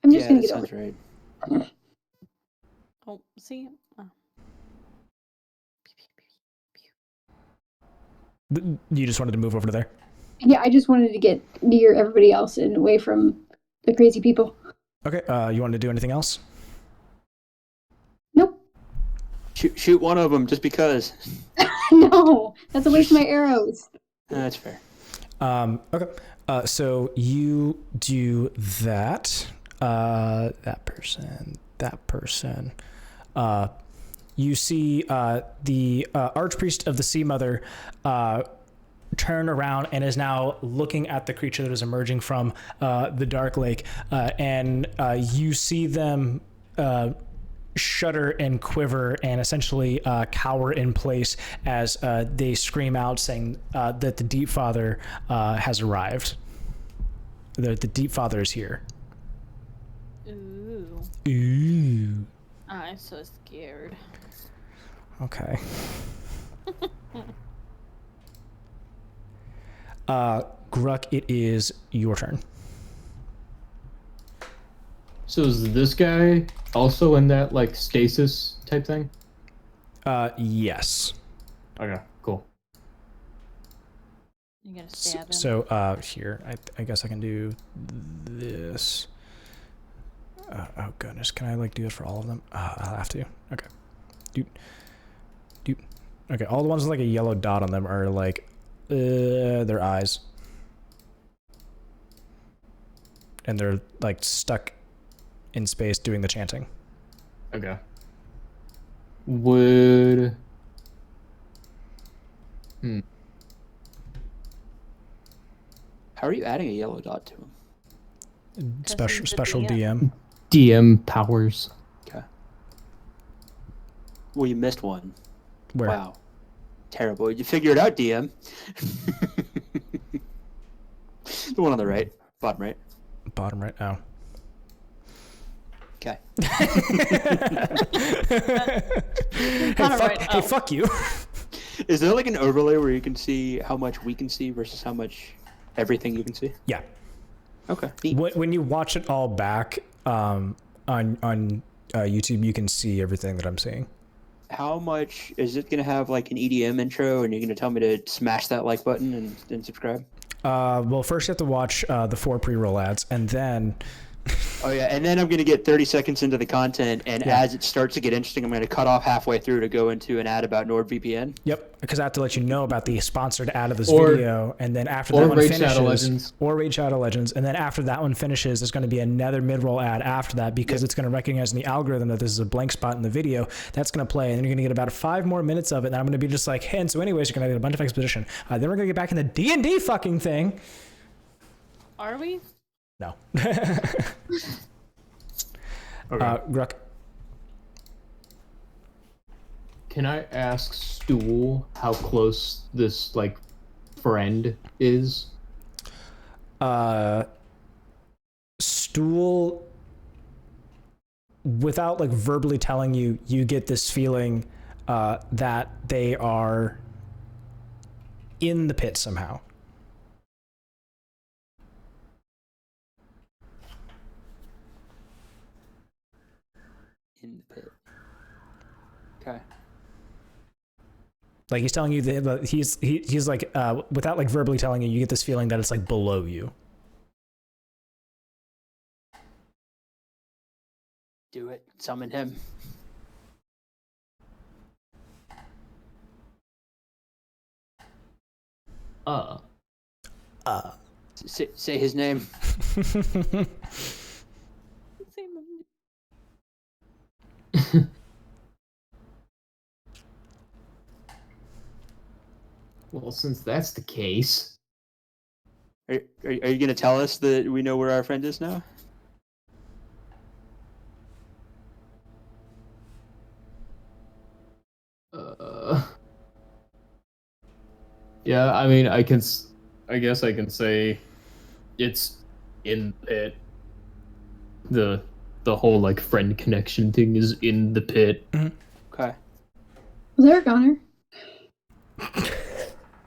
I'm just gonna get sounds over. right. Oh, see? Oh. You just wanted to move over to there? Yeah, I just wanted to get near everybody else and away from the crazy people. Okay, you want to do anything else? Nope. Shoot one of them just because. No, that's a waste of my arrows. That's fair. Okay, so you do that. That person. You see the Archpriest of the Sea Mother turn around and is now looking at the creature that is emerging from the Dark Lake, and you see them shudder and quiver and essentially cower in place as they scream out saying that the Deep Father has arrived. The Deep Father is here. Ooh. Ooh. I'm so scared. Okay. Gruk, it is your turn. So is this guy also in that like stasis type thing? Yes. Okay, cool. You gotta stab him. So here, I guess I can do this. Oh goodness, can I like do it for all of them? I'll have to. Okay. Doop. Okay, all the ones with like a yellow dot on them are like their eyes. And they're like stuck in space doing the chanting. Okay. Would... How are you adding a yellow dot to him? Special DM. DM powers. Okay. Well, you missed one. Where? Wow. Terrible. You figure it out, DM. The one on the right. Bottom right. Bottom right. Oh. Okay. Hey, fuck you. Is there like an overlay where you can see how much we can see versus how much everything you can see? Yeah. Okay. Neat. When you watch it all back on YouTube, you can see everything that I'm seeing. How much is it going to have like an EDM intro, and you're going to tell me to smash that like button and subscribe? Well, first you have to watch the 4 pre-roll ads, and then... Oh yeah, and then I'm going to get 30 seconds into the content, and as it starts to get interesting, I'm going to cut off halfway through to go into an ad about NordVPN. Yep, because I have to let you know about the sponsored ad of this video, and then after that one finishes... Or Raid Shadow Legends. And then after that one finishes, there's going to be another mid-roll ad after that, because it's going to recognize in the algorithm that this is a blank spot in the video. That's going to play, and then you're going to get about 5 more minutes of it, and I'm going to be just like, hey, and so anyways, you're going to get a bunch of exposition. Then we're going to get back in the D&D fucking thing. Are we? No. Okay. Gruk. Can I ask Stool how close this like friend is? Stool, without like verbally telling you, you get this feeling that they are in the pit somehow. In the pit. Okay. Like he's telling you that he's like without like verbally telling you, you get this feeling that it's like below you. Do it. Summon him. Say his name. Well, since that's the case, Are you going to tell us that we know where our friend is now? yeah, I mean, I guess I can say it's in the pit. The whole like friend connection thing is in the pit. Okay. Was there a goner?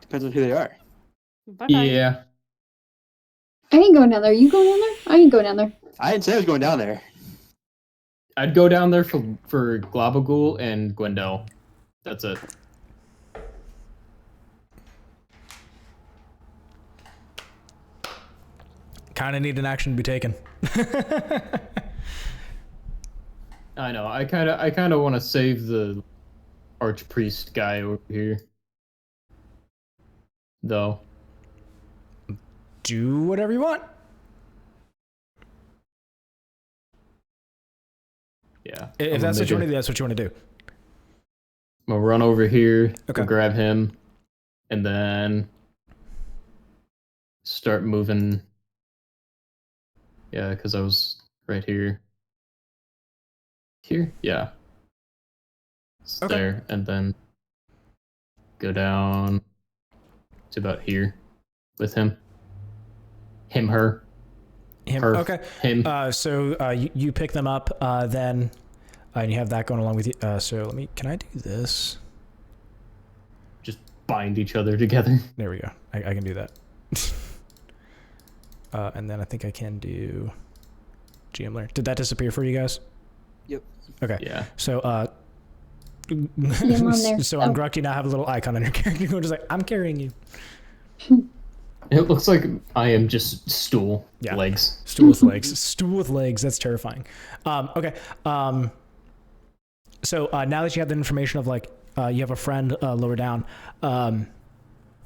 Depends on who they are. Bye-bye. Yeah. I ain't going down there. You going down there? I ain't going down there. I didn't say I was going down there. I'd go down there for Globagul and Gwendielle. That's it. Kind of need an action to be taken. I know. I kind of want to save the archpriest guy over here, though. Do whatever you want. Yeah. If that's what you want to do, that's what you want to do. I'm gonna run over here, Okay. grab him, and then start moving. Yeah, because I was right here. Here? Yeah. It's Okay. there, and then go down to about here with him. Him, her. Him. Her. Okay. Him. So you pick them up, then, and you have that going along with you. So can I do this? Just bind each other together. There we go. I can do that. And then I think I can do GM Learn. Did that disappear for you guys? Yep. Okay. Yeah. So, I'm on there. so on Gruk, you now have a little icon on your character. You're just like, I'm carrying you. It looks like I am just stool. Yeah. Legs. Stool with legs. Stool with legs. That's terrifying. Okay. So now that you have the information of like, you have a friend lower down.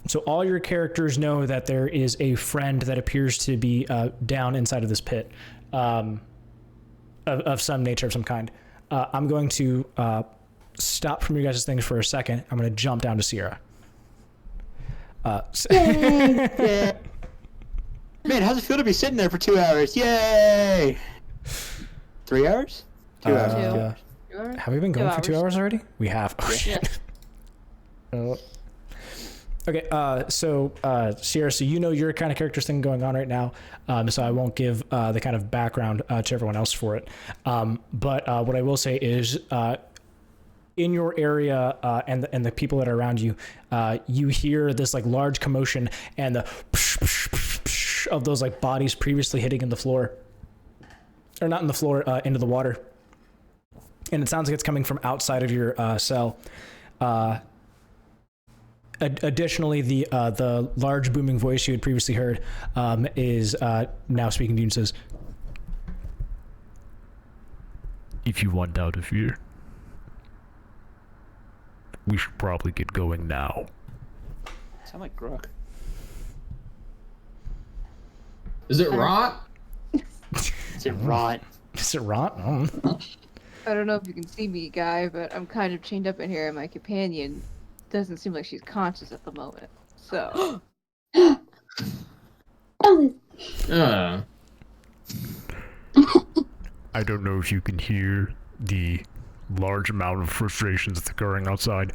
So all your characters know that there is a friend that appears to be down inside of this pit, of some nature, of some kind. I'm going to stop from you guys' things for a second. I'm going to jump down to Sierra. Yeah. Man, how's it feel to be sitting there for 2 hours? Yay! 3 hours? 2 hours. 2 hours. Have we been going for 2 hours already? We have. Oh, Yeah. shit. Oh. Okay, so Sierra, so you know your kind of character's thing going on right now, so I won't give the kind of background to everyone else for it. But what I will say is, in your area and the people that are around you, you hear this like large commotion and the psh, psh, psh, psh of those like bodies previously hitting in the floor, or not in the floor, into the water. And it sounds like it's coming from outside of your cell. Additionally, the large booming voice you had previously heard is now speaking to you and says, "If you want out of here, we should probably get going now." Sound like Gruk. Is it rot? Is it rot? Is it rot? I don't know if you can see me, guy, but I'm kind of chained up in here, and my companion doesn't seem like she's conscious at the moment. So. I don't know if you can hear the large amount of frustrations that's occurring outside,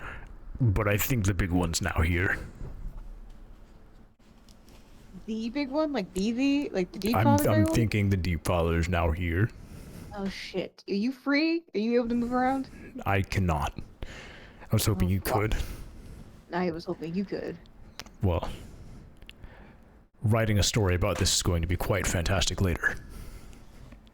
but I think the big one's now here. The big one? Like the deep I'm father? thinking the deep father is now here. Oh shit. Are you free? Are you able to move around? I cannot. I was hoping you could. I was hoping you could. Well, writing a story about this is going to be quite fantastic later.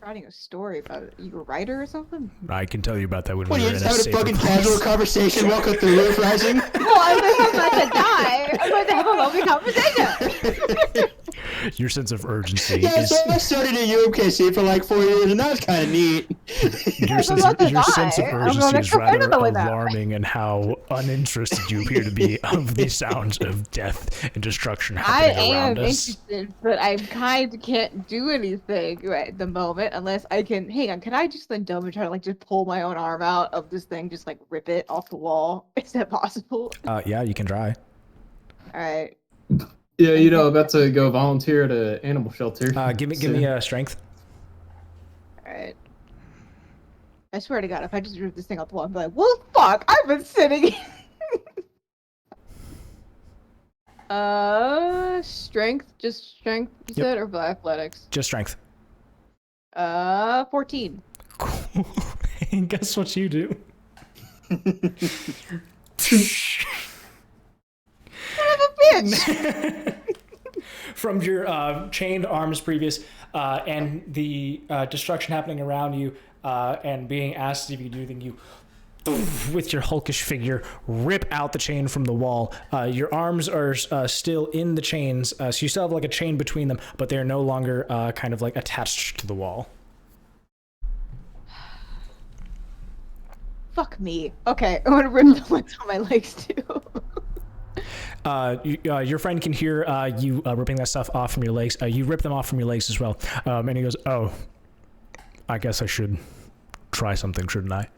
Writing a story about it. You a writer or something? I can tell you about that when What, we're you in just a having a safer fucking place. casual conversation while Cthulhu Rising? Well, I'm about to die. I'm about to have a lovely conversation. Your sense of urgency Yeah, is... so I studied at UMKC for like 4 years, and that was kind of neat. Your sense about to of die. I'm urgency gonna is come rather into that. alarming in how uninterested you appear to be of the sounds of death and destruction I happening am around us. interested, but I kind of can't do anything right at the moment unless I can. Hang on, can I just then dumb and try to like just pull my own arm out of this thing, just like rip it off the wall? Is that possible? Yeah, you can try. All right. Yeah, about to go volunteer at an animal shelter. Give me a strength. All right. I swear to God, if I just rip this thing off the wall, I'd be like, "Well, fuck! I've been sitting." Strength, just strength. You said, or athletics? Just strength. 14. Cool. And guess what you do? Bitch. From your chained arms previous and the destruction happening around you and being asked if you do anything, you with your hulkish figure rip out the chain from the wall. Your arms are still in the chains, so you still have like a chain between them, but they're no longer kind of like attached to the wall. Fuck me. Okay, I'm gonna rip the ones on my legs too. Your friend can hear you ripping that stuff off from your legs. You rip them off from your legs as well. And he goes, "Oh, I guess I should try something, shouldn't I?"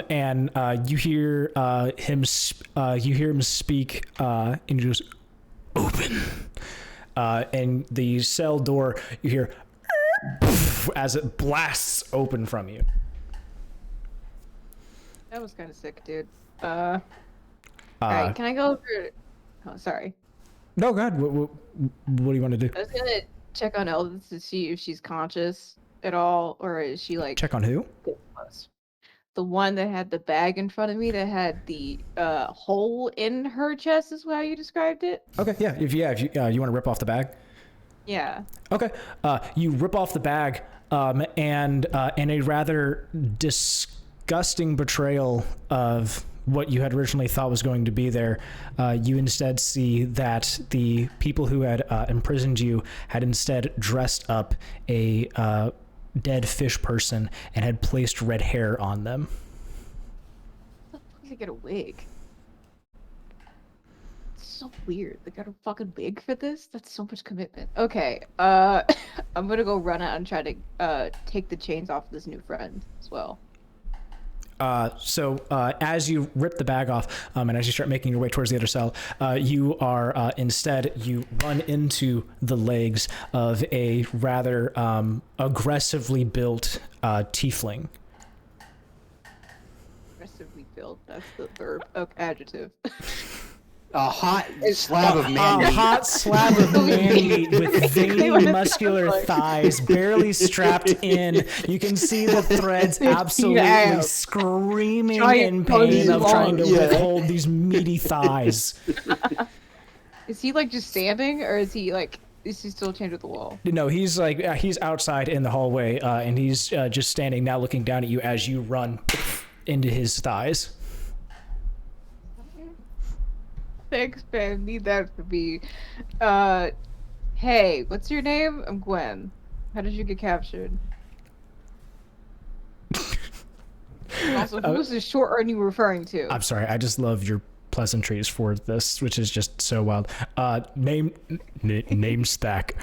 And you hear him speak, and he goes, "Open." And the cell door, you hear as it blasts open from you. That was kind of sick, dude. All right, can I go over? Oh, sorry. No, God. What do you want to do? I was gonna check on Eldon to see if she's conscious at all, or is she like Check on who? the one that had the bag in front of me that had the hole in her chest? Is how you described it. Okay, yeah. If you want to rip off the bag. Yeah. Okay. You rip off the bag, and in a rather disgusting betrayal of what you had originally thought was going to be there, you instead see that the people who had imprisoned you had instead dressed up a dead fish person and had placed red hair on them. How the fuck did they get a wig? It's so weird. They got a fucking wig for this? That's so much commitment. Okay, I'm gonna go run out and try to take the chains off this new friend as well. So as you rip the bag off, and as you start making your way towards the other cell, you are instead you run into the legs of a rather aggressively built tiefling. Aggressively built. That's the verb. Okay, adjective. A hot slab of man A meat. hot slab of man meat with veiny, muscular thighs, barely strapped in. You can see the threads absolutely screaming in pain of trying to withhold these meaty thighs. Is he like just standing, or is he still chained to the wall? No, he's he's outside in the hallway, and he's just standing now, looking down at you as you run into his thighs. Thanks, man. Need that to be. Hey, what's your name? I'm Gwen. How did you get captured? Also, who was the short are you referring to? I'm sorry, I just love your pleasantries for this, which is just so wild. Name stack.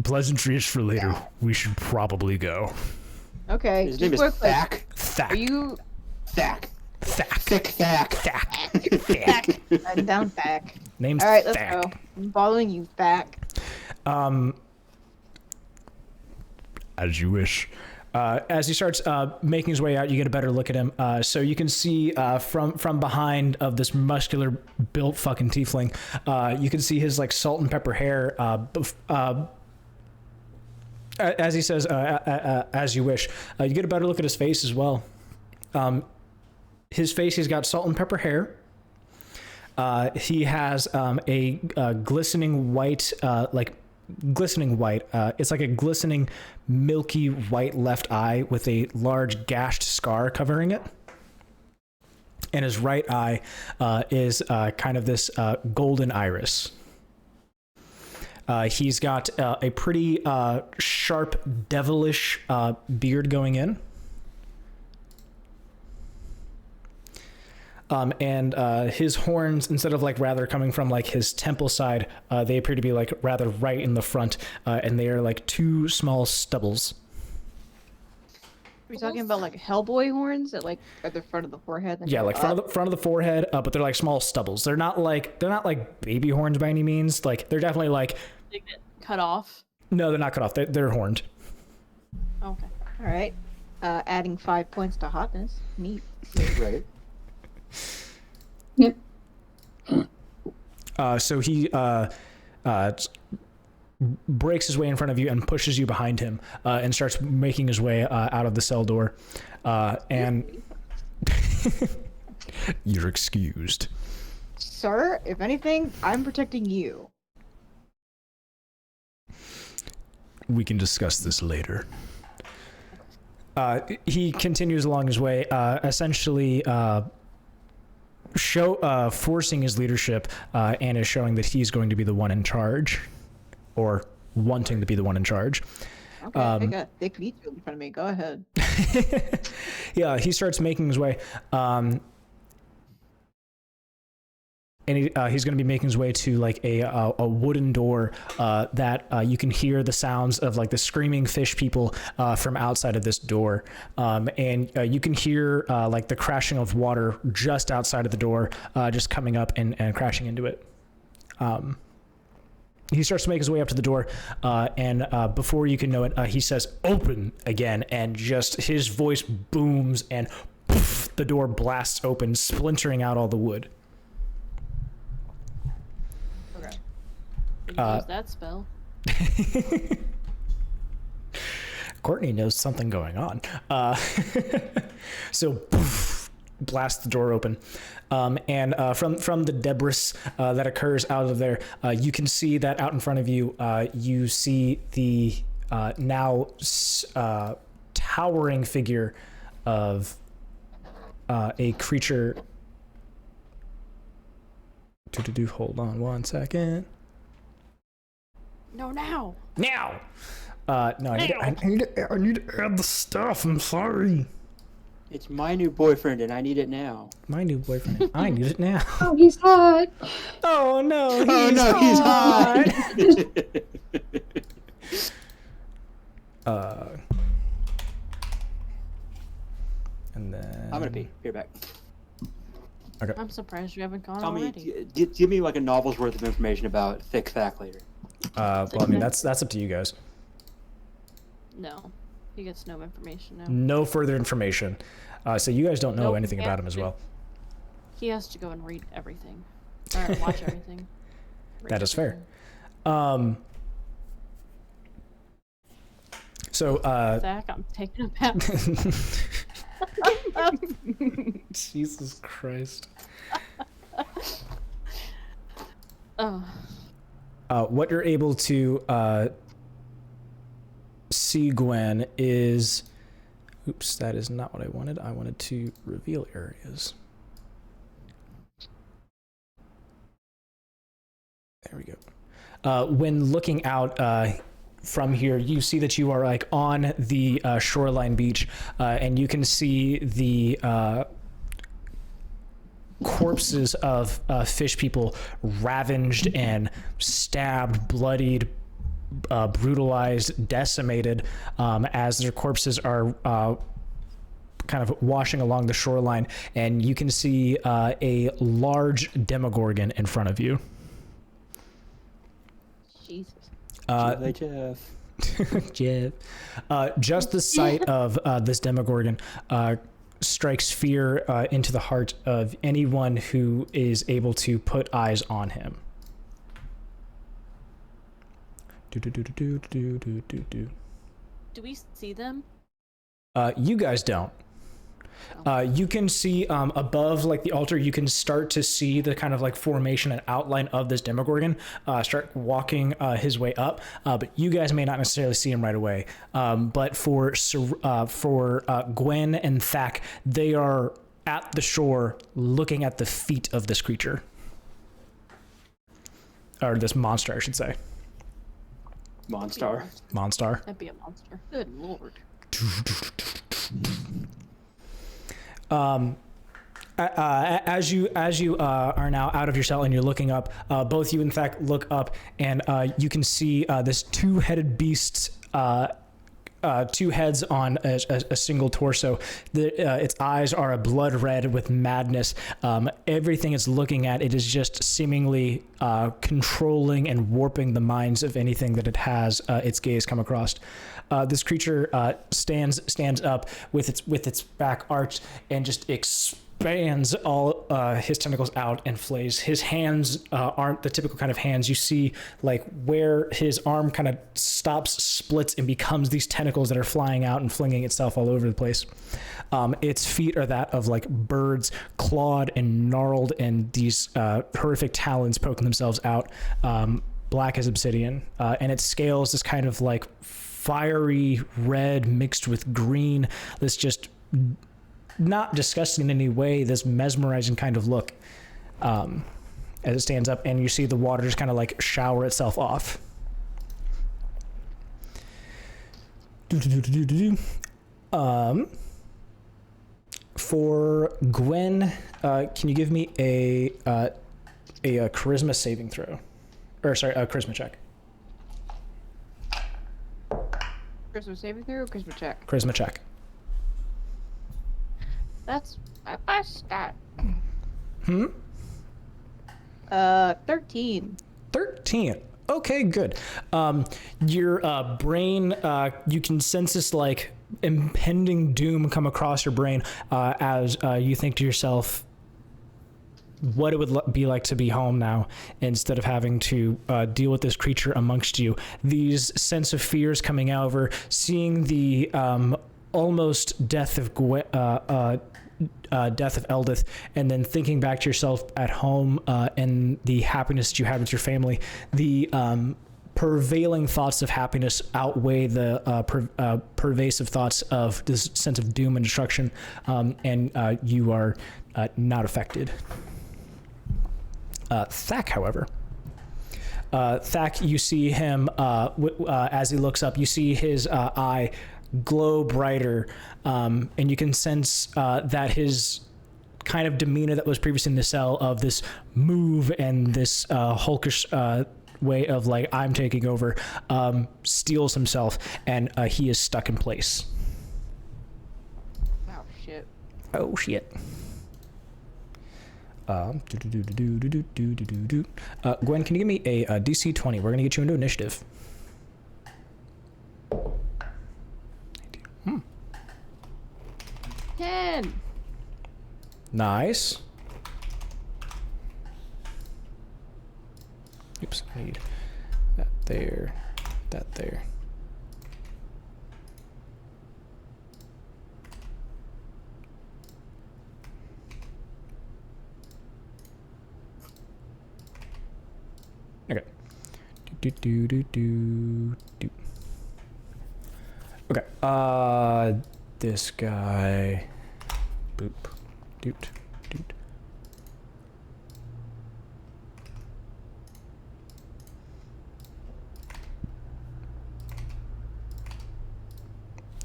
Pleasantries for later. We should probably go. Okay. His name is Thack. Thack. Are you Thack. Thack. Thick Thack. Thack? I'm down Thack. Name's All right, let's Thack. go. I'm following you, Thack. As you wish. As he starts making his way out, you get a better look at him. So you can see from behind of this muscular built fucking tiefling, you can see his like salt and pepper hair. As he says, as you wish. You get a better look at his face as well. His face, he's got salt and pepper hair. He has a glistening white, glistening white. It's like a glistening, milky white left eye with a large gashed scar covering it. And his right eye is kind of this golden iris. He's got a pretty sharp, devilish beard going in. And his horns, instead of like rather coming from like his temple side, they appear to be like rather right in the front, and they are like two small stubbles. Are we talking about like Hellboy horns at like at the front of the forehead? Yeah, like front of the forehead, but they're like small stubbles. They're not like baby horns by any means. Like they're definitely like. They get cut off. No, they're not cut off. They're horned. Okay. All right. Adding 5 points to hotness. Neat. Right. Yep. So he breaks his way in front of you and pushes you behind him, and starts making his way out of the cell door. And You're excused. Sir, if anything, I'm protecting you. We can discuss this later. he continues along his way, essentially forcing his leadership, and is showing that he's going to be the one in charge, or wanting to be the one in charge. Okay, I got thick meat in front of me. Go ahead. Yeah, he starts making his way, and he's going to be making his way to like a wooden door that you can hear the sounds of like the screaming fish people from outside of this door, and you can hear like the crashing of water just outside of the door, just coming up and crashing into it. He starts to make his way up to the door, and before you can know it, he says, "Open," again, and just his voice booms, and poof, the door blasts open, splintering out all the wood. Okay. Use that spell. Courtney knows something going on. So, poof, blast the door open. And from the debris that occurs out of there, you can see that out in front of you, you see the now towering figure of a creature. Hold on one second. No, now. Now! No, I need to add the stuff. I'm sorry. It's my new boyfriend, and I need it now. My new boyfriend. I need it now. Oh, he's hot. Oh no, He's hot. And then I'm gonna be back. Okay. I'm surprised you haven't gone Tell already. me, give me like a novel's worth of information about Thick Thack later. Well, I mean that's up to you guys. No, he gets no information now. No further information. So you guys don't know Nope, anything he about has him as to- well. He has to go and read everything. Or watch everything. That is fair. So, Zach, I'm taking a bath. Jesus Christ. Oh. What you're able to see, Gwen, is... Oops, that is not what I wanted. I wanted to reveal areas. There we go. When looking out from here, you see that you are like on the shoreline beach, and you can see the corpses of fish people ravaged and stabbed, bloodied, brutalized, decimated, as their corpses are kind of washing along the shoreline, and you can see a large demogorgon in front of you. Jesus. Jeff. Jeff. Just the sight of this demogorgon strikes fear into the heart of anyone who is able to put eyes on him. Do we see them? You guys don't. You can see above like the altar, you can start to see the kind of like formation and outline of this demogorgon start walking his way up, but you guys may not necessarily see him right away. But for Gwen and Thak, they are at the shore looking at the feet of this creature. Or this monster, I should say. Monstar. Monster. That'd be a monster. Good lord. As you are now out of your cell and you're looking up, both you and Thak look up, and you can see this two-headed beast's two heads on a single torso. Its eyes are a blood red with madness. Everything it's looking at, it is just seemingly controlling and warping the minds of anything that it has its gaze come across. This creature stands up with its back arched and just expands all his tentacles out and flays. His hands aren't the typical kind of hands. You see like where his arm kind of stops, splits, and becomes these tentacles that are flying out and flinging itself all over the place. Its feet are that of like birds, clawed and gnarled, and these horrific talons poking themselves out, black as obsidian. And its scales this kind of like fiery red mixed with green, this just not disgusting in any way, this mesmerizing kind of look as it stands up, and you see the water just kind of like shower itself off. For Gwen, can you give me a charisma saving throw? Or sorry, a charisma check. Charisma saving throw or charisma check? Charisma check. That's my best stat. 13. 13. Okay, good. Your brain, you can sense this like impending doom come across your brain as you think to yourself what it would be like to be home now instead of having to deal with this creature amongst you. These sense of fears coming over, seeing the almost death of Eldith, and then thinking back to yourself at home and the happiness that you had with your family. The prevailing thoughts of happiness outweigh the pervasive thoughts of this sense of doom and destruction, and you are not affected. Thak, however. Thak, you see him as he looks up, you see his eye glow brighter, and you can sense that his kind of demeanor that was previously in the cell of this move and this hulkish way of like, I'm taking over, steals himself, and he is stuck in place. Oh, shit. Oh, shit. Gwen, can you give me a DC 20? We're going to get you into initiative. 10. Nice. Oops, I need that there, that there. Okay. Do. Okay. This guy. Boop. Doot. Doot.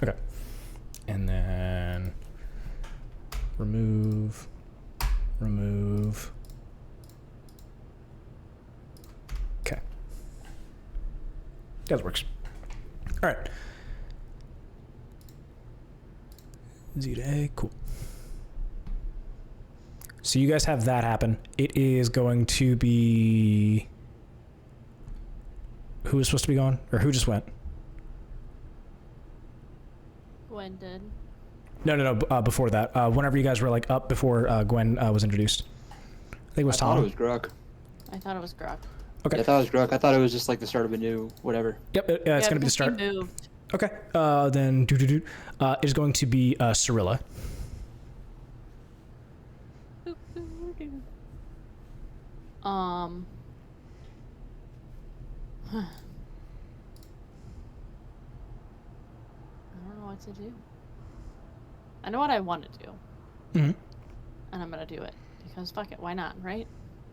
Okay. And then remove. Okay. That works. All right. Z to A, cool. So you guys have that happen. It is going to be... Who is supposed to be going? Or who just went? Gwen did. No. Before that. Whenever you guys were like up before Gwen was introduced. I think it was Tom. I thought it was Gruk. I thought it was Grok. Okay. Yeah, I thought it was Gruk. I thought it was just like the start of a new whatever. Yep, it's going to be the start. He moved. Okay. Then it is going to be Cirella. I don't know what to do. I know what I want to do. Mm-hmm. And I'm gonna do it. Because fuck it, why not, right?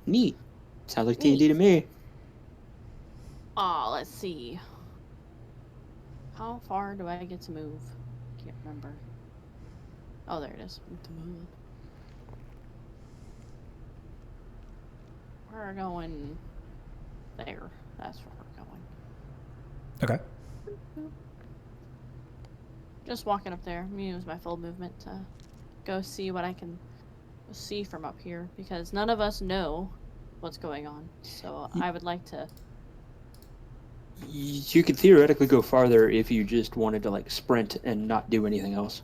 Neat. Sounds like D&D to me. Let's see. How far do I get to move? Can't remember. Oh, there it is. To move. We're going there. That's where we're going. Okay. Just walking up there. I'm gonna use my full movement to go see what I can see from up here because none of us know what's going on. So I would like to. You could theoretically go farther if you just wanted to like sprint and not do anything else.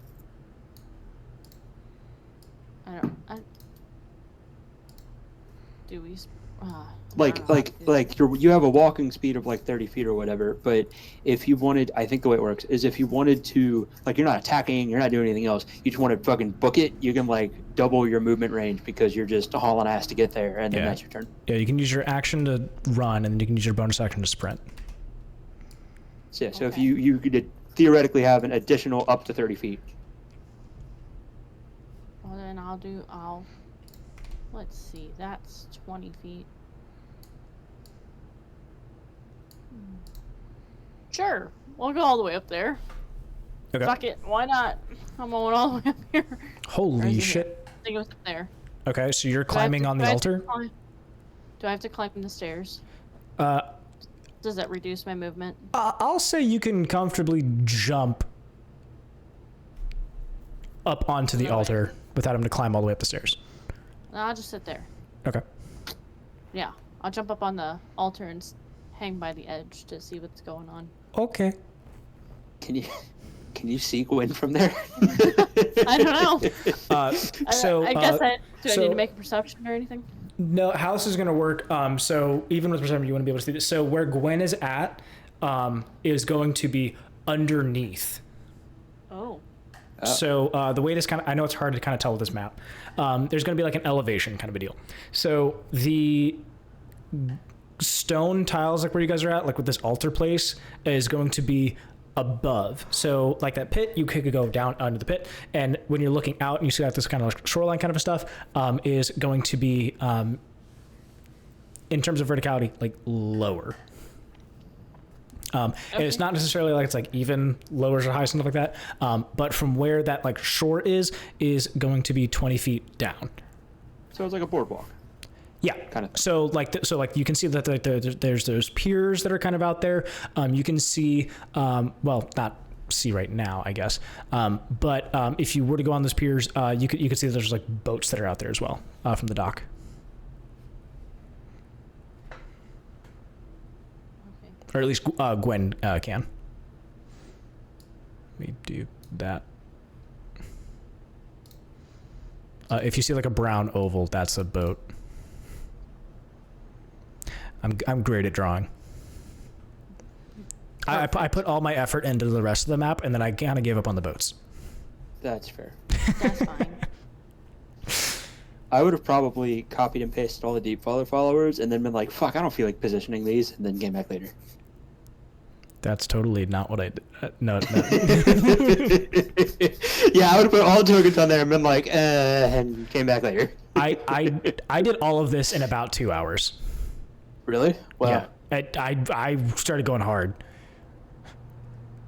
Do we? You have a walking speed of like 30 feet or whatever, but if you wanted, I think the way it works is if you wanted to, like, you're not attacking, you're not doing anything else, you just want to fucking book it, you can like double your movement range because you're just hauling ass to get there, and then that's your turn. Yeah, you can use your action to run, and then you can use your bonus action to sprint. So, yeah, so if you could theoretically have an additional up to 30 feet. Well, then let's see, that's 20 feet. Sure, we'll go all the way up there. Okay. Fuck it, why not? I'm going all the way up here. Holy shit. I think it was up there. Okay, so you're climbing on the altar? Do I have to climb the stairs? Does that reduce my movement? I'll say you can comfortably jump up onto the altar without having to climb all the way up the stairs. No, I'll just sit there. Okay. Yeah, I'll jump up on the altar and hang by the edge to see what's going on. Okay. Can you see Gwen from there? I don't know. I guess do I need to make a perception or anything? No, house is going to work. So even with perception, you want to be able to see this. So where Gwen is at is going to be underneath. Oh. So the way this kind of, I know it's hard to kind of tell with this map. There's going to be like an elevation kind of a deal. So the stone tiles, like where you guys are at, like with this altar place, is going to be above. So like that pit, you could go down under the pit, and when you're looking out and you see like this kind of like shoreline kind of stuff, is going to be in terms of verticality, like lower. And it's not necessarily like it's like even lowers or highs and stuff like that, but from where that like shore is going to be 20 feet down. So it's like a boardwalk. Yeah, kind of. So like you can see that there's those piers that are kind of out there. You can see, well, not see right now, I guess. But if you were to go on those piers, you could see that there's like boats that are out there as well from the dock. Okay. Or at least Gwen can. Let me do that. If you see like a brown oval, that's a boat. I'm great at drawing. I put all my effort into the rest of the map, and then I kind of gave up on the boats. That's fair. That's fine. I would have probably copied and pasted all the Deepfather followers and then been like, fuck, I don't feel like positioning these, and then came back later. That's totally not what I did. No. Yeah, I would have put all the tokens on there and been like, and came back later. I did all of this in about 2 hours. Really? Wow. Yeah. I started going hard.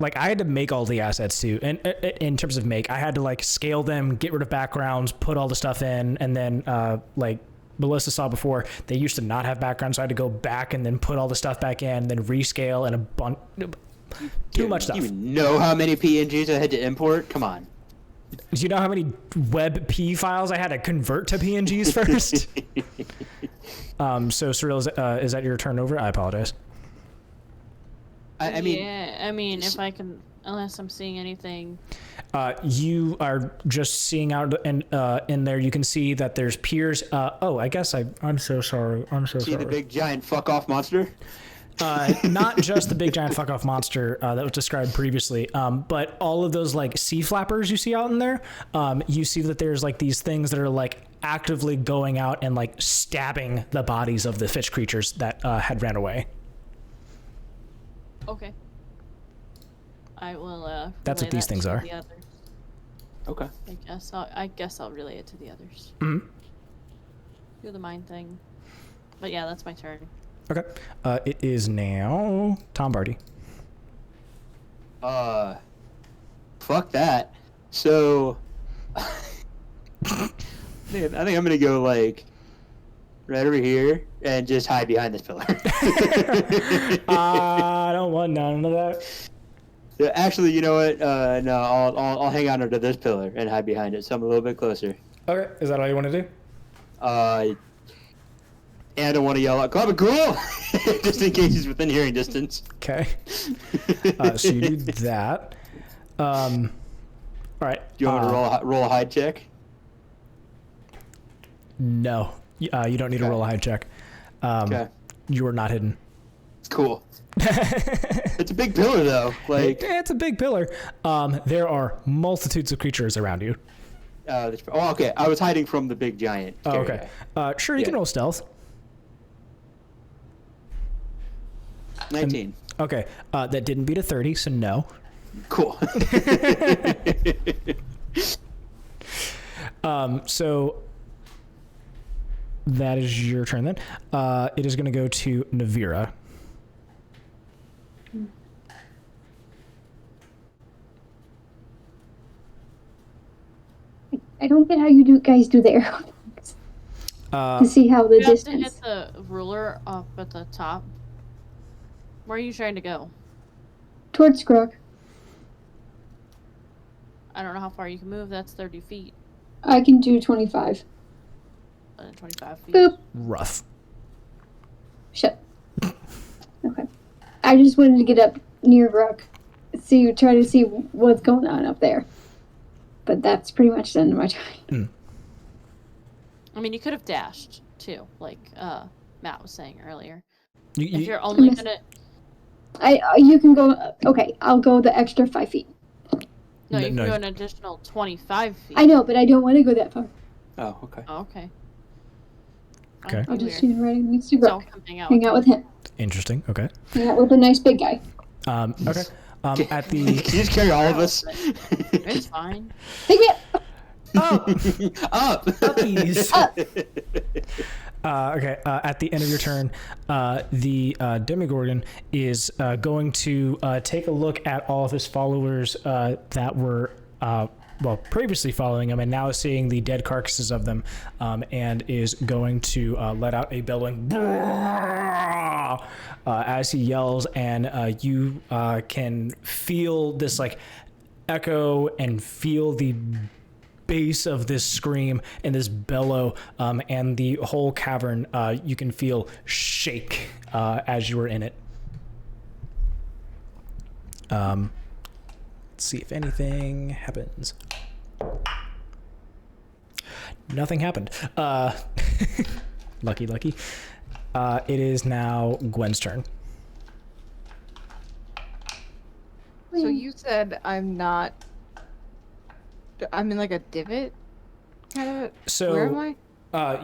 Like, I had to make all the assets too, and in terms of make, I had to like scale them, get rid of backgrounds, put all the stuff in, and then like Melissa saw before, they used to not have backgrounds, so I had to go back and then put all the stuff back in, then rescale and a bunch, too much stuff. You know how many PNGs I had to import? Come on. Do you know how many WebP files I had to convert to PNGs first? So Cirella, is that your turn over? I apologize. I mean, yeah, I mean, if I can, unless I'm seeing anything. You are just seeing out, and in there you can see that there's piers. I guess I'm so sorry. I'm so sorry. See the big giant fuck off monster? Not just the big giant fuck off monster that was described previously, but all of those like sea flappers you see out in there. You see that there's like these things that are like actively going out and like stabbing the bodies of the fish creatures that had ran away. Okay. I will. That's what these things are. The others. Okay. I guess I'll relay it to the others. Mm-hmm. Do the mind thing. But yeah, that's my turn. Okay. It is now Tom Bardy. Fuck that. So, I think I'm gonna go like right over here and just hide behind this pillar. I don't want none of that. Yeah, actually, you know what? No, I'll hang on to this pillar and hide behind it, so I'm a little bit closer. Okay. Is that all you want to do? And I don't want to yell out, "Grab a girl!" just in case he's within hearing distance. Okay. So you do that. All right. Do you want me to roll a hide check? No. You don't need to roll a hide check. Okay. You are not hidden. It's cool. It's a big pillar, though. Like it's a big pillar. There are multitudes of creatures around you. Okay. I was hiding from the big giant. Oh, okay. Sure, you can roll stealth. 19. Okay. That didn't beat a 30, so no. Cool. So that is your turn then. It is going to go to Nevira. I don't get how you guys do the arrow to see how the You have distance. to hit the ruler up at the top. Where are you trying to go? Towards Gruk. I don't know how far you can move. That's 30 feet. I can do 25. 25 feet. Boop. Rough. Shut. Okay. I just wanted to get up near Gruk, try to see what's going on up there. But that's pretty much the end of my time. I mean, you could have dashed too, like Matt was saying earlier. You, if you're only gonna, you can go. Okay, I'll go the extra 5 feet. no, you can go an additional 25 feet. I know, but I don't want to go that far. Oh, okay. Oh, okay. Okay. I'll just right next to So Gruk. hang out with him. Interesting. Okay. Hang out with a nice big guy. Okay. At the. Can you just carry all of us? It's fine. Pick me up. Oh, Up. puppies. Up. Okay. At the end of your turn, the Demigorgon is going to take a look at all of his followers that were previously following him, and now seeing the dead carcasses of them, and is going to let out a bellowing as he yells, and you can feel this like echo and feel the base of this scream and this bellow, and the whole cavern you can feel shake as you are in it. Let's see if anything happens. Nothing happened. Lucky. It is now Gwen's turn. So you said I'm in like a divot? Kind of? So, where am I?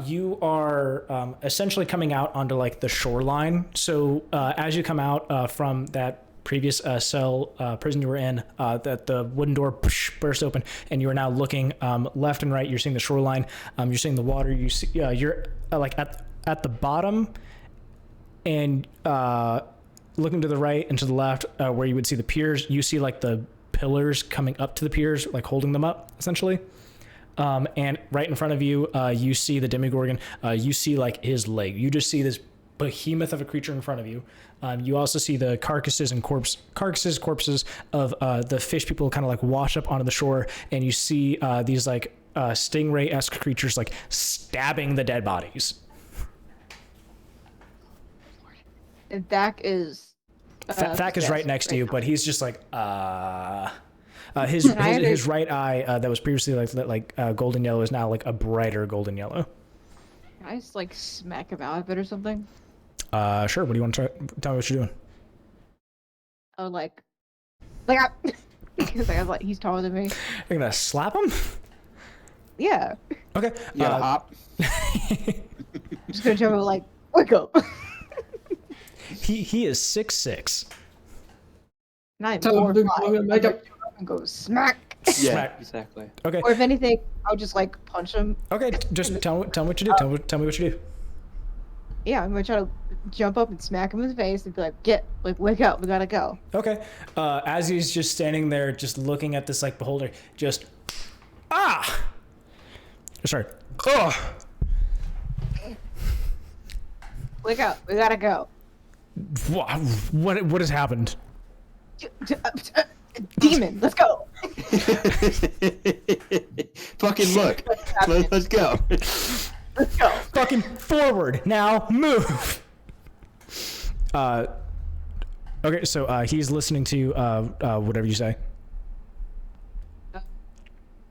You are essentially coming out onto like the shoreline. So as you come out from that previous prison you were in, that the wooden door burst open, and you are now looking left and right. You're seeing the shoreline. You're seeing the water. You see, you're like at the bottom, and looking to the right and to the left, where you would see the piers. You see like the pillars coming up to the piers, like holding them up, essentially. And right in front of you, you see the Demogorgon. You see like his leg. You just see this behemoth of a creature in front of you. You also see the corpses of the fish people kind of like wash up onto the shore, and you see these like stingray-esque creatures like stabbing the dead bodies. And Thak is... Thak is right next to you, but he's just like, his right eye that was previously like golden yellow is now like a brighter golden yellow. Can I just like smack him out of it or something? Sure. What do you want to tell me what you're doing? Oh, like because I was like, he's taller than me. You're gonna slap him? Yeah. Okay. Yeah, hop. I'm just gonna jump him like, wake up. He is 6'6". Not Tell him to make up and go smack. Yeah, Smack. exactly. Okay. Or if anything, I'll just like punch him. Okay. Just tell me what you do. Tell me what you do. Yeah, I'm gonna try to jump up and smack him in the face and be like, wake up, we gotta go. Okay. As he's just standing there, just looking at this like beholder, just sorry. Ugh. Wake up, we gotta go. What has happened? Demon, let's go. Fucking look. Let's go. Let's go. Fucking forward now, move. Okay, so he's listening to whatever you say.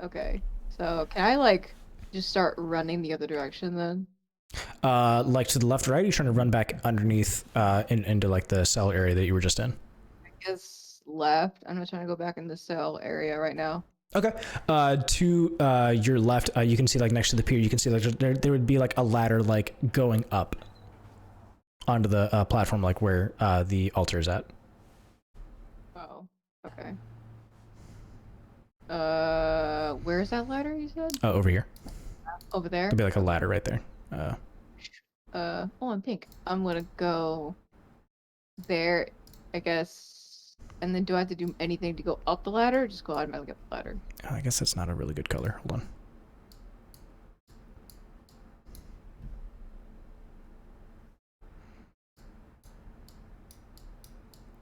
Okay, so can I like just start running the other direction then? Like to the left or right? Are you trying to run back underneath into like the cell area that you were just in? I guess left. I'm not trying to go back in the cell area right now. Okay. To your left, you can see like next to the pier, you can see like there would be like a ladder like going up onto the platform, like where the altar is at. Oh, okay. Where's that ladder you said? Over here. Over there? There'd be like a ladder right there. Oh, I'm pink. I'm gonna go there, I guess. And then do I have to do anything to go up the ladder, or just go automatically up the ladder? I guess that's not a really good color. Hold on.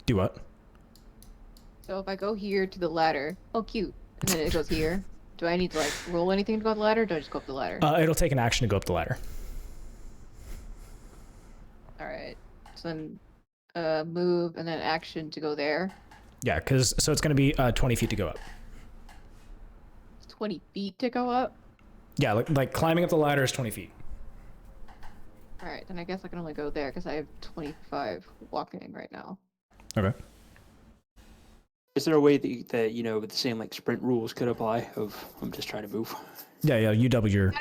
Do what? So if I go here to the ladder, oh cute, and then it goes here. Do I need to like roll anything to go up the ladder, or do I just go up the ladder? It'll take an action to go up the ladder. Alright. So then move and then action to go there. Yeah, so it's going to be 20 feet to go up. 20 feet to go up? Yeah, like climbing up the ladder is 20 feet. Alright, then I guess I can only go there because I have 25 walking right now. Okay. Is there a way that you know, with the same like sprint rules could apply of I'm just trying to move? Yeah, you double your...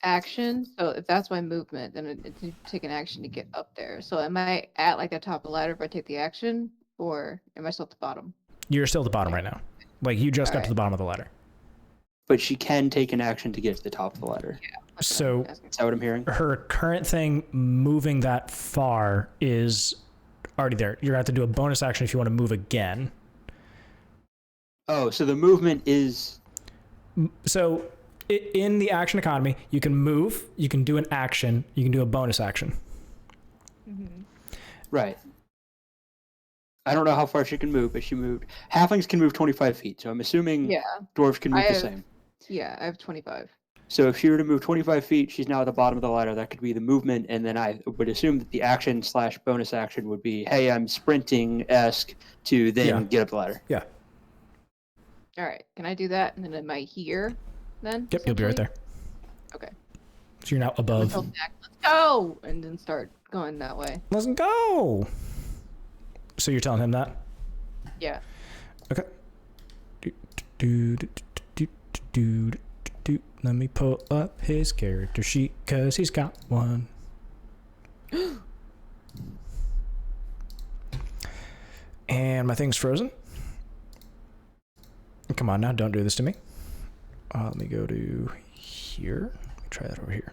Action, so if that's my movement, then it's take an action to get up there. So am I at like the top of the ladder if I take the action, or am I still at the bottom? You're still at the bottom right now. Like you just got to the bottom of the ladder. But she can take an action to get to the top of the ladder. Yeah. So is that what I'm hearing? Her current thing moving that far is already there. You're gonna have to do a bonus action if you want to move again. Oh, so the movement is... So in the action economy, you can move, you can do an action, you can do a bonus action. Mm-hmm. Right. I don't know how far she can move, but she moved. Halflings can move 25 feet, so I'm assuming dwarves can move the same. Yeah, I have 25. So if she were to move 25 feet, she's now at the bottom of the ladder. That could be the movement, and then I would assume that the action / bonus action would be, hey, I'm sprinting-esque to then get up the ladder. Yeah. All right, can I do that? And then am I here then? Yep, you'll be right there. Okay. So you're now I'm gonna above. tell Zach, let's go, and then start going that way. Let's go. So you're telling him that? Yeah. Okay. Let me pull up his character sheet, cause he's got one. And my thing's frozen. Come on now, don't do this to me. Let me go to here. Let me try that over here.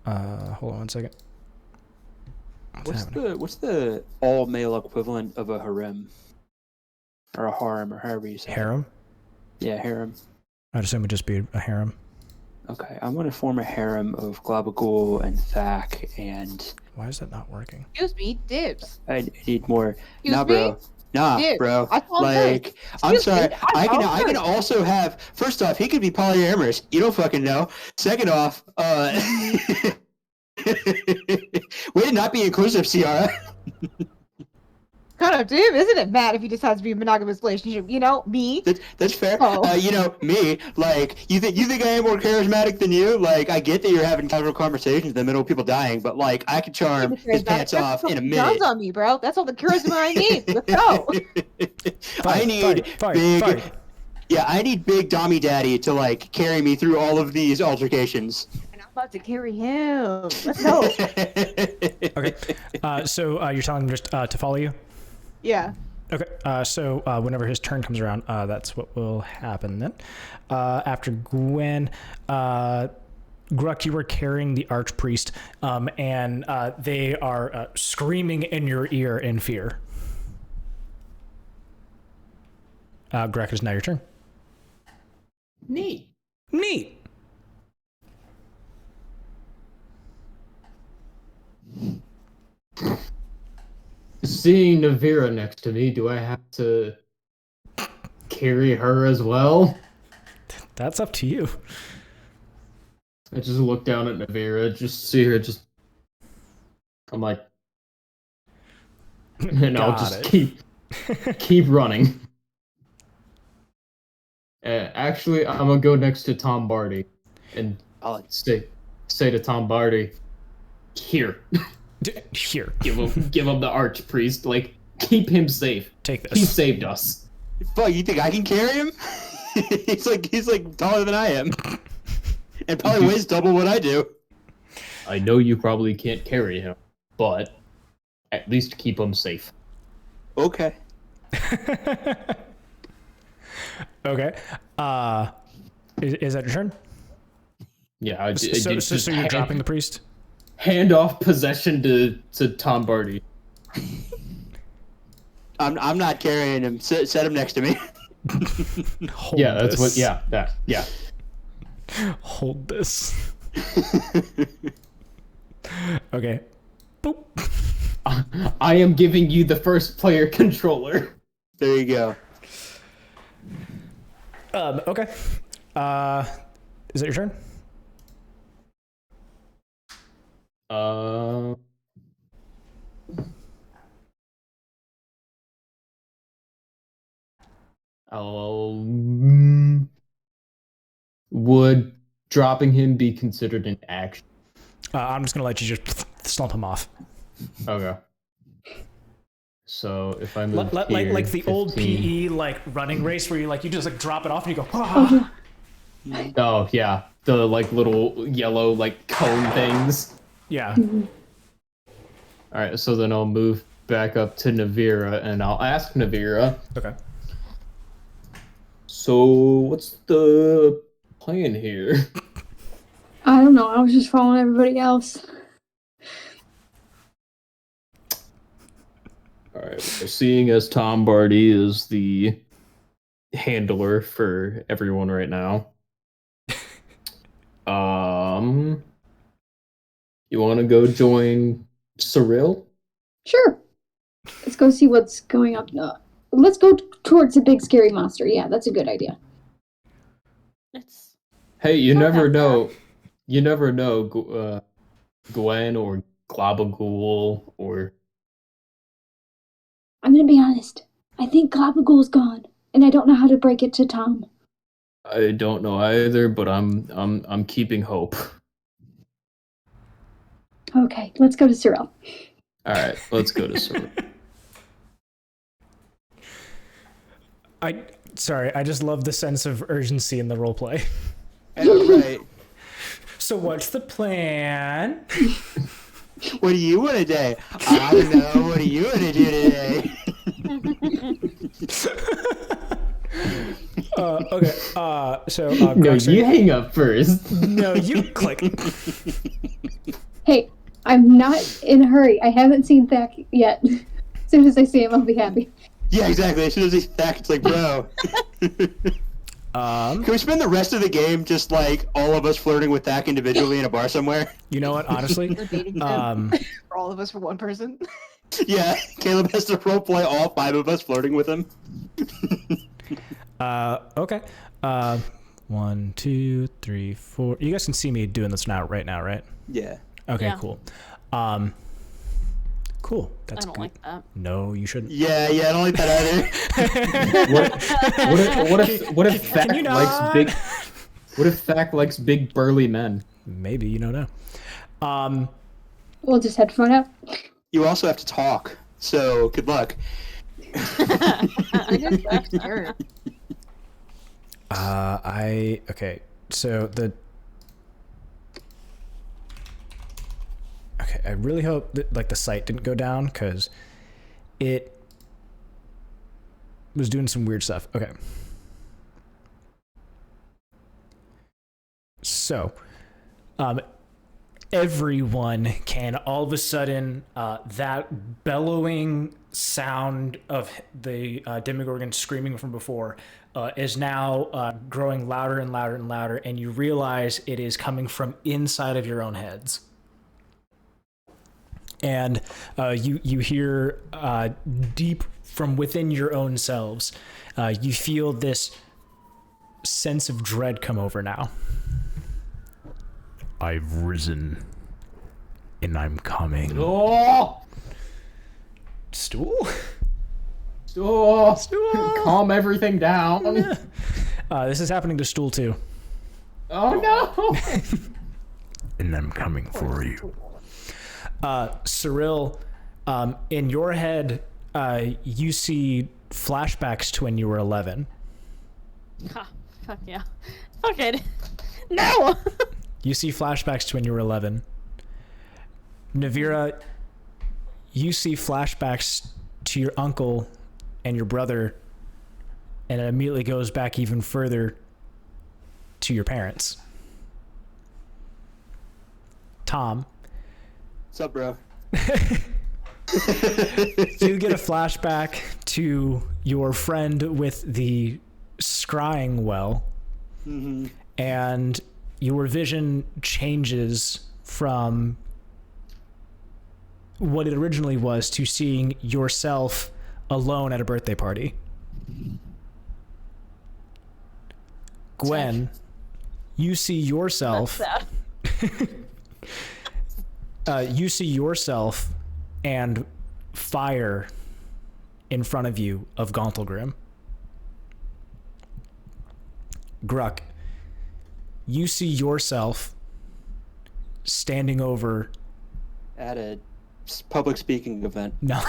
Hold on one second. What's the all male equivalent of a harem? Or a harem, or however you say it. Harem? Yeah, harem. I'd assume it'd just be a harem. Okay, I'm gonna form a harem of Globagul and Thak, and Why is that not working? Excuse me, dibs. I need more. Excuse Nah, me? bro. Nah, Dude, bro. I told Like, her. I'm Excuse me, sorry. I told I can her. also have. First off, he could be polyamorous. You don't fucking know. Second off, way to not be inclusive, Ciara. Kind of dib, isn't it, Matt? If he decides to be a monogamous relationship, you know, me. That's fair. Oh. You know me. Like, you think I am more charismatic than you? Like, I get that you're having casual conversations in the middle of people dying, but like, I could charm his pants off in a minute. Guns on me, bro. That's all the charisma I need. Let's go. I need big. Yeah, I need big Dommy Daddy to like carry me through all of these altercations. And I'm about to carry him. Let's go. Okay. So you're telling him just to follow you? Yeah. Okay. So whenever his turn comes around, that's what will happen then. After Gwen, Gruk, you were carrying the archpriest, and they are screaming in your ear in fear. Gruk, is now your turn. Neat. Seeing Nevira next to me, do I have to carry her as well? That's up to you. I just look down at Nevira, just see her, I'm like, and I'll just keep running. Actually, I'm gonna go next to Tom Bardy, and I'll say to Tom Bardy, here. Here. Give him the archpriest. Like, keep him safe. Take this. He saved us. Fuck, you think I can carry him? he's like taller than I am, and probably weighs double what I do. I know you probably can't carry him, but at least keep him safe. Okay. Okay. Is that your turn? Yeah. So you're dropping the priest? Hand off possession to Tom Bardy. I'm not carrying him. Set him next to me. Yeah, that's what. Yeah, that. Yeah. Hold this. Okay. Boop. I am giving you the first player controller. There you go. Okay. Is that your turn? Would dropping him be considered an action? I'm just gonna let you just slump him off. Okay. So if I move like here, the 15. old PE like running race where you just like drop it off and you go. Ah. Oh yeah, the like little yellow like cone things. Yeah. All right, so then I'll move back up to Nevira and I'll ask Nevira. Okay. So what's the plan here? I don't know. I was just following everybody else. All right, well, seeing as Tom Bardy is the handler for everyone right now, you want to go join Cirella? Sure. Let's go see what's going up. Let's go towards the big scary monster. Yeah, that's a good idea. Hey, you never know. You never know, Gwen or Globagul or... I'm gonna be honest. I think Globagul's gone, and I don't know how to break it to Tom. I don't know either, but I'm keeping hope. Okay, let's go to Cirella. All right, let's go to Cirella. Sorry, I just love the sense of urgency in the roleplay. Right. So what's the plan? What do you want today? I don't know. What do you want to do today? Okay. So No, Gruk, you hang up first. no, you click. Hey, I'm not in a hurry. I haven't seen Thack yet. As soon as I see him, I'll be happy. Yeah, exactly. As soon as he's back, it's like, bro. Can we spend the rest of the game just like all of us flirting with Thack individually in a bar somewhere? You know what? Honestly, We're dating him. For all of us, for one person. Yeah, Caleb has to roleplay all 5 of us flirting with him. okay. 1, 2, 3, 4. You guys can see me doing this now, right now, right? Yeah. Okay, Yeah. cool. Cool. That's I don't good. like that. No, you shouldn't. Yeah, I don't like that either. What if Thack you likes not? big? What if Thack likes big burly men? Maybe, you don't know. We'll just head phone out. You also have to talk, so good luck. I guess that's her. Okay, so okay, I really hope that like the site didn't go down because it was doing some weird stuff. Okay. So, everyone can all of a sudden that bellowing sound of the Demogorgon screaming from before is now growing louder and louder and louder, and you realize it is coming from inside of your own heads. And you hear deep from within your own selves, you feel this sense of dread come over now. I've risen, and I'm coming. Oh, Stool? oh, Stool! calm everything down. This is happening to Stool too. Oh no! And I'm coming for you. Cirilla, in your head, you see flashbacks to when you were 11. Ha, fuck yeah. Fuck it. No! You see flashbacks to when you were 11. Nevira, you see flashbacks to your uncle and your brother, and it immediately goes back even further to your parents. Tom. What's up, bro? You get a flashback to your friend with the scrying well, and your vision changes from what it originally was to seeing yourself alone at a birthday party. Gwen, you see yourself. You see yourself and fire in front of you of Gauntlgrim. Gruk, you see yourself standing over At a public speaking event. No.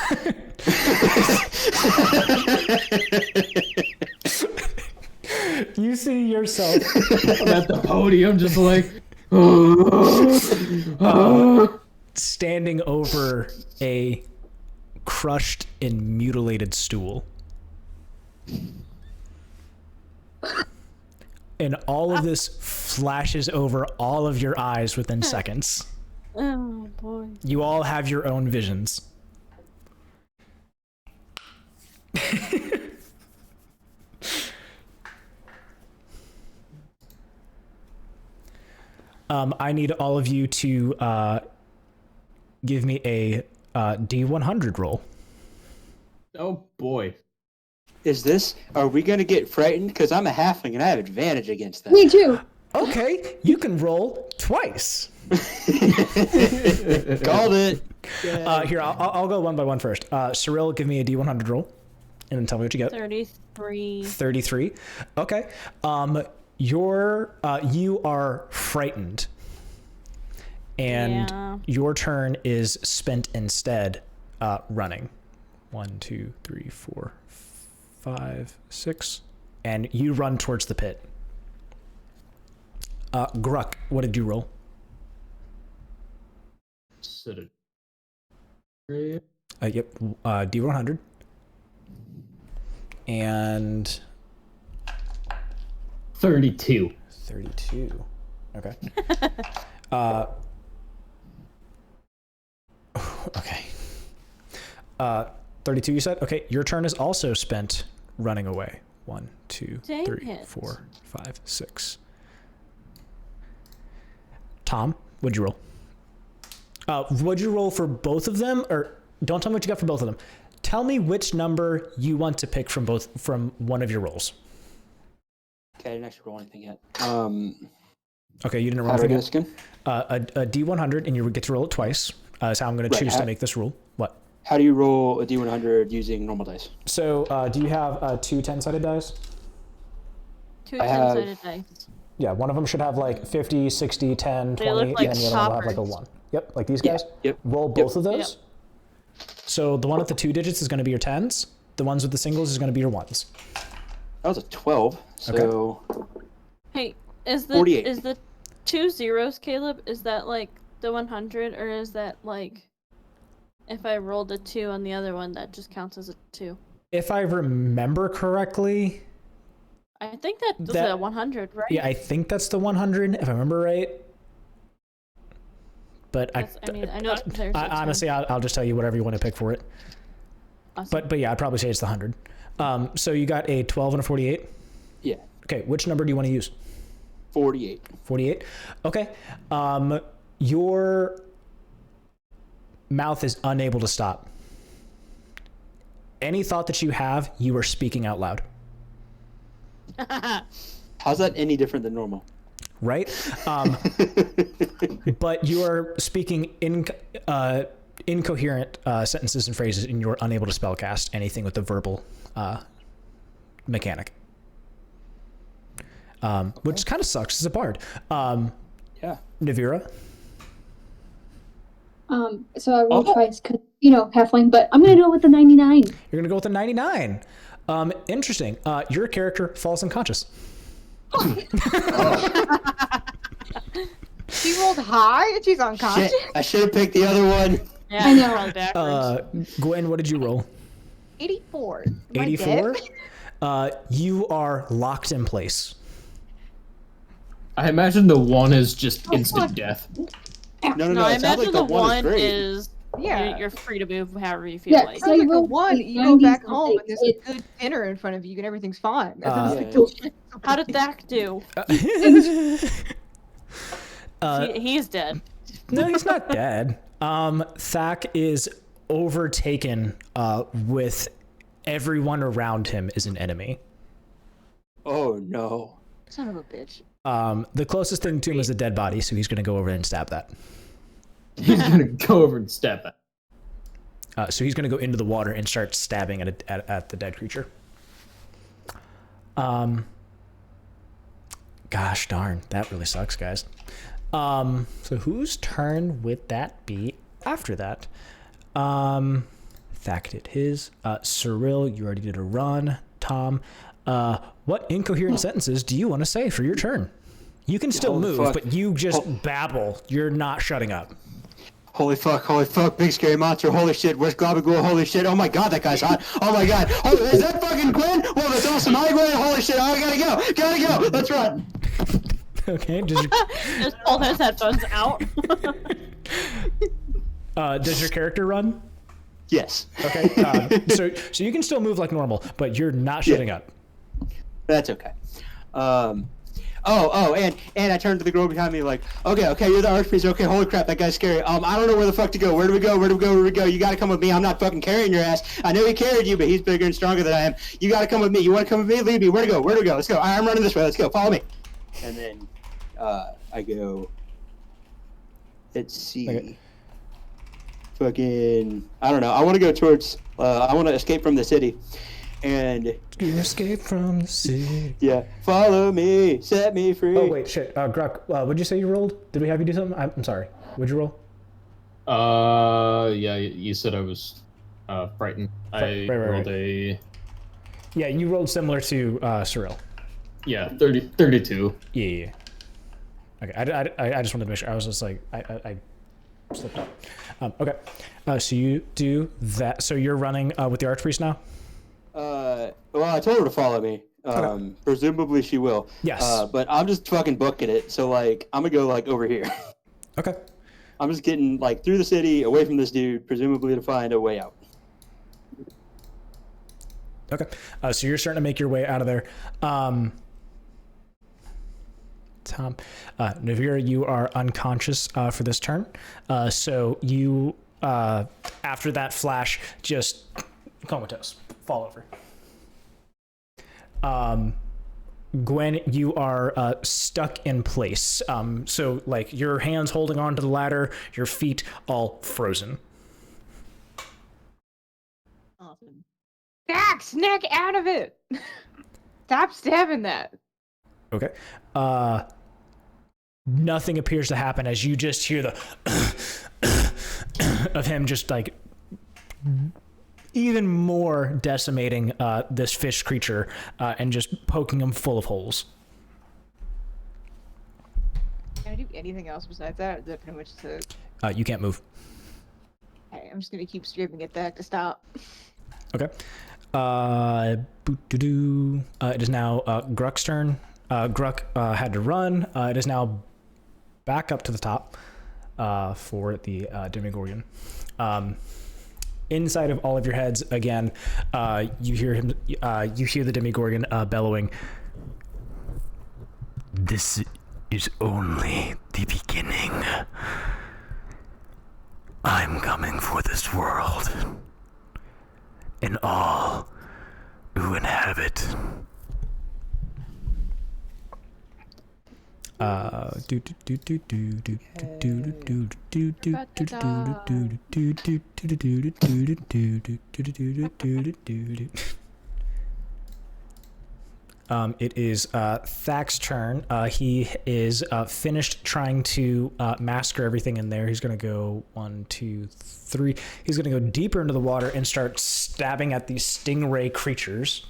You see yourself I'm at the podium, just like standing over a crushed and mutilated stool. And all of this flashes over all of your eyes within seconds. Oh boy. You all have your own visions. I need all of you to give me a D100 roll. oh boy. Are we gonna get frightened? Because I'm a halfling and I have advantage against that. Me too. Okay, you can roll twice. Called it. Here, I'll go one by one first. Cirella, give me a D100 roll, and then tell me what you get. 33. 33. Okay. you are frightened, and Yeah. your turn is spent instead running. 1, 2, 3, 4, 5, 6, and you run towards the pit. Gruk, what did you roll? Set it. Yep, D100. And 32. 32. Okay. Okay. 32 you said? Okay, your turn is also spent running away. 1, 2, Dang 3, it. 4, 5, 6. Tom, what'd you roll? What'd you roll for both of them? Or don't tell me what you got for both of them. Tell me which number you want to pick from one of your rolls. Okay, I didn't actually roll anything yet. Okay, you didn't roll How do I anything get yet? a skin? A D100, and you would get to roll it twice. Is how I'm going to choose to make this rule. What? How do you roll a D100 using normal dice? So, do you have 2 10-sided dice? 2 I have- 10-sided dice. Yeah, one of them should have like 50, 60, 10, They 20, look like and the other one will have like a choppers. 1. Yep, like these guys. Yep. Roll both of those. So the one with the 2 digits is going to be your 10s. The ones with the singles is going to be your 1s. That was a 12. So Hey, is 48. the 2 zeros, Caleb? Is that like the 100, or is that like if I rolled a 2 on the other one, that just counts as a 2? If I remember correctly, I think that's a 100, right? yeah, I think that's the 100 if I remember right. But I know there's a honestly, I'll just tell you whatever you want to pick for it. Awesome. But yeah, I'd probably say it's the 100. So you got a 12 and a 48. yeah, Okay, which number do you want to use? 48. 48. Okay. Your mouth is unable to stop. Any thought that you have, you are speaking out loud. How's that any different than normal? Right? But you are speaking incoherent sentences and phrases, and you're unable to spellcast anything with the verbal mechanic. Which kind of sucks as a bard. Yeah. Nevira? So I rolled twice because, halfling, but I'm going to go with the 99. You're going to go with a 99. Interesting. Your character falls unconscious. She rolled high and she's unconscious. Shit, I should have picked the other one. Yeah, I know. probably backwards. Gwen, what did you roll? 84. Am I 84? dead? You are locked in place. I imagine the 1 is just instant death. No, No, I it sounds imagine like the the 1 one is great. is Yeah. you're free to move however you feel Yeah, like. so Sounds like you a rolled 1, the you go back 90s home and there's a it- good dinner in front of you and everything's fine. How did Thak do? He's dead. No, he's not dead. Thak is overtaken with everyone around him is an enemy. Oh no. Son of a bitch. The closest thing to him is a dead body, so he's going to go over and stab that. He's gonna go over and stab that. So he's going to go into the water and start stabbing at the dead creature. Gosh darn, that really sucks, guys. So whose turn would that be after that? Thak did his. Cirella, you already did a run. Tom, what incoherent sentences do you want to say for your turn? You can still Holy move, fuck. but you just babble. You're not shutting up. Holy fuck, big scary monster, holy shit, where's Globagool, holy shit, oh my god, that guy's hot, oh my god, oh, is that fucking Gwen? Whoa, that's awesome, hi Gwen, holy shit, oh, I gotta go, let's run. Okay, Just pulled his headphones out. does your character run? Yes. Okay, so you can still move like normal, but you're not shutting up. That's okay. And I turned to the girl behind me like, okay, you're the archpriest. Okay, holy crap, that guy's scary. I don't know where the fuck to go. Where do we go? You gotta come with me. I'm not fucking carrying your ass. I know he carried you, but he's bigger and stronger than I am. You gotta come with me. You wanna come with me? Leave me. Where to go? Let's go. I'm running this way. Let's go. Follow me. And then, I go. Let's see. Okay. Fucking, I don't know. I want to go towards. I want to escape from the city. And You escape from the city. yeah, follow me, set me free. Oh wait, shit. Gruk, what'd you say you rolled? Did we have you do something? I'm sorry. What'd you roll? Yeah, you said I was frightened. I rolled a... Yeah, you rolled similar to Cirella. Yeah, 32. Yeah. Okay, I just wanted to make sure. I was just like, I slipped up. Okay, so you do that. So you're running with the Archpriest now? Well, I told her to follow me. Presumably she will. Yes. But I'm just fucking booking it. So, like, I'm gonna go, like, over here. Okay. I'm just getting, like, through the city, away from this dude, presumably to find a way out. Okay. So you're starting to make your way out of there. Tom, Nevira, you are unconscious for this turn. So you, after that flash, just comatose, fall over. Gwen, you are stuck in place. So like your hands holding onto the ladder, your feet all frozen. Awesome. Back, snack out of it. Stop stabbing that. Okay. Nothing appears to happen as you just hear the of him just like even more decimating this fish creature and just poking him full of holes. Can I do anything else besides that? Or is that pretty much it? You can't move. Okay, I'm just gonna keep screaming at that to stop. Okay. It is now Gruk's turn. Gruk had to run. It is now back up to the top for the Demogorgon. Inside of all of your heads, again, you hear him. You hear the Demogorgon bellowing. This is only the beginning. I'm coming for this world and all who inhabit. It is Thak's turn. He is finished trying to massacre everything in there. He's going to go 1, 2, 3. He's going to go deeper into the water and start stabbing at these stingray creatures.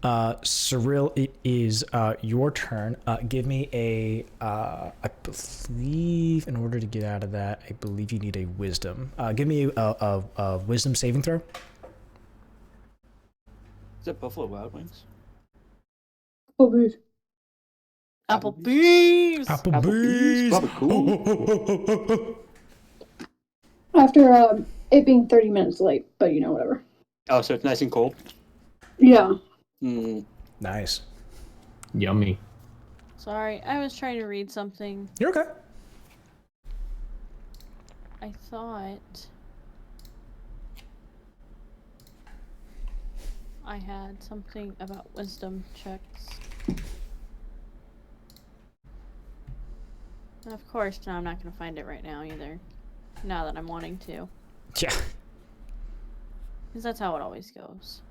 Cirilla, it is your turn. Give me a, I believe in order to get out of that, I believe you need a wisdom. Give me a wisdom saving throw. Is that Buffalo Wild Wings? Applebee's. Applebee's. Applebee's. Probably cool. After it being 30 minutes late, but you know, whatever. Oh, so it's nice and cold? Yeah. Nice. Yummy. Sorry, I was trying to read something. You're okay. I thought I had something about wisdom checks. And of course, now I'm not going to find it right now either. Now that I'm wanting to. Yeah. Because that's how it always goes.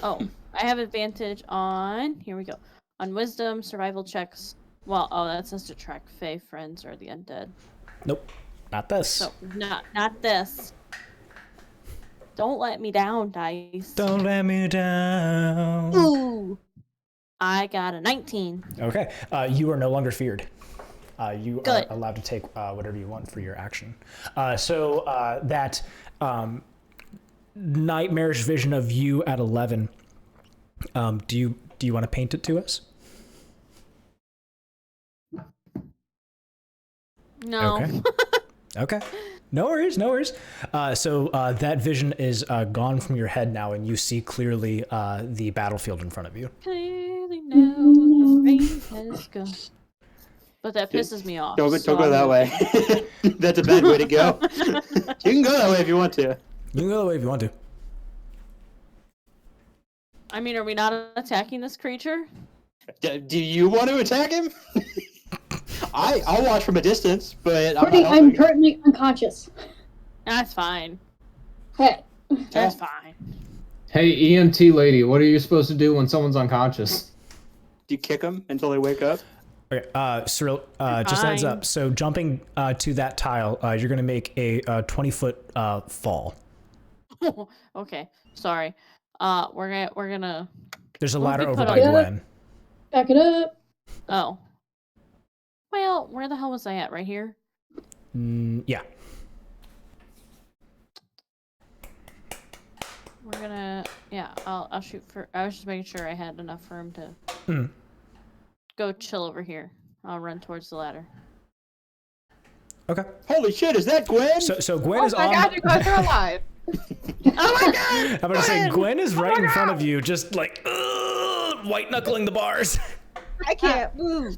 Oh, I have advantage on, here we go, on wisdom, survival checks. Well, oh, that says to track Fae friends or the undead. Nope. Not this. So, not this. Don't let me down, dice. Don't let me down. Ooh. I got a 19. Okay. You are no longer feared. You Good. are allowed to take whatever you want for your action. So that nightmarish vision of you at 11. Do you want to paint it to us? No. Okay. Okay. No worries. No worries. So that vision is gone from your head now, and you see clearly the battlefield in front of you. Clearly now the rain has gone. But that pisses me off. Don't go that way. That's a bad way to go. You can go that way if you want to. You can go that way if you want to. I mean, are we not attacking this creature? Do you want to attack him? I'll watch from a distance, but I'm currently unconscious. That's fine. Hey, That's fine. Hey, EMT lady, what are you supposed to do when someone's unconscious? Do you kick them until they wake up? Okay, Cirilla, just a heads up. So jumping to that tile, you're gonna make a 20-foot fall. Okay, sorry. We're gonna. There's a What ladder we over put by on- Gwen. Back it up. Oh. Well, where the hell was I at? Right here. Yeah. We're gonna. Yeah, I'll shoot for. I was just making sure I had enough room to go chill over here. I'll run towards the ladder. Okay. Holy shit! Is that Gwen? So Gwen is Oh my on. god, you guys are alive! Oh my god! I'm about to say Gwen is right in front of you, just like white knuckling the bars. I can't move.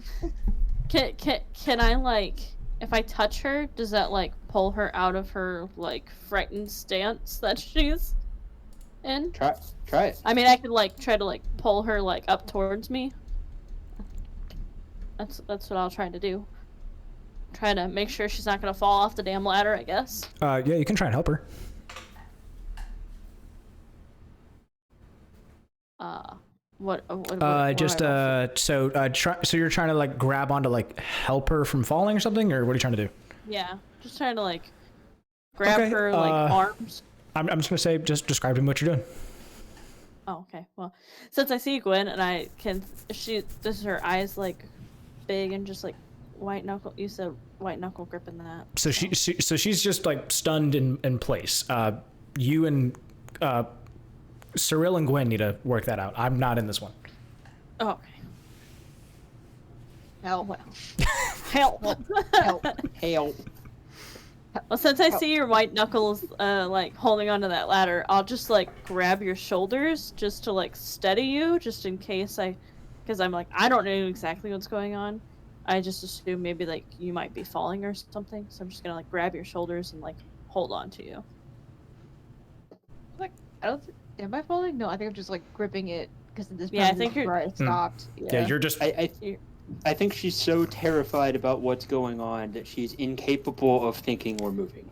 Can I like, if I touch her, does that like pull her out of her like frightened stance that she's in? Try it. I mean, I could like try to like pull her like up towards me. That's what I'll try to do. Try to make sure she's not gonna fall off the damn ladder, I guess. Yeah, you can try and help her. What so you're trying to like grab onto like help her from falling or something, or what are you trying to do? Yeah, just trying to like grab her like arms. I'm just gonna say, just describe to me what you're doing. Oh, okay. Well, since I see Gwen and I can, does her eyes like big and just like white knuckle? You said white knuckle gripping that. So she's just like stunned in place. You and Cirilla and Gwen need to work that out. I'm not in this one. Oh, okay. Hell, well. Help! Help! Well, since I see your white knuckles like holding onto that ladder, I'll just like grab your shoulders just to like steady you, just in case because I'm like, I don't know exactly what's going on. I just assume maybe like you might be falling or something, so I'm just gonna like grab your shoulders and like hold on to you. Like, am I falling? No, I think I'm just like gripping it because this. Yeah, I think where I stopped. Yeah, you're just. I think she's so terrified about what's going on that she's incapable of thinking or moving.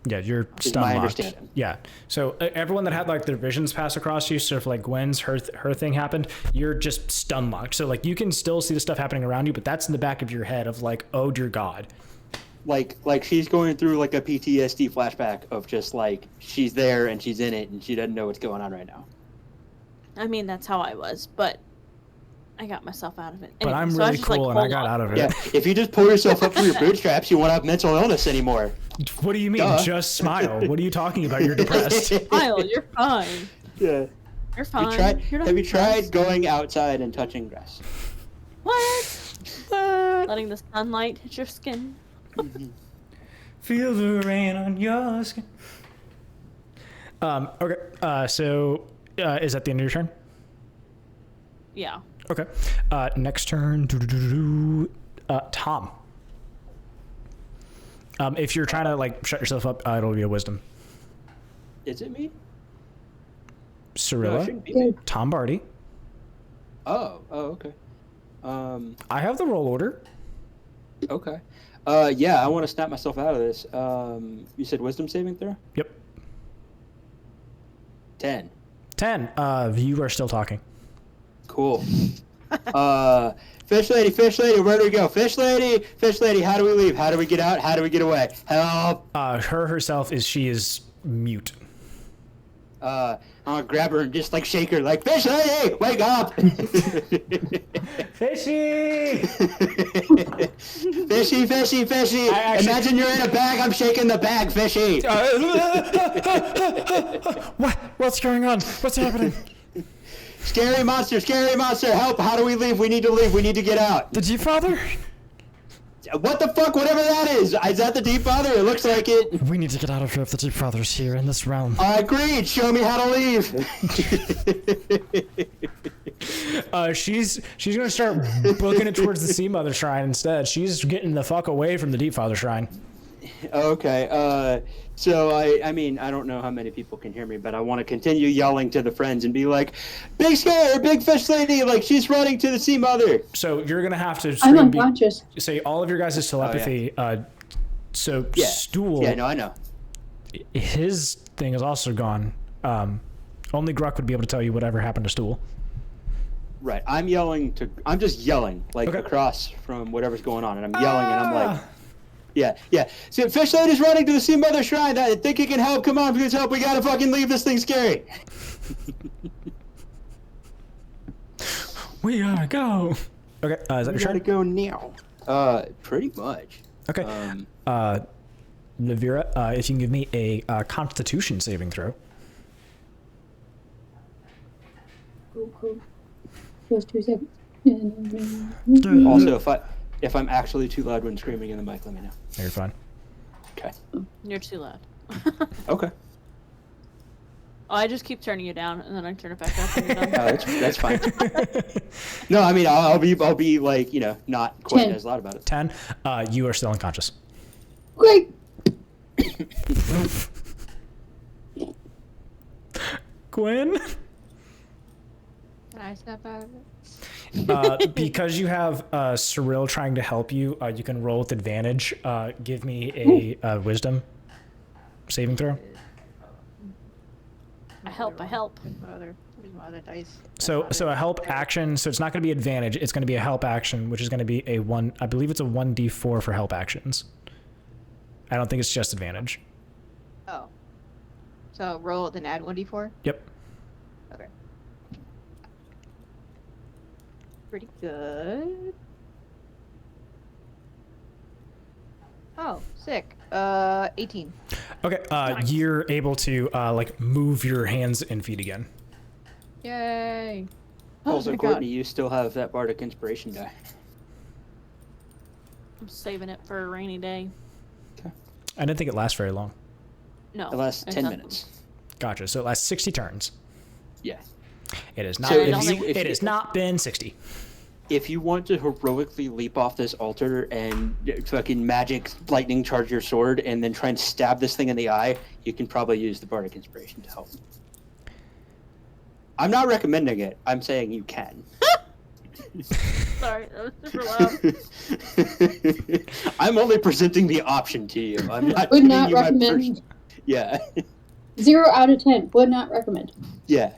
Yeah, you're Is stun my locked. understanding. Yeah. So everyone that had like their visions pass across you, so if like Gwen's her thing happened, you're just stun locked. So like you can still see the stuff happening around you, but that's in the back of your head of like, oh dear God. Like she's going through like a PTSD flashback of just like she's there and she's in it and she doesn't know what's going on right now. I mean, that's how I was, but I got myself out of it. But Anyway, I'm so I really was just, cool like, and I hold got on. out of it. Yeah, if you just pull yourself up through your bootstraps, you won't have mental illness anymore. What do you mean? Duh. Just smile. What are you talking about? You're depressed. Smile, you're fine. Yeah. You're fine. You're not Have you tried depressed. going outside and touching grass? What? Letting the sunlight hit your skin. Feel the rain on your skin. Okay. So, is that the end of your turn? Yeah. Okay. Next turn. Tom. If you're trying to like shut yourself up, it'll be a wisdom. Is it me? Cirilla. No, it shouldn't be me. Tom Bardy. Oh, okay. I have the roll order. Okay. Yeah, I want to snap myself out of this. You said wisdom saving throw? Yep. 10. 10. You are still talking. Cool. Fish lady, where do we go? Fish lady, how do we leave? How do we get out? How do we get away? Help! Her herself she is mute. I'm gonna grab her and just like shake her like, fish lady, wake up! Fishy! Fishy! Imagine you're in a bag, I'm shaking the bag, fishy! What's going on? What's happening? Scary monster, help! How do we leave? We need to leave, we need to get out. The Deep Father? What the fuck, whatever that is that the Deep Father? It looks like it. We need to get out of here if the Deep Father's here in this realm. Agreed, show me how to leave. She's gonna start booking it towards the Sea Mother Shrine instead. She's getting the fuck away from the Deep Father Shrine. Okay, so I mean, I don't know how many people can hear me, but I want to continue yelling to the friends and be like, big scare, big fish lady, like she's running to the Sea Mother. So you're gonna have to I'm unconscious. say all of your guys' telepathy. So Yeah. Stool. Yeah, no, I know. his thing is also gone. Only Gruk would be able to tell you whatever happened to Stool. Right. I'm just yelling, like, across from whatever's going on, and I'm yelling, and I'm like, yeah. See, Fish Lady's running to the Sea Mother Shrine. I think he can help. Come on, please help. We gotta fucking leave this thing scary. We gotta go. Okay, is that your turn? We gotta go now. Pretty much. Okay. Nevira, if you can give me a Constitution saving throw. Cool. Just 2 seconds. Also, if I'm actually too loud when screaming in the mic, let me know. You're fine. Okay. You're too loud. Okay. Oh, I just keep turning you down, and then I turn it back up when you're done. That's fine. No, I mean, I'll be like, not quite 10. as loud about it. 10. You are still unconscious. Great. Gwen? Can I snap out of it? Because you have Cirella trying to help you, you can roll with advantage. Give me a wisdom saving throw. I help. Where's my other dice? So a help action. So it's not going to be advantage. It's going to be a help action, which is going to be a 1. I believe it's a 1d4 for help actions. I don't think it's just advantage. Oh. So roll then add 1d4? Yep. Okay. Pretty good. Oh, sick. 18. Okay. You're able to like move your hands and feet again. Yay. Also, my Courtney, God. you still have that Bardic Inspiration die. I'm saving it for a rainy day. I didn't think it lasts very long. No. It lasts it's 10 not- minutes. Gotcha. So it lasts 60 turns. Yeah. It is not. So it has not been 60. If you want to heroically leap off this altar and fucking magic lightning charge your sword and then try and stab this thing in the eye, you can probably use the Bardic Inspiration to help. I'm not recommending it. I'm saying you can. Sorry, that was super loud. I'm only presenting the option to you. I'm not Would giving not you my recommend. Yeah. 0 out of 10. Would not recommend. Yeah.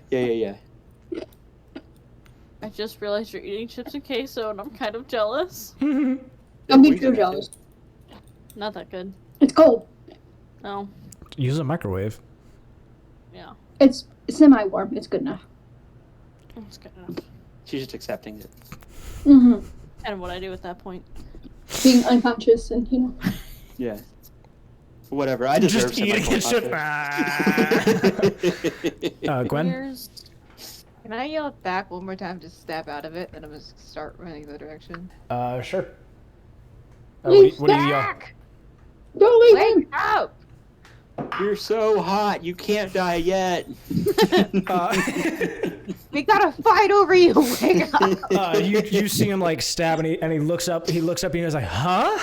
I just realized you're eating chips and queso, and I'm kind of jealous. Don't be wings too are jealous. Not that good. It's cold. No. Use a microwave. Yeah. It's semi-warm. It's good enough. That's good enough. She's just accepting it. Mm-hmm. Kind of what I do at that point. Being unconscious and, Yeah. Whatever. I deserve Just eating it. Gwen? Here's... Can I yell it back one more time to stab out of it? Then I'm going to start running the direction. Sure. Leave What do you yell? Back! Don't leave him! Wake up! You're so hot. You can't die yet. We gotta fight over you! Wake up! You see him like stab, and he looks up. He looks up, and he's like, "Huh?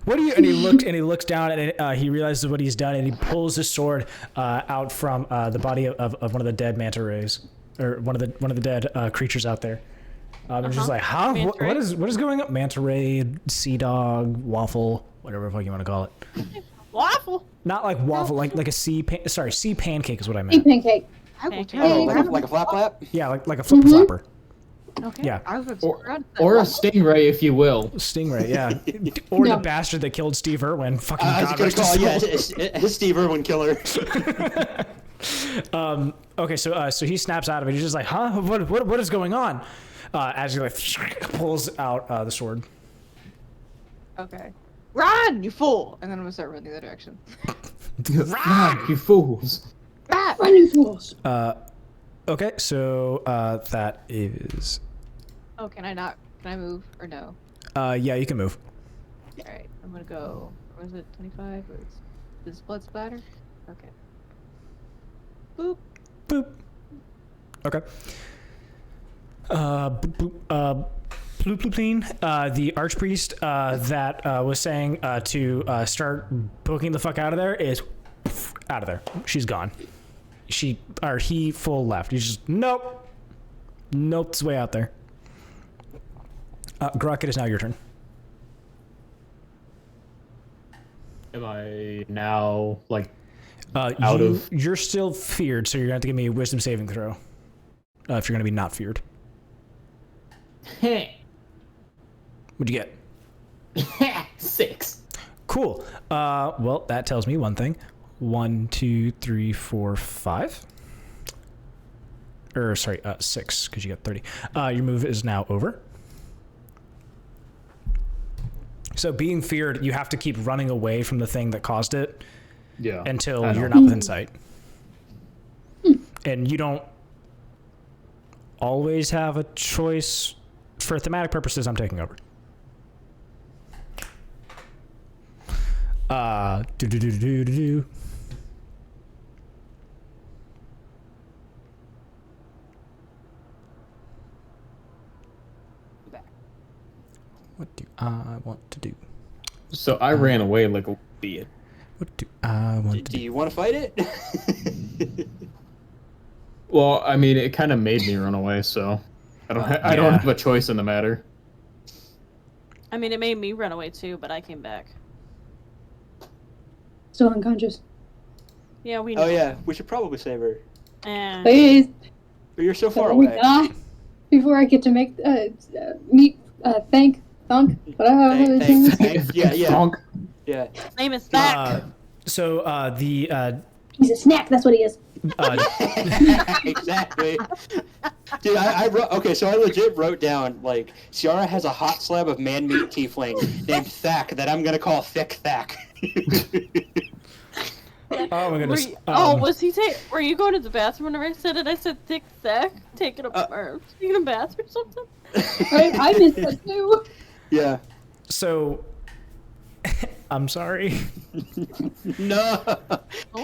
What are you?" And he looks down, and he realizes what he's done, and he pulls his sword out from the body of one of the dead manta rays, or one of the dead creatures out there. And just like, "Huh? What is going on?" Manta ray, sea dog, waffle, whatever the fuck you want to call it. Waffle! Not like waffle, like a sea pancake is what I meant. Sea pancake. I will Pancake. tell Oh, you. like a flap flap? Yeah, like a flapper. Okay. Yeah. I was Or a stingray, if you will. Stingray, yeah. Or No. the bastard that killed Steve Irwin. Fucking I was God gonna rest his call soul. it's Steve Irwin killer. Okay, so he snaps out of it. He's just like, huh? What is going on? As he like pulls out the sword. Okay. Run, you fool! And then I'm gonna start running the other direction. Run, you fools. Ah! Run, you fools. Okay, so that is. Oh, can I move or no? Yeah, you can move. Alright, I'm gonna go. What is it, 25? Or is this blood splatter? Okay. Boop. Boop. Okay. Boop, boop, bloop, bloop, clean. The archpriest that was saying to start booking the fuck out of there is out of there. She's gone. He full left. He's just nope. Nope, it's way out there. Gruk, it is now your turn. Am I now, like... You're still feared, so you're going to have to give me a wisdom saving throw. If you're going to be not feared. What'd you get? 6. Cool. Well, that tells me one thing. 1, 2, 3, 4, 5. Or, sorry, 6, because you got 30. Your move is now over. So being feared, you have to keep running away from the thing that caused it until you're not within sight. And you don't always have a choice. For thematic purposes, I'm taking over. What do I want to do? So I ran away like a idiot. What do I want to do? Do you want to fight it? Well, I mean, it kind of made me run away, so I don't have a choice in the matter. I mean, it made me run away too, but I came back. Still unconscious. Yeah, we know. Oh yeah, we should probably save her. Please. But you're so far Before we away. die, before I get to make meet Thunk, whatever his name is. Yeah. Thunk. Yeah. His name is Thack. He's a snack. That's what he is. Exactly. Dude, I wrote. Okay, so I legit wrote down like Ciara has a hot slab of man-meat tiefling named Thack that I'm gonna call Thick Thack. Oh my goodness. Was he were you going to the bathroom whenever I said it? I said Thick Thack, taking a bath or something. I missed that too. Yeah. So, I'm sorry. No.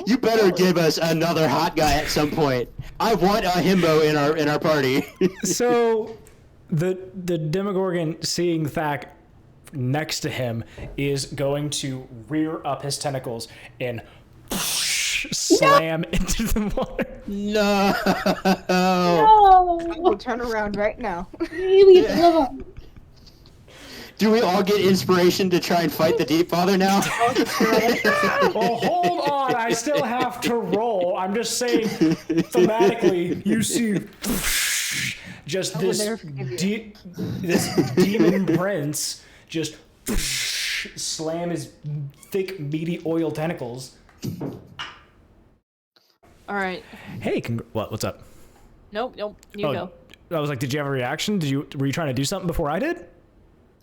You better give us another hot guy at some point. I want a himbo in our party. So, the Demogorgon seeing Thack next to him is going to rear up his tentacles and slam into the water. No. I will turn around right now. Do we all get inspiration to try and fight the Deep Father now? Well, hold on. I still have to roll. I'm just saying, thematically, you see just this demon prince just slam his thick, meaty oil tentacles. All right. Hey, what's up? Nope. You go. I was like, did you have a reaction? Were you trying to do something before I did?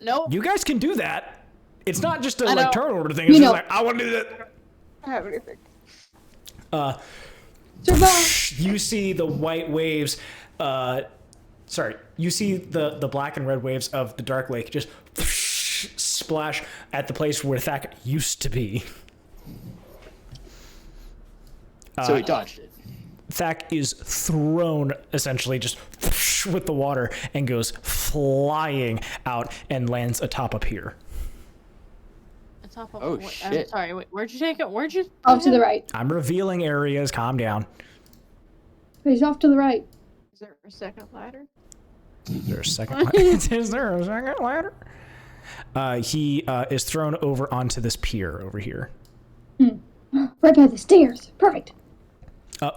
Nope. You guys can do that. It's not just a turn order thing. It's just like, I want to do that. I have anything. You see the white waves. You see the black and red waves of the Dark Lake just splash at the place where Thack used to be. So he dodged it. Thack is thrown essentially just with the water and goes flying out and lands atop up here. Oh shit! I'm sorry. Wait, where'd you take it? Where'd you? Off to the right. I'm revealing areas. Calm down. He's off to the right. Is there a second ladder? Is there a second ladder? Is there a second ladder? He is thrown over onto this pier over here. Right by the stairs. Perfect.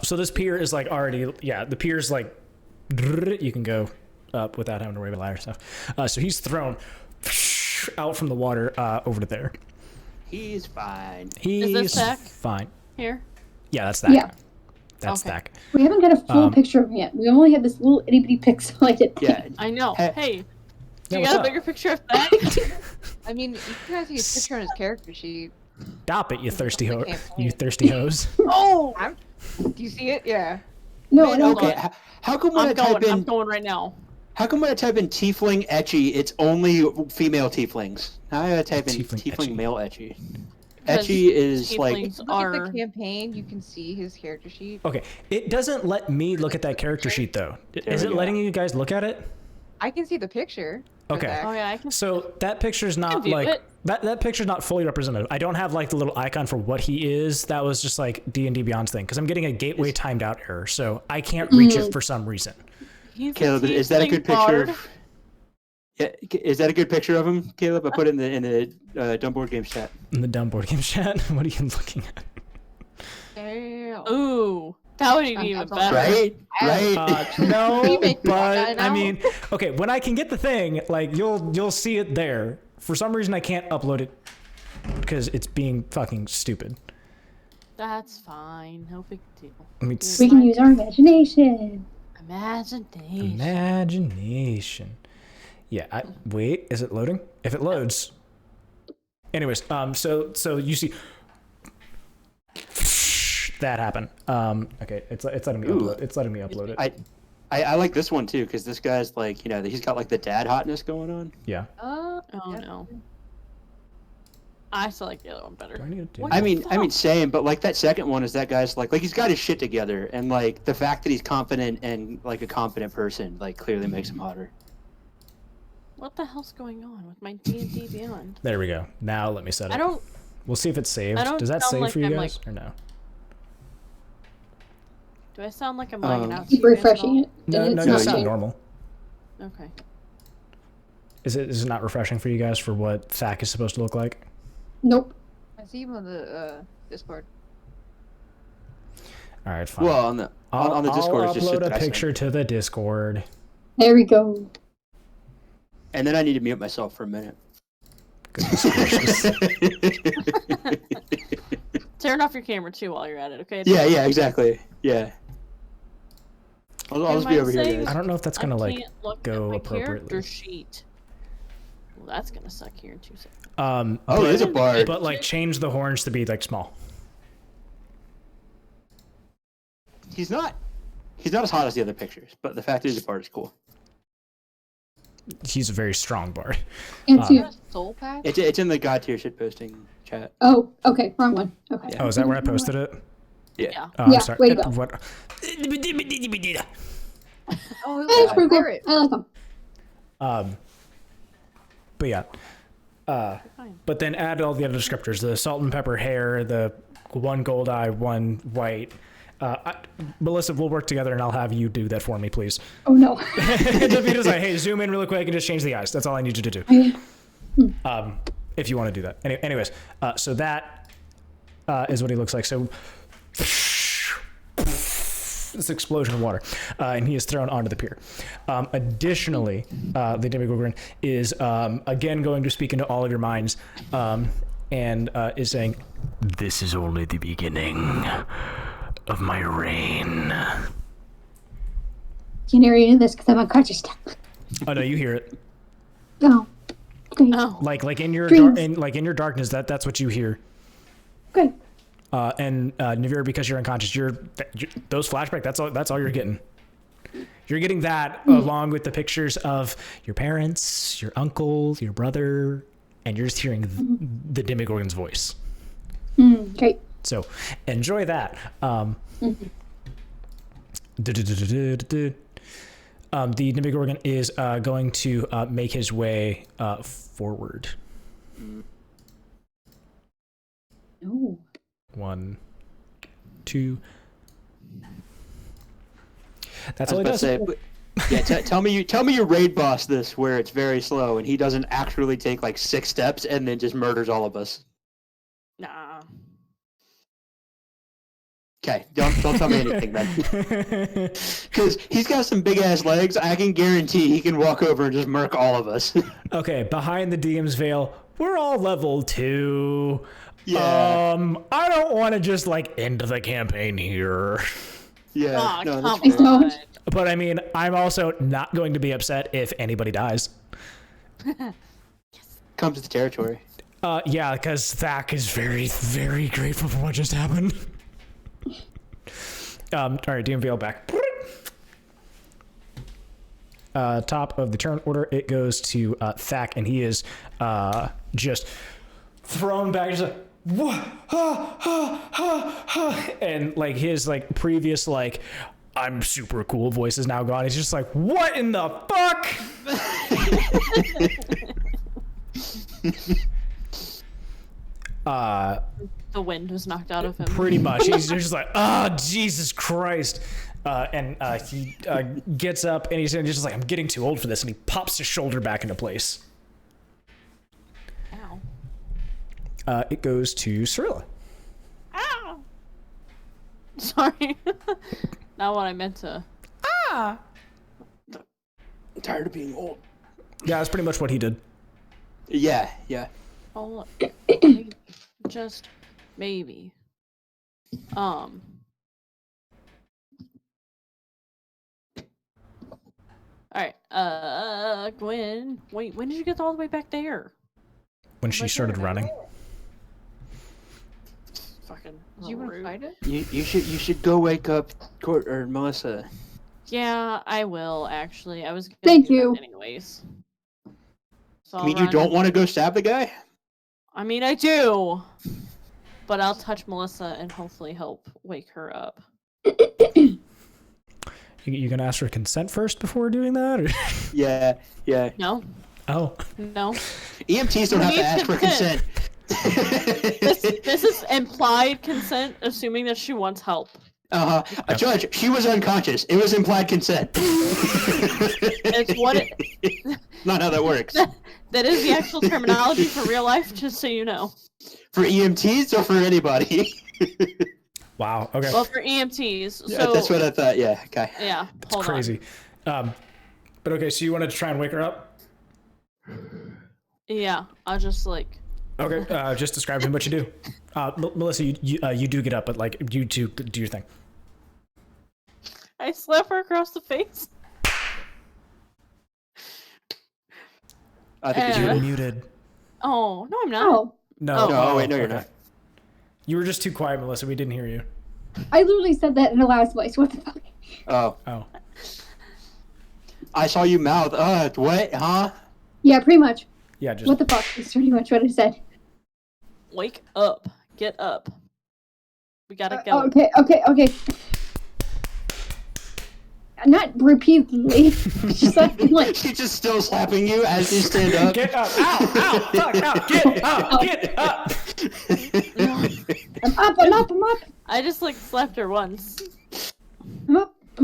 So this pier is like already, the pier's like, you can go up without having to worry about ladder stuff. So he's thrown out from the water over to there. He's fine. He's Is this Thack? fine. Here. Yeah, that's Thack. Yeah. That's Okay. Thack. We haven't got a full picture of him yet. We only have this little itty bitty pixelated. Yeah. I know. Hey. Yeah, You what's got a up? bigger picture of Thack? I mean, you can see his picture on his character sheet. Stop it, you thirsty I can't you point. thirsty hose. Oh! Do you see it? Yeah. No, I Man, don't. okay. How come when I'm going right now. How come when I type in tiefling etchy, it's only female tieflings? Now I gotta type in Tiefling tiefling etchy. male etchy. Because Etchy is like tieflings Look are. at the campaign. You can see his character sheet. Okay, it doesn't let me look at that character sheet though. Is we it go. letting you guys look at it? I can see the picture. for Okay. Zach. Oh yeah, I can. So that picture's not view like it. that picture's not fully representative. I don't have like the little icon for what he is. That was just like D&D Beyond's thing because I'm getting a gateway timed out error, so I can't reach it for some reason. He's Caleb. Is that a good tiefling picture? bard. Yeah, is that a good picture of him, Caleb? I put it in the dumb board games chat. In the dumb board game chat, what are you looking at? Damn. Ooh, that would be even That's better. Right? No, You make me but want that I now. mean, okay, when I can get the thing, like you'll see it there. For some reason, I can't upload it because it's being fucking stupid. That's fine. No big deal. Let me We can use our imagination. Imagination. Imagination. Yeah. Wait. Is it loading? If it loads. Anyways, so you see that happen. Okay, it's letting me upload. It's letting me upload it. I like this one too because this guy's like, you know, he's got like the dad hotness going on. Yeah. Oh no. I still like the other one better. Do I need to do What I the mean, fuck? same, but like that second one is that guy's like he's got his shit together, and like the fact that he's confident and like a confident person like clearly makes him hotter. What the hell's going on with my D&D Beyond? There we go. Now let me set it. I don't. We'll see if it's saved. I don't Does that sound save like for you I'm, guys or no? Do I sound like I'm lagging out? to Keep you guys at refreshing all? it. No, and no, it's you not sound changing. normal. Okay. Is it not refreshing for you guys for what Thack is supposed to look like? Nope. I see him on the Discord. All right, fine. Well, on the Discord, I'll it's just upload shit a that I say. picture to the Discord. There we go. And then I need to mute myself for a minute. Goodness gracious. Turn off your camera too while you're at it, okay? Yeah, exactly. Yeah. I'll Am just be I over here, saying- guys. I don't know if that's gonna I like can't look go at my appropriately. character sheet. Well, that's gonna suck here in 2 seconds. Oh, but, there's a bard. but like change the horns to be like small. He's not as hot as the other pictures, but the fact that he's a bard is cool. He's a very strong bard. It's you. Soul patch? It's in the God tier shit posting chat. Oh, okay. Wrong one. Okay. Yeah. Oh, is that where I posted it? Yeah. Oh, I'm Yeah, sorry. way to go. What? Oh, That's yeah. pretty cool. I like them. But yeah. But then add all the other descriptors: the salt and pepper hair, the one gold eye, one white. Melissa, we'll work together, and I'll have you do that for me, please. Oh no. Just be just like, hey, zoom in really quick and just change the eyes. That's all I need you to do. If you want to do that. Anyways, so that is what he looks like. So this explosion of water, and he is thrown onto the pier. Additionally, the Demogorgon is again going to speak into all of your minds, and is saying, This is only the beginning of my reign. Can't hear any of this because I'm unconscious. "Oh no, you hear it." Oh. Great. Oh. Like in your Dreams. in your darkness, that's what you hear. Good. And Nevira, because you're unconscious, those flashback. That's all you're getting. You're getting that along with the pictures of your parents, your uncle, your brother, and you're just hearing the Demogorgon's voice. Great. So enjoy that. The Demogorgon is going to make his way forward. Oh. 1, 2. That's I all was he about does. to say, yeah, tell me your raid boss this where it's very slow and he doesn't actually take like 6 steps and then just murders all of us. Nah. Okay, don't tell me anything then. Because he's got some big ass legs. I can guarantee he can walk over and just murk all of us. Okay, behind the DM's veil, we're all level 2. Yeah. I don't want to just like end the campaign here. Yeah. Aw, no, come that's fair. on. But I mean, I'm also not going to be upset if anybody dies. Comes with the territory. Yeah, because Thack is very, very grateful for what just happened. All right, DM veil back. Top of the turn order, it goes to Thack, and he is just thrown back, just like, what? And like his like previous like I'm super cool voice is now gone. He's just like, what in the fuck? The wind was knocked out of him. Pretty much. He's just like, oh, Jesus Christ. And he gets up and he's just like, I'm getting too old for this. And he pops his shoulder back into place. Ow. It goes to Cirella. Ow. Sorry. Not what I meant to. Ah! I'm tired of being old. Yeah, that's pretty much what he did. Yeah, yeah. Oh, just maybe. Alright, Gwen. Wait, when did you get all the way back there? When she started running. Fucking Did you want to rude. fight it? You should go wake up Court or Melissa. Yeah, I will actually. I was gonna Thank do that you. anyways. So I I'll mean, you run. don't want to go stab the guy? I mean, I do. But I'll touch Melissa and hopefully help wake her up. You gonna ask for consent first before doing that? Or? Yeah, yeah. No, Oh. no. EMTs don't Who have to needs ask for consent. This is implied consent, assuming that she wants help. A judge, she was unconscious. It was implied consent. It's what it. Not how that works. That is the actual terminology for real life, just so you know. For EMTs or for anybody? Wow. Okay. Well, for EMTs. Yeah, So that's what I thought. Yeah. Okay. yeah, It's hold crazy. But okay, so you wanted to try and wake her up? on. Yeah, I'll just like. Okay. Just describe to me what you do. Melissa, you do get up, but like you two do your thing. I slap her across the face. I think You're you muted. Oh no, I'm not. Oh, No. No, wait, no, you're okay. not. You were just too quiet, Melissa. We didn't hear you. I literally said that in a loud voice. What the fuck? Oh. Oh. I saw you mouth. What? Huh? Yeah, pretty much. Yeah. Just. What the fuck is pretty much what I said. Wake up. Get up. We gotta go. Okay. Not repeatedly. Just like She's just still slapping you as you stand up. Get up! Ow! Fuck! Ow! Get up! Get up! I'm up. I just like slapped her once. I'm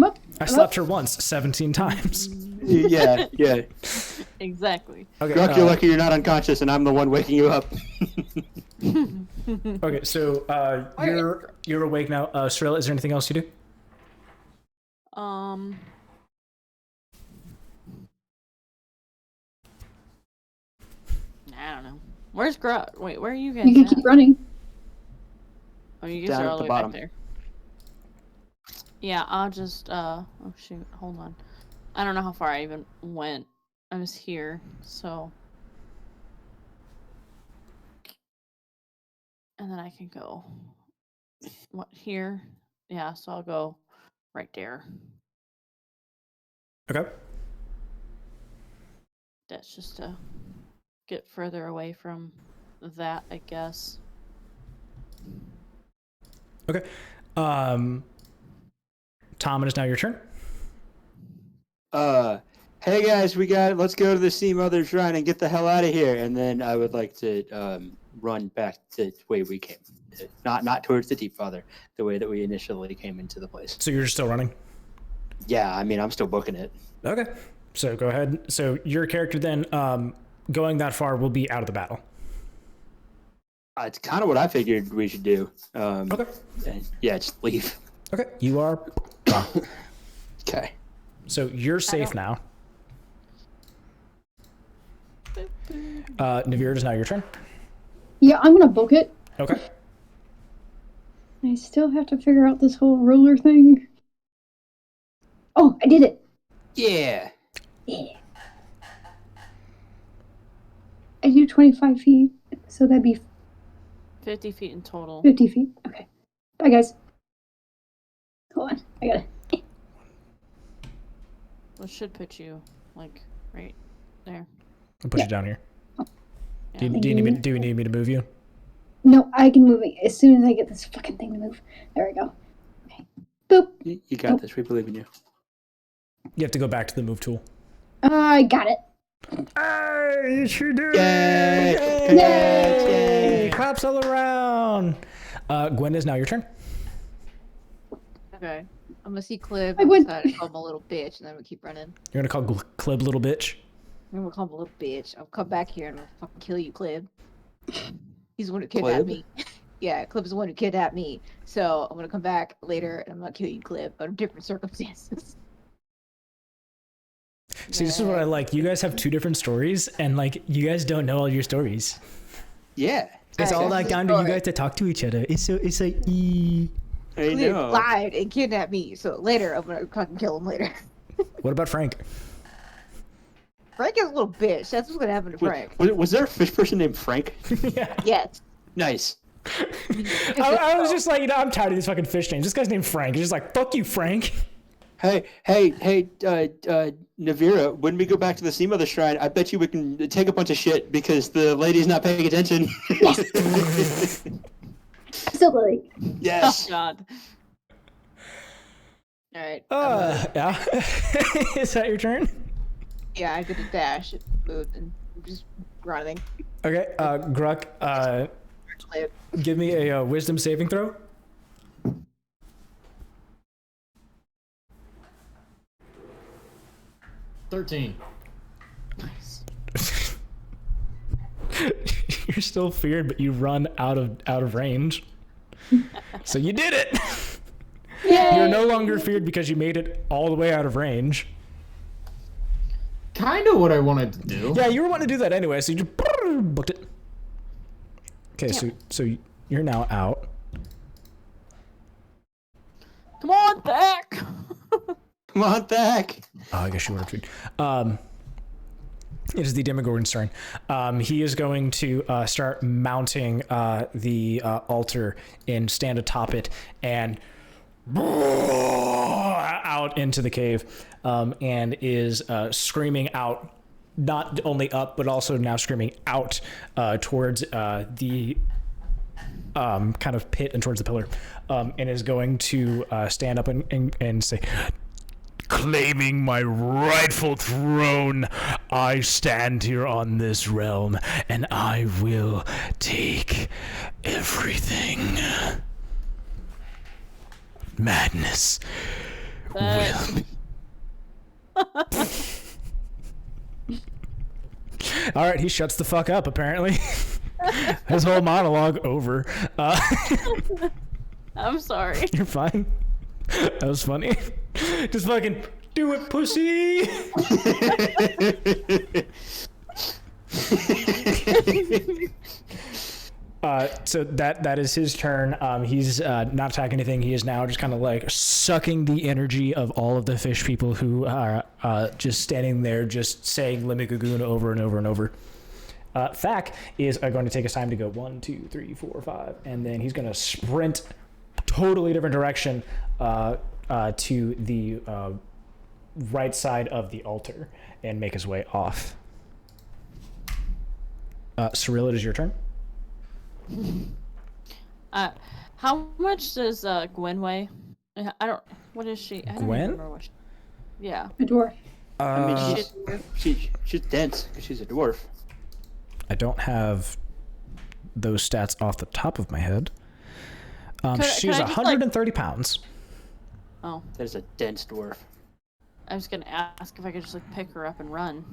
up. I slapped her once, 17 times. Yeah. Exactly. Okay. Gruk, you're lucky you're not unconscious, and I'm the one waking you up. Okay. So you're awake now. Cirella, is there anything else you do? I don't know. Where's Gruk? Wait, where are you guys? You can at? keep running. Oh, you guys Down are at all the the way bottom. back there. Yeah, I'll just oh shoot, hold on. I don't know how far I even went. I was here, so and then I can go what here? Yeah, so I'll go right there. Okay. That's just to get further away from that, I guess. Okay. Tom, it is now your turn. Hey guys, let's go to the Sea Mother Shrine and get the hell out of here. And then I would like to run back to the way we came. Not towards the Deep Father, the way that we initially came into the place. So you're still running? Yeah, I mean, I'm still booking it. Okay. So go ahead. So your character then, going that far will be out of the battle. It's kind of what I figured we should do. Okay. And yeah, just leave. Okay. You are gone. Okay. So you're safe now. Nevira, it is now your turn. Yeah, I'm gonna book it. Okay. I still have to figure out this whole ruler thing. Oh, I did it. Yeah. Yeah. I do 25 feet, so that'd be 50 feet in total. 50 feet. Okay. Bye, guys. Hold on. I gotta. Which should put you like right there. I'll put you down here. Yeah. Do you need me to move you? No, I can move it as soon as I get this fucking thing to move. There we go. Okay. Boop. You got this. We believe in you. You have to go back to the move tool. I got it. Hey, you sure do. Yay! Yay! Claps all around. Gwen, is now your turn. Okay. I'm gonna see Clib I went- outside and call him a little bitch, and then we'll keep running. You're gonna call Clib little bitch. I'm gonna call him a little bitch. I'll come back here and I'll fucking kill you, Clib. He's the one who kidnapped Clib? me. Yeah, Clip is the one who kidnapped me. So I'm gonna come back later and I'm gonna kill you, Clip, under different circumstances. See, this is what I like. You guys have two different stories, and like you guys don't know all your stories. Yeah. It's all like down to you guys to talk to each other. It's like I Clip know. lied and kidnapped me. So later I'm gonna fucking kill him later. What about Frank? Frank is a little bitch. That's what's gonna happen to Frank. Was there a fish person named Frank? Yeah. Yes. Nice. I was just like, I'm tired of these fucking fish names. This guy's named Frank. He's just like, fuck you, Frank. Hey, Nevira, when we go back to the Sea Mother Shrine, I bet you we can take a bunch of shit because the lady's not paying attention. Yes. Absolutely. Yes. Oh God. All right. Yeah. Is that your turn? Yeah, I did a dash, moved, and I'm just running. Okay, Gruk, give me a wisdom saving throw. 13. You're still feared, but you run out of range. So you did it. Yay! You're no longer feared because you made it all the way out of range. Kind of what I wanted to do. Yeah, you were wanting to do that anyway, so you just booked it. Okay, so you're now out. Come on, Thack. Come on, Thack. Oh, I guess you would have tweeted. It is the Demogorgon's turn. He is going to start mounting the altar and stand atop it and out into the cave, and is screaming out, not only up but also now screaming out towards the kind of pit and towards the pillar, and is going to stand up and say, claiming my rightful throne, I stand here on this realm, and I will take everything. Madness will be. all right, he shuts the fuck up apparently. His whole monologue over. I'm sorry. You're fine. That was funny. Just fucking do it, pussy. So that is his turn. He's not attacking anything. He is now just kind of like sucking the energy of all of the fish people who are just standing there, just saying Limikagoon over and over and over. Thack is going to take his time to go 1, 2, 3, 4, 5, and then he's going to sprint totally different direction to the right side of the altar and make his way off. Cirella, it is your turn. How much does Gwen weigh? I don't. What is she? I don't Gwen? remember what she, yeah. A dwarf. I mean, she's dense because she's a dwarf. I don't have those stats off the top of my head. She's 130 pounds. Oh, That is a dense dwarf. I was gonna ask if I could just like pick her up and run,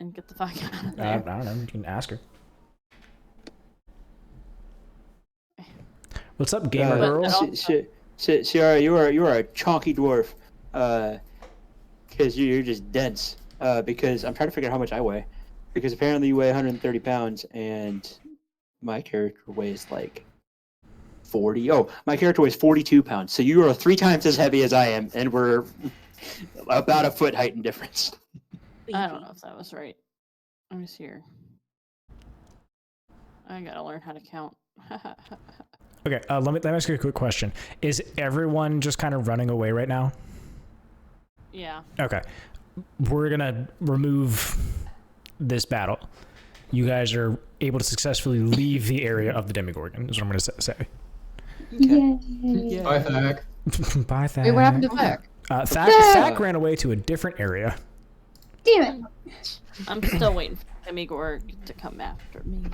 and get the fuck out of I there. don't know. You can ask her. What's up, gamer girl? Ciara, you are a chonky dwarf. Because you're just dense. Because I'm trying to figure out how much I weigh. Because apparently you weigh 130 pounds, and my character weighs like 40. Oh, my character weighs 42 pounds. So you are 3 times as heavy as I am, and we're about a foot height in difference. I don't know if that was right. Let me see here. I gotta learn how to count. Okay, let me ask you a quick question. Is everyone just kind of running away right now? Yeah. Okay. We're gonna remove this battle. You guys are able to successfully leave the area of the Demogorgon, is what I'm gonna say. Yay. Bye, Thack. Bye, Thack. Wait, what happened to Thack? Thack ran away to a different area. Damn it. I'm still waiting for Demigorg to come after me.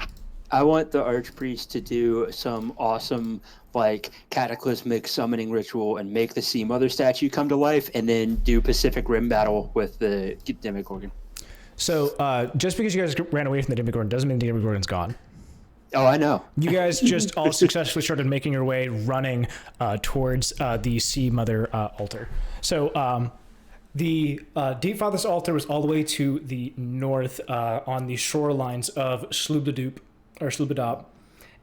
I want the Archpriest to do some awesome, like, cataclysmic summoning ritual and make the Sea Mother statue come to life, and then do Pacific Rim battle with the Demogorgon. So, just because you guys ran away from the Demogorgon doesn't mean the Demogorgon's gone. Oh, I know. You guys just all successfully started making your way running towards the Sea Mother altar. So the Deep Father's altar was all the way to the north on the shorelines of Slubadop.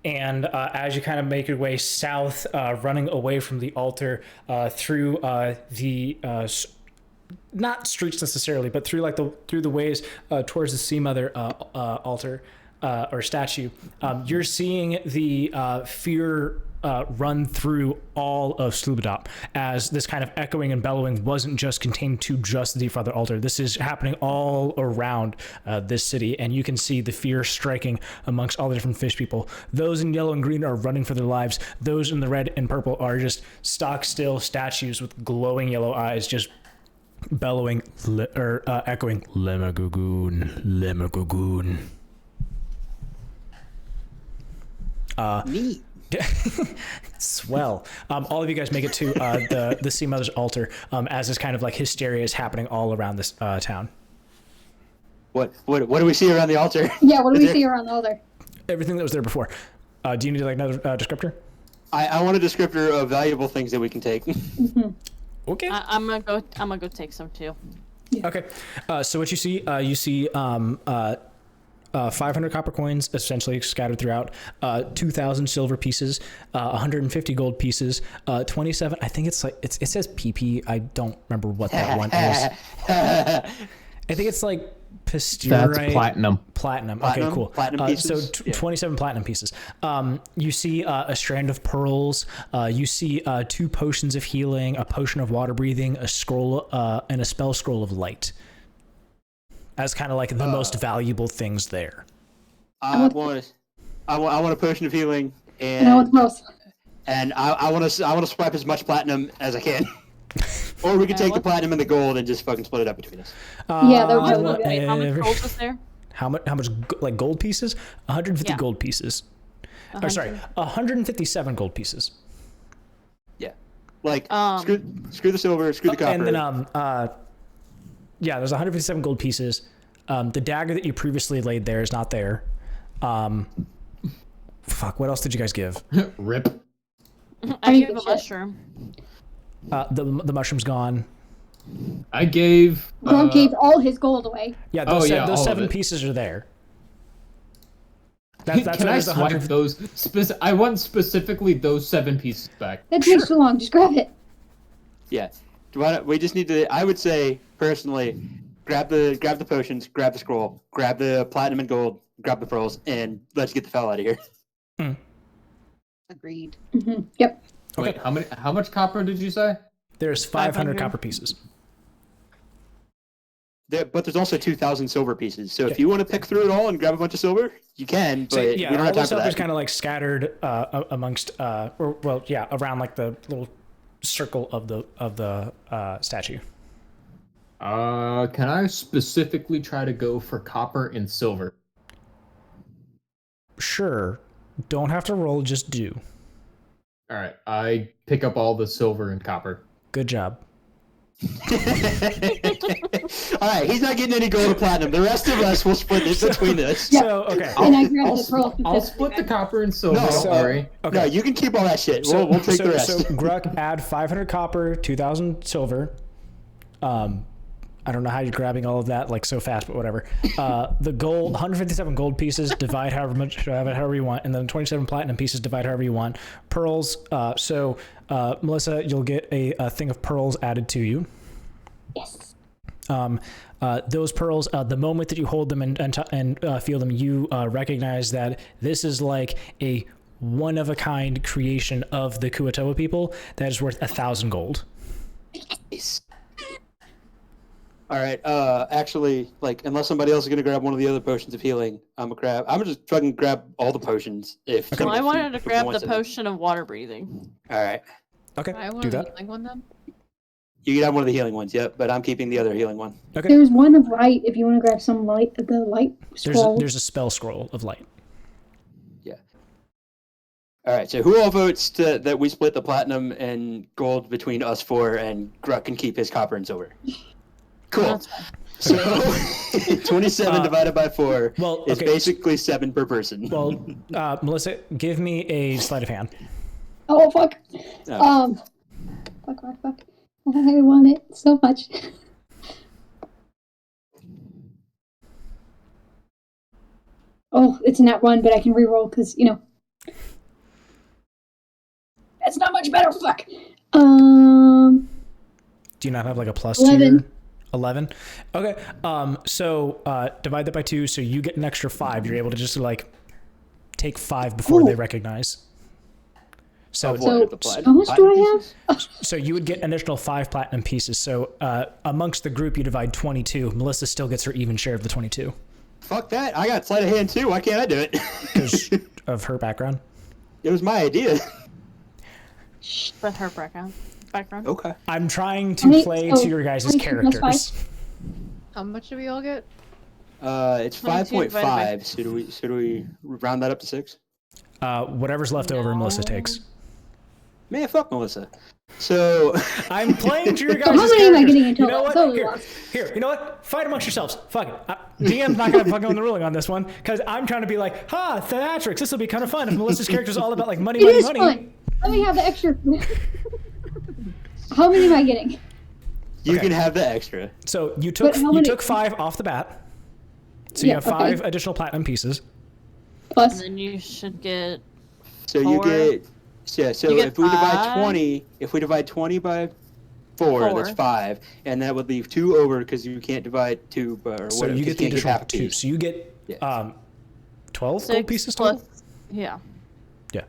And as you kind of make your way south, running away from the altar through the not streets necessarily, but through the ways towards the Sea Mother altar or statue, you're seeing the fear run through all of Slubadop, as this kind of echoing and bellowing wasn't just contained to just the Deep Father altar. This is happening all around this city, and you can see the fear striking amongst all the different fish people. Those in yellow and green are running for their lives. Those in the red and purple are just stock still statues with glowing yellow eyes, just bellowing or echoing Lemagogoon, Lemagogoon. Neat. Swell. All of you guys make it to the Sea Mother's altar as this kind of like hysteria is happening all around this town. What do we see around the altar? Yeah, what do we see around the altar? Everything that was there before. Do you need like another descriptor? I want a descriptor of valuable things that we can take. Okay. I'm gonna go take some too. Yeah. Okay. So what you see 500 copper coins essentially scattered throughout, 2,000 silver pieces, 150 gold pieces, 27. I think it's like it says PP. I don't remember what that one is. I think it's like Pisturite. That's platinum. Platinum. Okay, cool. Platinum pieces. So 27 platinum pieces. You see a strand of pearls. You see 2 potions of healing, a potion of water breathing, a scroll, and a spell scroll of light. As kind of like the most valuable things there. I want a potion of healing, and I want the most. And I want to swipe as much platinum as I can. Or we could take the platinum and the gold and just fucking split it up between us. Yeah, that would be Wait, how much gold was there? How much like gold pieces? 150 gold pieces. Or sorry, 157 gold pieces. Yeah. Like screw the silver, screw the copper. And then yeah, there's 157 gold pieces. The dagger that you previously laid there is not there. Fuck, what else did you guys give? Rip. I gave a mushroom. The mushroom's gone. I gave. Gruk gave all his gold away. Yeah, those, all those of 7 it. pieces are there. That's Can why I there's swipe those? I want specifically those 7 pieces back. That takes too long. Just grab it. Yeah. We just need to. I would say personally, grab the potions, grab the scroll, grab the platinum and gold, grab the pearls, and let's get the hell out of here. Agreed. Mm-hmm. Yep. Wait, how much copper did you say? There's 500 copper pieces. But there's also 2,000 silver pieces. So if you want to pick through it all and grab a bunch of silver, you can. But So, we yeah, don't all have time this for stuff that. is kind of like scattered amongst, around like the little circle of the statue. Can I specifically try to go for copper and silver? Sure. Don't have to roll, just do. All right, I pick up all the silver and copper. Good job. All right, he's not getting any gold or platinum. The rest of us will split this between us. Yeah. So, okay. And I grabbed the pearl. I'll split the copper and silver. No, Don't worry. Okay. No, you can keep all that shit. We'll take the rest. So Gruk, add 500 copper, 2,000 silver. I don't know how you're grabbing all of that like so fast, but whatever. The gold, 157 gold pieces, divide however you want, and then 27 platinum pieces, divide however you want. Pearls. So Melissa, you'll get a thing of pearls added to you. Yes. Those pearls, the moment that you hold them and feel them, you recognize that this is like a one-of-a-kind creation of the Kuatoa people that is worth 1,000 gold. Nice. All right. Actually, like, unless somebody else is gonna grab one of the other potions of healing, I'm gonna just fucking grab all the potions. Well, I wanted to grab the potion of water breathing. All right. Okay. I want do the that. healing one then. You can have one of the healing ones, yep. But I'm keeping the other healing one. Okay. There's one of light if you want to grab some light. The light scroll. There's a spell scroll of light. Yeah. All right. So who all votes that we split the platinum and gold between us 4, and Gruk can keep his copper and silver? Cool. That's fine. So 27 divided by 4 is basically 7 per person. Well, Melissa, give me a sleight of hand. Oh, fuck. No. Fuck. I want it so much. Oh, it's not one, but I can reroll because, you know. That's not much better. Fuck. Do you not have like a plus 11. 2? 11. Okay. So divide that by 2, so you get an extra 5. You're able to just like take 5 before they recognize. So how much do I have? So you would get an additional 5 platinum pieces. So amongst the group, you divide 22. Melissa still gets her even share of the 22. Fuck that. I got sleight of hand too. Why can't I do it? Because of her background. It was my idea. But her background. Okay. I'm trying to play to your guys' characters. How much do we all get? It's 5.5. So do we round that up to 6? Whatever's left over, Melissa takes. Man, fuck Melissa. So I'm playing to your guys' How many am I characters. getting into? You know what? Here, you know what? Fight amongst yourselves. Fuck it. DM's not gonna fucking win the ruling on this one because I'm trying to be like, theatrics. This will be kind of fun if Melissa's character's all about like money. Fun. Let me have the extra. How many am I getting? You can have the extra. So you took 5 off the bat. So you have 5 additional platinum pieces. Plus. And then you should get. So 4. you get. Yeah. So you get if we divide 5. 20, by 4, that's 5, and that would leave 2 over because you can't divide 2 by or So whatever. you get the additional 2. piece. So you get 12 6 gold pieces total. plus, yeah.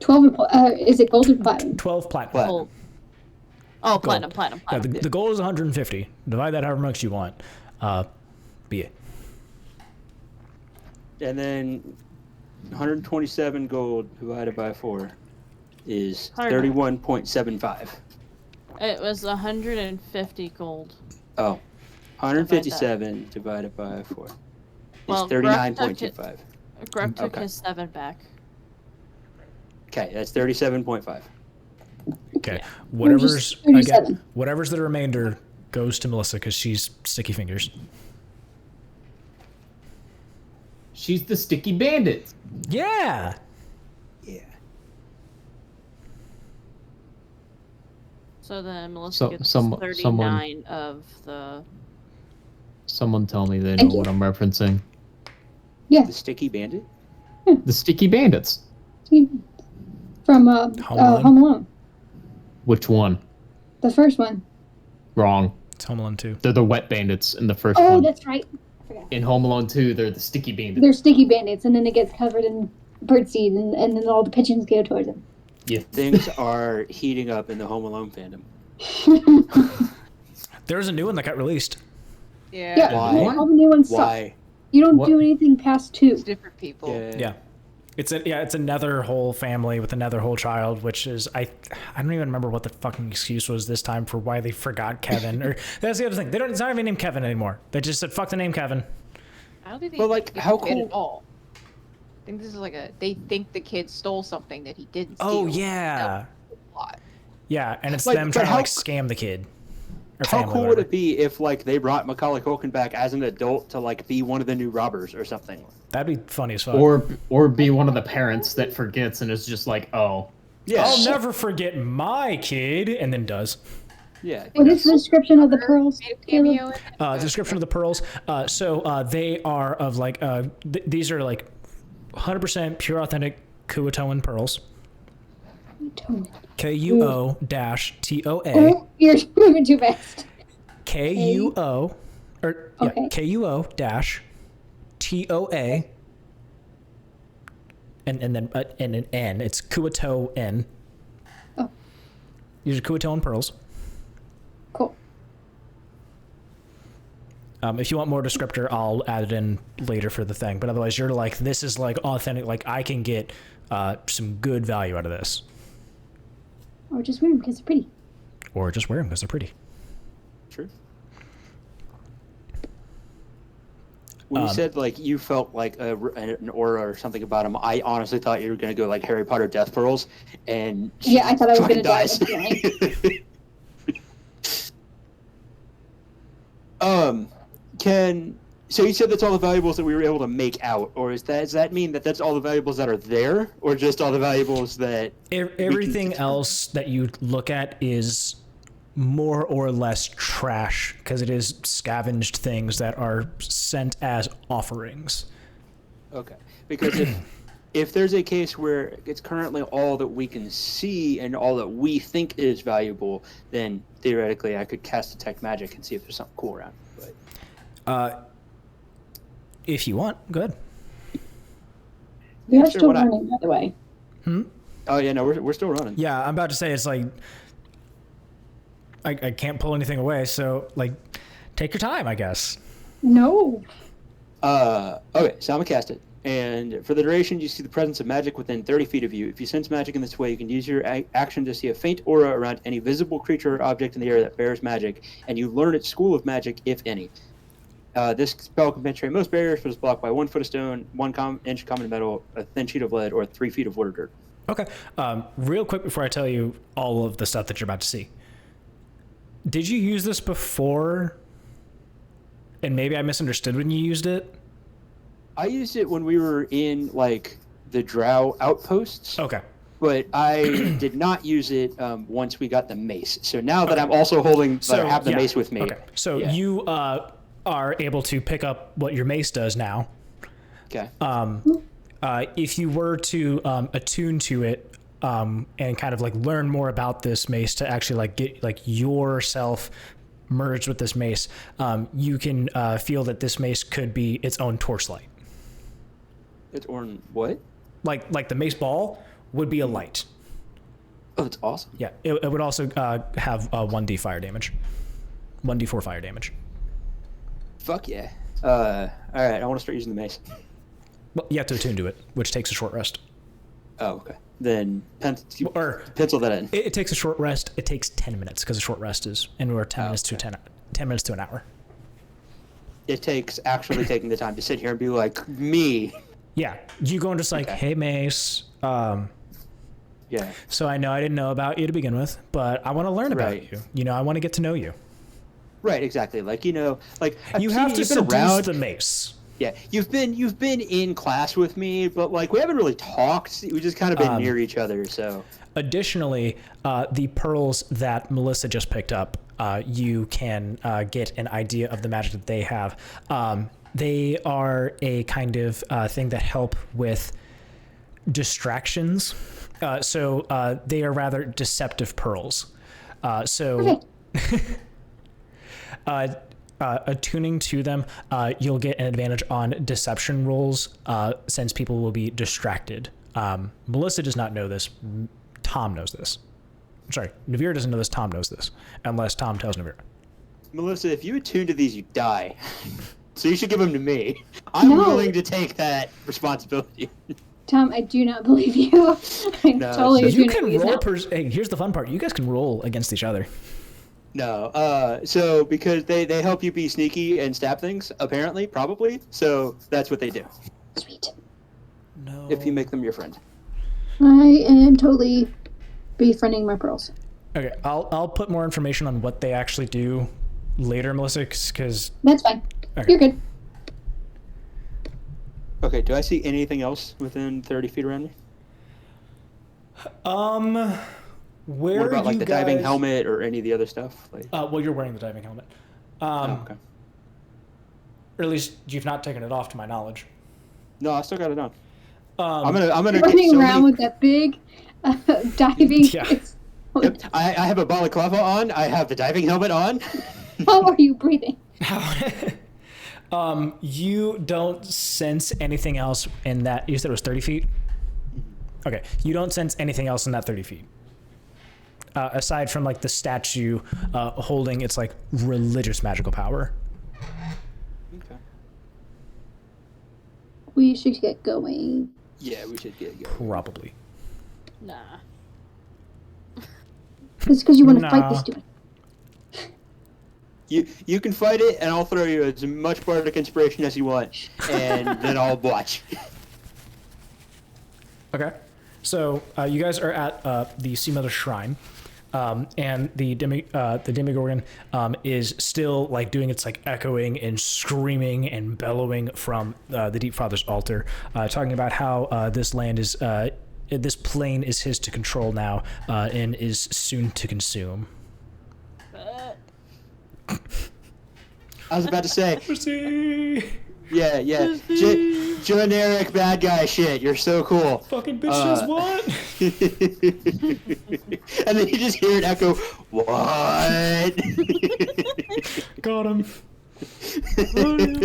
12. Is it gold or platinum? 12 platinum. Gold. Oh, platinum. Yeah, the goal is 150. Divide that however much you want. Be it. And then 127 gold divided by 4 is 31.75. It was 150 gold. Oh, 157 divided by 4 is Well, 39.25. Gruk took his 7 back. Okay, that's 37.5. Okay. Just 37. Whatever's the remainder goes to Melissa because she's sticky fingers. She's the sticky bandit. Yeah. Yeah. So then Melissa gets 39 someone- of the. Someone tell me they Thank know what I'm referencing. Yeah. The sticky bandit? The sticky bandits. From Home Home Alone. Which one? The first one. Wrong. It's Home Alone 2. They're the wet bandits in the first Oh, one. that's right. In Home Alone 2, they're the sticky bandits. They're sticky bandits, and then it gets covered in birdseed, and then all the pigeons go towards them. Yeah. Things are heating up in the Home Alone fandom. There's a new one that got released. Yeah. Why? All the new ones suck. Why? You don't What? do anything past 2. It's different people. Yeah. It's another whole family with another whole child, which is I don't even remember what the fucking excuse was this time for why they forgot Kevin. Or that's the other thing. It's not even named Kevin anymore. They just said fuck the name Kevin. I don't think they But, like, think how it's good cool- at all. I think this is like they think the kid stole something that he didn't steal. Oh yeah. Plot. Yeah, and it's Like, them but trying to how- like scam the kid. Or How family, cool would whatever. it be if like they brought Macaulay Culkin back as an adult to like be one of the new robbers or something? That'd be funny as fuck. Or be one of the parents that forgets and is just like, oh. Yeah. I'll never forget my kid, and then does. Yeah. What is the description of the pearls? Made a cameo in it. Description of the pearls. So they are of like these are like 100% pure authentic Kuatoan pearls. KUO-TOA. Oh, you're moving too fast. KUO or Okay. KUO-TOA. And then and an N. It's Kuatoan. Oh. These are Kuatoan pearls. Cool. If you want more descriptor, I'll add it in later for the thing. But otherwise, you're like, this is like authentic. Like I can get some good value out of this. Or just wear them because they're pretty. Or just wear them because they're pretty. True. When you said like you felt like an aura or something about him, I honestly thought you were gonna go like Harry Potter Death Pearls, and Yeah, I thought I was fucking gonna die dies. instantly. So you said that's all the valuables that we were able to make out, or does that mean that that's all the valuables that are there, or just all the valuables that everything else that you look at is more or less trash because it is scavenged things that are sent as offerings. Okay, because if there's a case where it's currently all that we can see and all that we think is valuable, then theoretically I could cast detect magic and see if there's something cool around. But if you want, good. We are still running, by the way. Oh yeah, no, we're still running. Yeah, I'm about to say it's like I can't pull anything away, so like take your time, I guess. No. Okay, so I'm gonna cast it. And for the duration, you see the presence of magic within 30 feet of you. If you sense magic in this way, you can use your action to see a faint aura around any visible creature or object in the area that bears magic, and you learn its school of magic, if any. This spell can penetrate most barriers, but is blocked by 1 foot of stone, 1 inch common metal, a thin sheet of lead, or 3 feet of wood or dirt. Okay. Real quick before I tell you all of the stuff that you're about to see. Did you use this before? And maybe I misunderstood when you used it? I used it when we were in, like, the Drow outposts. Okay. But I did not use it once we got the mace. So now that I'm also holding, I have the mace with me. Okay. So you are able to pick up what your mace does now. Okay. If you were to attune to it and kind of like learn more about this mace to actually like get like yourself merged with this mace, you can feel that this mace could be its own torchlight. It's orange. What? Like the mace ball would be a light. Oh, that's awesome. Yeah, it would also have 1d fire damage, 1d4 fire damage. Fuck yeah. All right, I want to start using the mace. Well, you have to attune to it, which takes a short rest. Oh, okay. Then pencil that in. It takes a short rest. It takes 10 minutes because a short rest is anywhere 10 minutes to 10 minutes to an hour. It takes actually taking the time to sit here and be like, me. Yeah, you go and just like, hey, Mace. Yeah. So I know I didn't know about you to begin with, but I want to learn about you. You know, I want to get to know you. Right, exactly. Like, you know, like you have to seduce the mace. Yeah, you've been in class with me, but like we haven't really talked. We just kind of been near each other. So additionally, the pearls that Melissa just picked up, you can get an idea of the magic that they have. They are a kind of thing that help with distractions. So they are rather deceptive pearls. Attuning to them, you'll get an advantage on deception rolls since people will be distracted. Melissa does not know this. Tom knows this. Sorry, Nevira doesn't know this. Tom knows this, unless Tom tells Nevira. Melissa, if you attune to these, you die. So you should give them to me. I'm willing to take that responsibility. Tom, I do not believe you. I'm totally you can roll. Hey, here's the fun part. You guys can roll against each other. No, so because they help you be sneaky and stab things, apparently, probably. So that's what they do. Sweet. No. If you make them your friend. I am totally befriending my pearls. Okay, I'll put more information on what they actually do later, Melissa, because... That's fine. Okay. You're good. Okay, do I see anything else within 30 feet around me? Where what about like the guys... diving helmet or any of the other stuff? Like... well, you're wearing the diving helmet. Okay. Or at least you've not taken it off, to my knowledge. No, I still got it on. I'm gonna running around with that big diving. Yeah. Yep. I have a balaclava on. I have the diving helmet on. How are you breathing? You don't sense anything else in that. You said it was 30 feet? Okay. You don't sense anything else in that 30 feet. Aside from like the statue holding its like religious magical power. Okay. We should get going. Yeah, we should get going. Probably. Nah. It's because you want to fight this dude. You can fight it, and I'll throw you as much bardic inspiration as you want, and then I'll watch. Okay. So you guys are at the Sea Mother Shrine. and the Demogorgon is still like doing its like echoing and screaming and bellowing from the Deep Father's altar, talking about how this land is this plane is his to control now, and is soon to consume. I was about to say. Pussy. Yeah. Generic bad guy shit. You're so cool. Fucking bitch says what? And then you just hear it echo, what? Got him.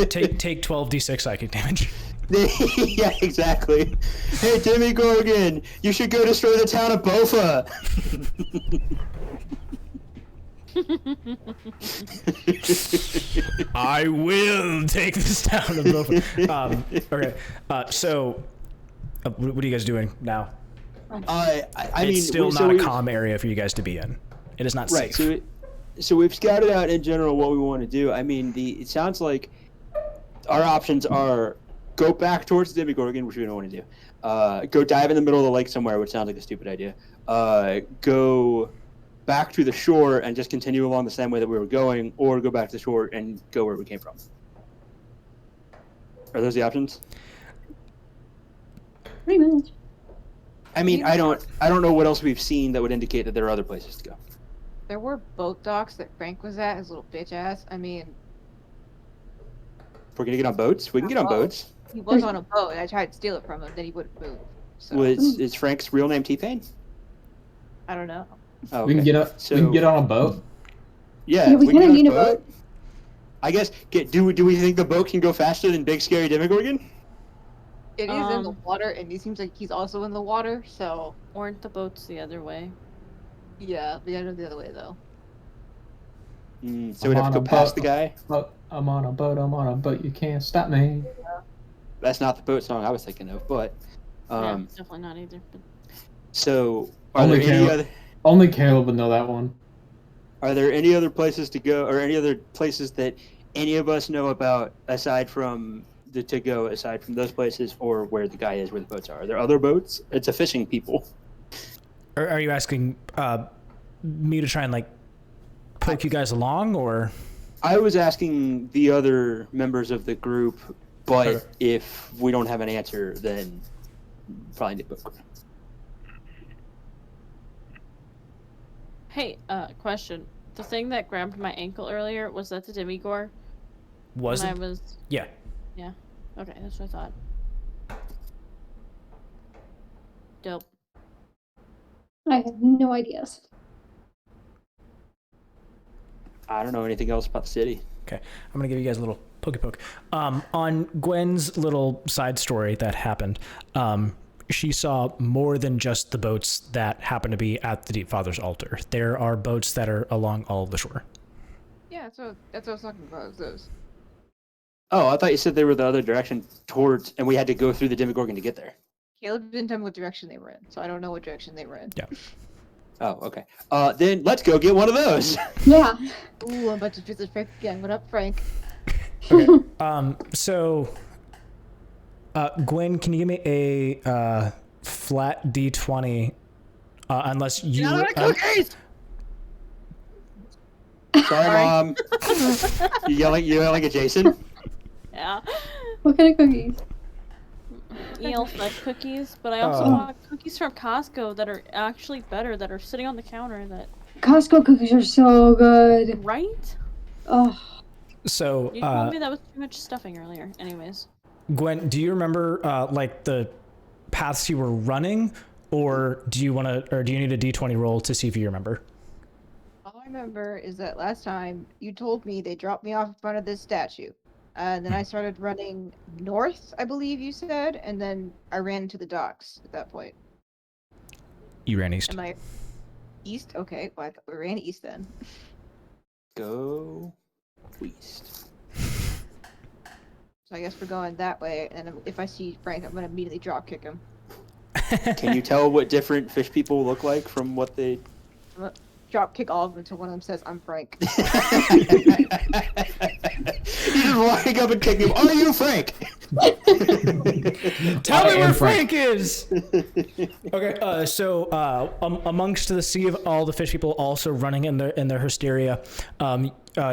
Take 12d6 psychic damage. Yeah, exactly. Hey, Demogorgon, you should go destroy the town of Bofa. I will take this down of both. Okay, so what are you guys doing now? I mean, it's still not a calm area for you guys to be in. It is not right, safe. So we've scouted out in general what we want to do. I mean, it sounds like our options are go back towards the Demogorgon, which we don't want to do. Go dive in the middle of the lake somewhere, which sounds like a stupid idea. Go back to the shore and just continue along the same way that we were going, or go back to the shore and go where we came from. Are those the options? Pretty much. I mean, I don't know what else we've seen that would indicate that there are other places to go. There were boat docks that Frank was at, his little bitch ass. I mean, If we're gonna get on boats, we can get on boats. he was on a boat, and I tried to steal it from him, then he wouldn't move. So Well, is Frank's real name T-Pain? I don't know. Oh, We can get up. So, we can get on a boat. Yeah, we can kinda get on need a boat. I guess. Do we think the boat can go faster than Big Scary Demogorgon? It is in the water, and it seems like he's also in the water, so... Weren't the boats the other way? Yeah, the other way, though. So we'd have to go past the guy? I'm on a boat, you can't stop me. That's not the boat song I was thinking of, but... Yeah, definitely not either. But... So, are there any other... Only Caleb would know that one. Are there any other places to go, or any other places that any of us know about aside from those places, or where the guy is, where the boats are? Are there other boats? It's a fishing people. Are you asking me to try and like poke you guys along, or? I was asking the other members of the group, but Okay. if we don't have an answer, then probably need to book. Hey, question. The thing that grabbed my ankle earlier, was that the Demigore? Was when it? I was... Yeah. Yeah. Okay, that's what I thought. Dope. I have no ideas. I don't know anything else about the city. Okay, I'm gonna give you guys a little poke. On Gwen's little side story that happened, she saw more than just the boats that happen to be at the Deep Father's altar. There are boats that are along all of the shore. Yeah, that's what I was talking about, was those. Oh, I thought you said they were the other direction towards, and we had to go through the Demogorgon to get there. Caleb didn't tell me what direction they were in, so I don't know what direction they were in. Yeah. Oh, okay. Then let's go get one of those. Yeah. Ooh, I'm about to visit Frank again. What up, Frank? Okay. So, Gwen, can you give me a flat D20? Unless you. Cookies! Sorry, Mom. You yelling at Jason? Yeah. What kind of cookies? EL Fudge cookies, but I also bought cookies from Costco that are actually better, that are sitting on the counter that... Costco cookies are so good. Right? Oh. So, You told me that was too much stuffing earlier. Anyways. Gwen, do you remember like the paths you were running, or do you need a D20 roll to see if you remember? All I remember is that last time you told me they dropped me off in front of this statue. And then I started running north, I believe you said, and then I ran into the docks at that point. You ran east. Am I east? Okay, well, I thought we ran east then. Go east. So I guess we're going that way, and if I see Frank, I'm going to immediately drop kick him. Can you tell what different fish people look like from what they... I'm gonna drop kick all of them until one of them says, I'm Frank. You just walking up and kicking him. Are you Frank? Tell me where Frank is. Okay, so amongst the sea of all the fish people also running in their hysteria,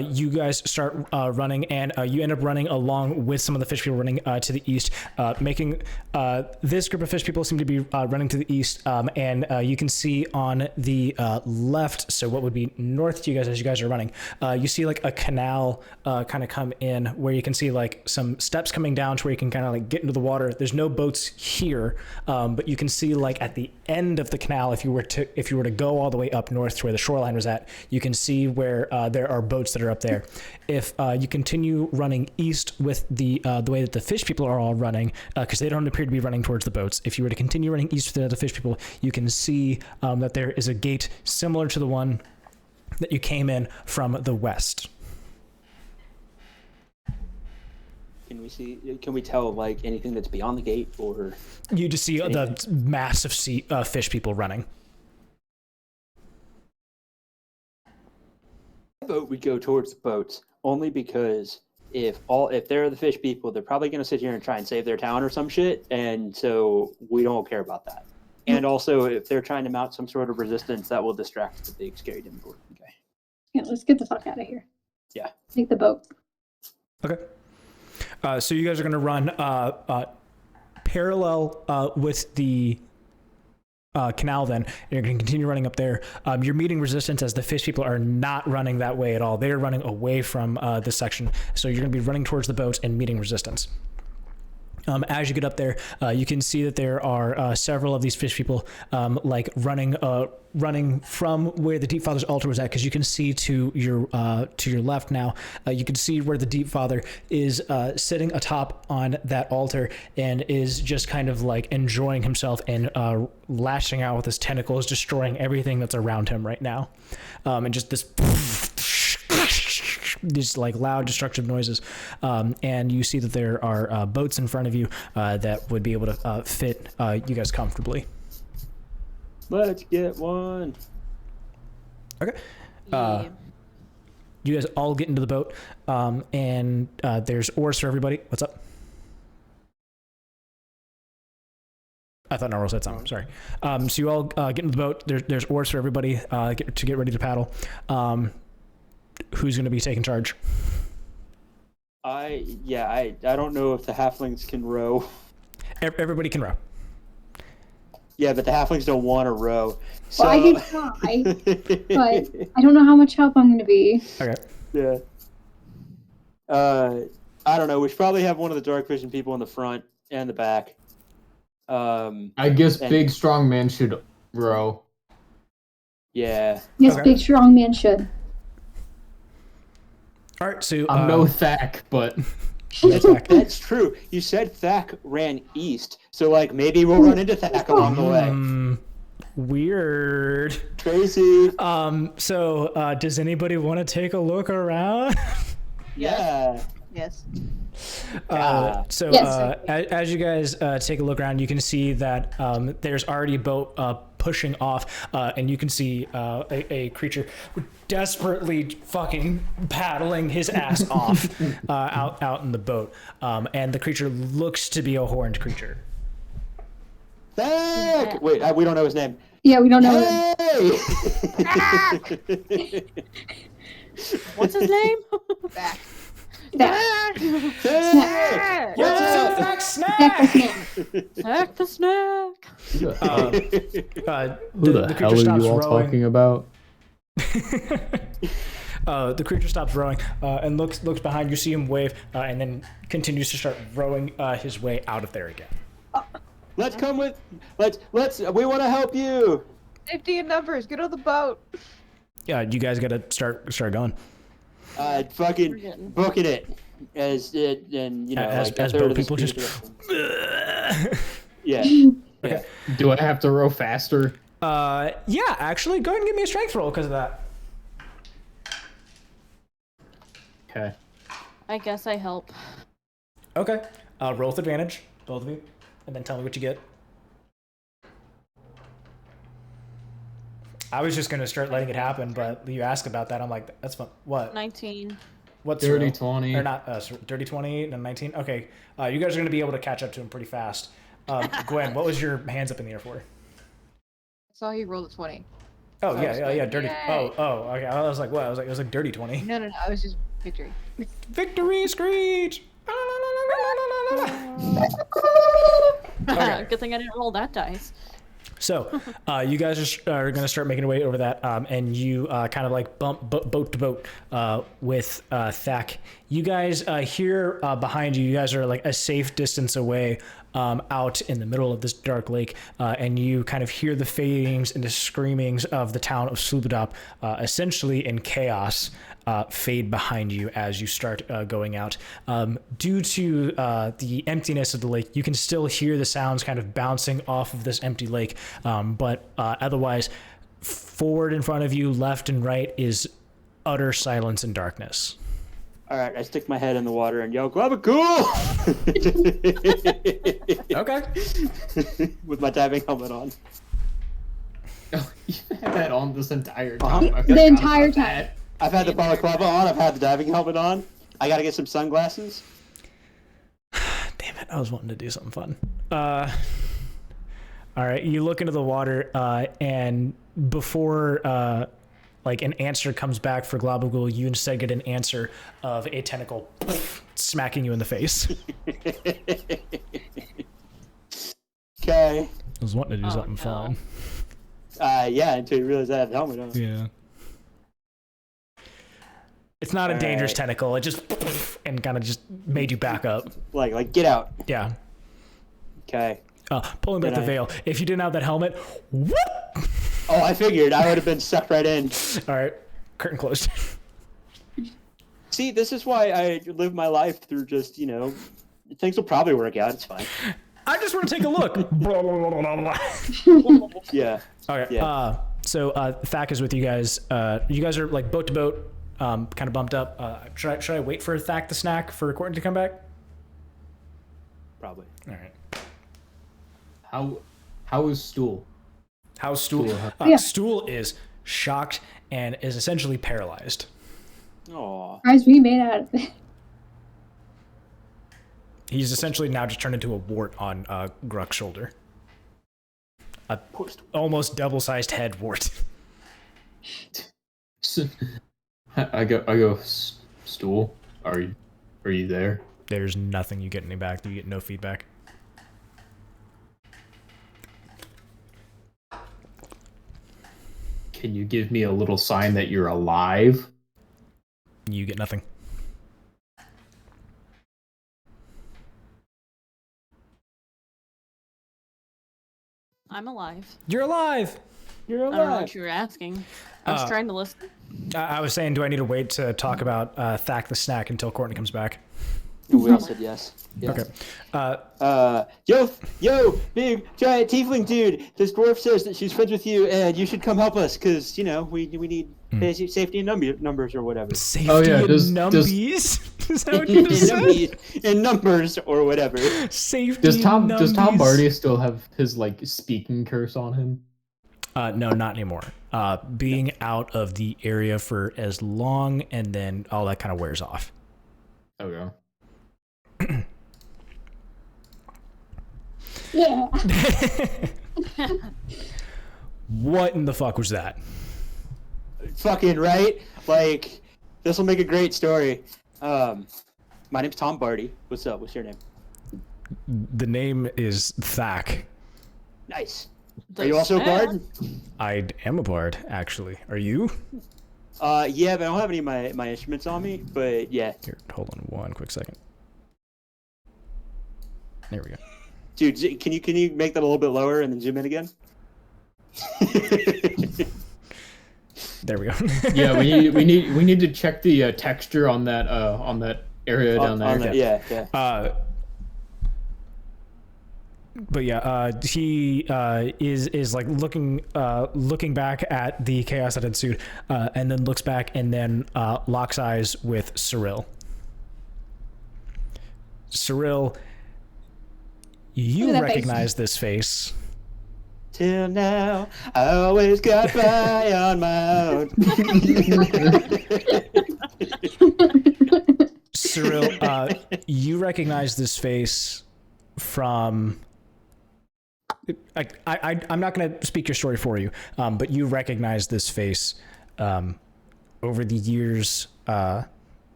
you guys start running, and you end up running along with some of the fish people running to the east, making this group of fish people seem to be running to the east, and you can see on the left, so what would be north to you guys as you guys are running, you see like a canal kind of come in where you can see like some steps coming down to where you can kind of like get into the water. There's no boats here, but you can see like at the end of the canal, if you were to go all the way up north to where the shoreline was at, you can see where there are boats that are up there. If you continue running east with the way that the fish people are all running, because they don't appear to be running towards the boats, if you were to continue running east with the fish people, you can see that there is a gate similar to the one that you came in from the west. Can we tell like anything that's beyond the gate, or you just see the massive fish people running? I vote we go towards the boats, only because if they're the fish people, they're probably going to sit here and try and save their town or some shit, and so we don't care about that. And also, if they're trying to mount some sort of resistance, that will distract the big scary demogorgon guy. Yeah, let's get the fuck out of here. Yeah. Take the boat. Okay. So you guys are going to run parallel with the canal then, and you're going to continue running up there. You're meeting resistance as the fish people are not running that way at all. They're running away from this section, so you're going to be running towards the boats and meeting resistance. As you get up there, you can see that there are several of these fish people like running from where the Deep Father's altar was at, because you can see to your left now, you can see where the Deep Father is sitting atop on that altar and is just kind of like enjoying himself and lashing out with his tentacles, destroying everything that's around him right now. And just this these like loud destructive noises, and you see that there are boats in front of you that would be able to fit you guys comfortably. Let's get one. Okay. You guys all get into the boat, and there's oars for everybody. What's up? I thought Narwhal said something. Sorry. So you all get into the boat. There's oars for everybody to get ready to paddle. Who's going to be taking charge? I don't know if the halflings can row. Everybody can row. Yeah, but the halflings don't want to row. So... Well, I can try, but I don't know how much help I'm going to be. Okay. Yeah. I don't know. We should probably have one of the dark vision people in the front and the back. I guess big strong man should row. Yeah. Yes, Okay. big strong man should. All right, so I'm no Thack, but that's true. You said Thack ran east, so like maybe we'll run into Thack along the way. Weird. Crazy. So does anybody want to take a look around? Yeah. Yes. So Yes. as you guys take a look around, you can see that there's already a boat pushing off, and you can see a creature desperately fucking paddling his ass off out in the boat, and the creature looks to be a horned creature. Thack! Wait, we don't know his name. Yeah, we don't know. Hey! What's his name? Back. That. Thack! What's Yeah! up, snack? Snack the snack. Who the hell are you all talking about? The creature stops rowing and looks behind you, see him wave, and then continues to start rowing his way out of there again. Let's we want to help you. Safety in numbers. Get on the boat. Yeah, you guys gotta start going. Fucking booking it as as boat people just. Yeah. Okay. Do I have to row faster? Yeah, actually, go ahead and give me a strength roll because of that. Okay. I guess I help. Okay. Roll with advantage, both of you, and then tell me what you get. I was just gonna start letting it happen, but you asked about that. I'm like, that's fun. What? 19. What's Dirty Cirella? 20. Or not, dirty 20 and 19? Okay. You guys are going to be able to catch up to him pretty fast. Gwen, what was your hands up in the air for? I saw you roll a 20. Oh, So I yeah, was yeah, like, yeah, dirty. yay. Oh, okay. I was like, what? It was like dirty 20. No, I was just victory. Victory screech! Okay. Good thing I didn't roll that dice. So, you guys are going to start making your way over that, and you kind of like bump boat to boat with Thack. You guys hear behind you, you guys are like a safe distance away out in the middle of this dark lake, and you kind of hear the fadings and the screamings of the town of Slubadop, essentially in chaos. Fade behind you as you start going out. Due to the emptiness of the lake, you can still hear the sounds kind of bouncing off of this empty lake, but otherwise, forward in front of you, left and right, is utter silence and darkness. All right, I stick my head in the water and yell, "Grab a cool!" Okay. With my diving helmet on. Oh, you had that on this entire time. The entire time. I've had the balaclava on. I've had the diving helmet on. I gotta get some sunglasses. Damn it! I was wanting to do something fun. All right, you look into the water, and before like an answer comes back for Globagul, you instead get an answer of a tentacle smacking you in the face. Okay. I was wanting to do something fun. Yeah, until you realize I have the helmet on. Yeah. It's not a dangerous tentacle. It just and kind of just made you back up. Like get out. Yeah. Okay. Pulling back the veil. If you didn't have that helmet, whoop! Oh, I figured I would have been sucked right in. All right, curtain closed. See, this is why I live my life through just, things will probably work out. It's fine. I just want to take a look. Yeah. Okay. Yeah. So Thack is with you guys. You guys are like boat to boat, kind of bumped up. Should I wait for Thack the snack for Courtney to come back? Probably. All right. How is Stool? How's Stool? Stool is shocked and is essentially paralyzed. Aw. Surprised we made out of it. He's essentially now just turned into a wart on Gruk's shoulder. A almost double-sized head wart. I go. Stool, are you there? There's nothing you get any back. You get no feedback. Can you give me a little sign that you're alive? You get nothing. I'm alive. You're alive! You're I don't know what you were asking. I was trying to listen. I was saying, do I need to wait to talk about Thack the snack until Courtney comes back? We all said yes. Okay. Yo, big giant tiefling dude. This dwarf says that she's friends with you, and you should come help us because we need basic safety in numbers or whatever. Safety in numbers? Is that what you just said? In numbers or whatever. Safety. Does Tom Bardy still have his speaking curse on him? No, not anymore. Being out of the area for as long, and then all that kind of wears off. Okay. Yeah. What in the fuck was that? Fucking right. This will make a great story. My name's Tom Bardy. What's up? What's your name? The name is Thack. Nice. Are you also a bard? I am a bard, actually. Are you? Yeah, but I don't have any of my instruments on me. But yeah. Here, hold on one quick second. There we go. Dude, can you make that a little bit lower and then zoom in again? There we go. Yeah, we need to check the texture on that area down there. Yeah. But yeah, he is like looking back at the chaos that ensued, and then looks back and then locks eyes with Cirella. Cirella, you recognize this face. Till now, I always got by on my own. You recognize this face from. I'm not going to speak your story for you, but you recognize this face over the years while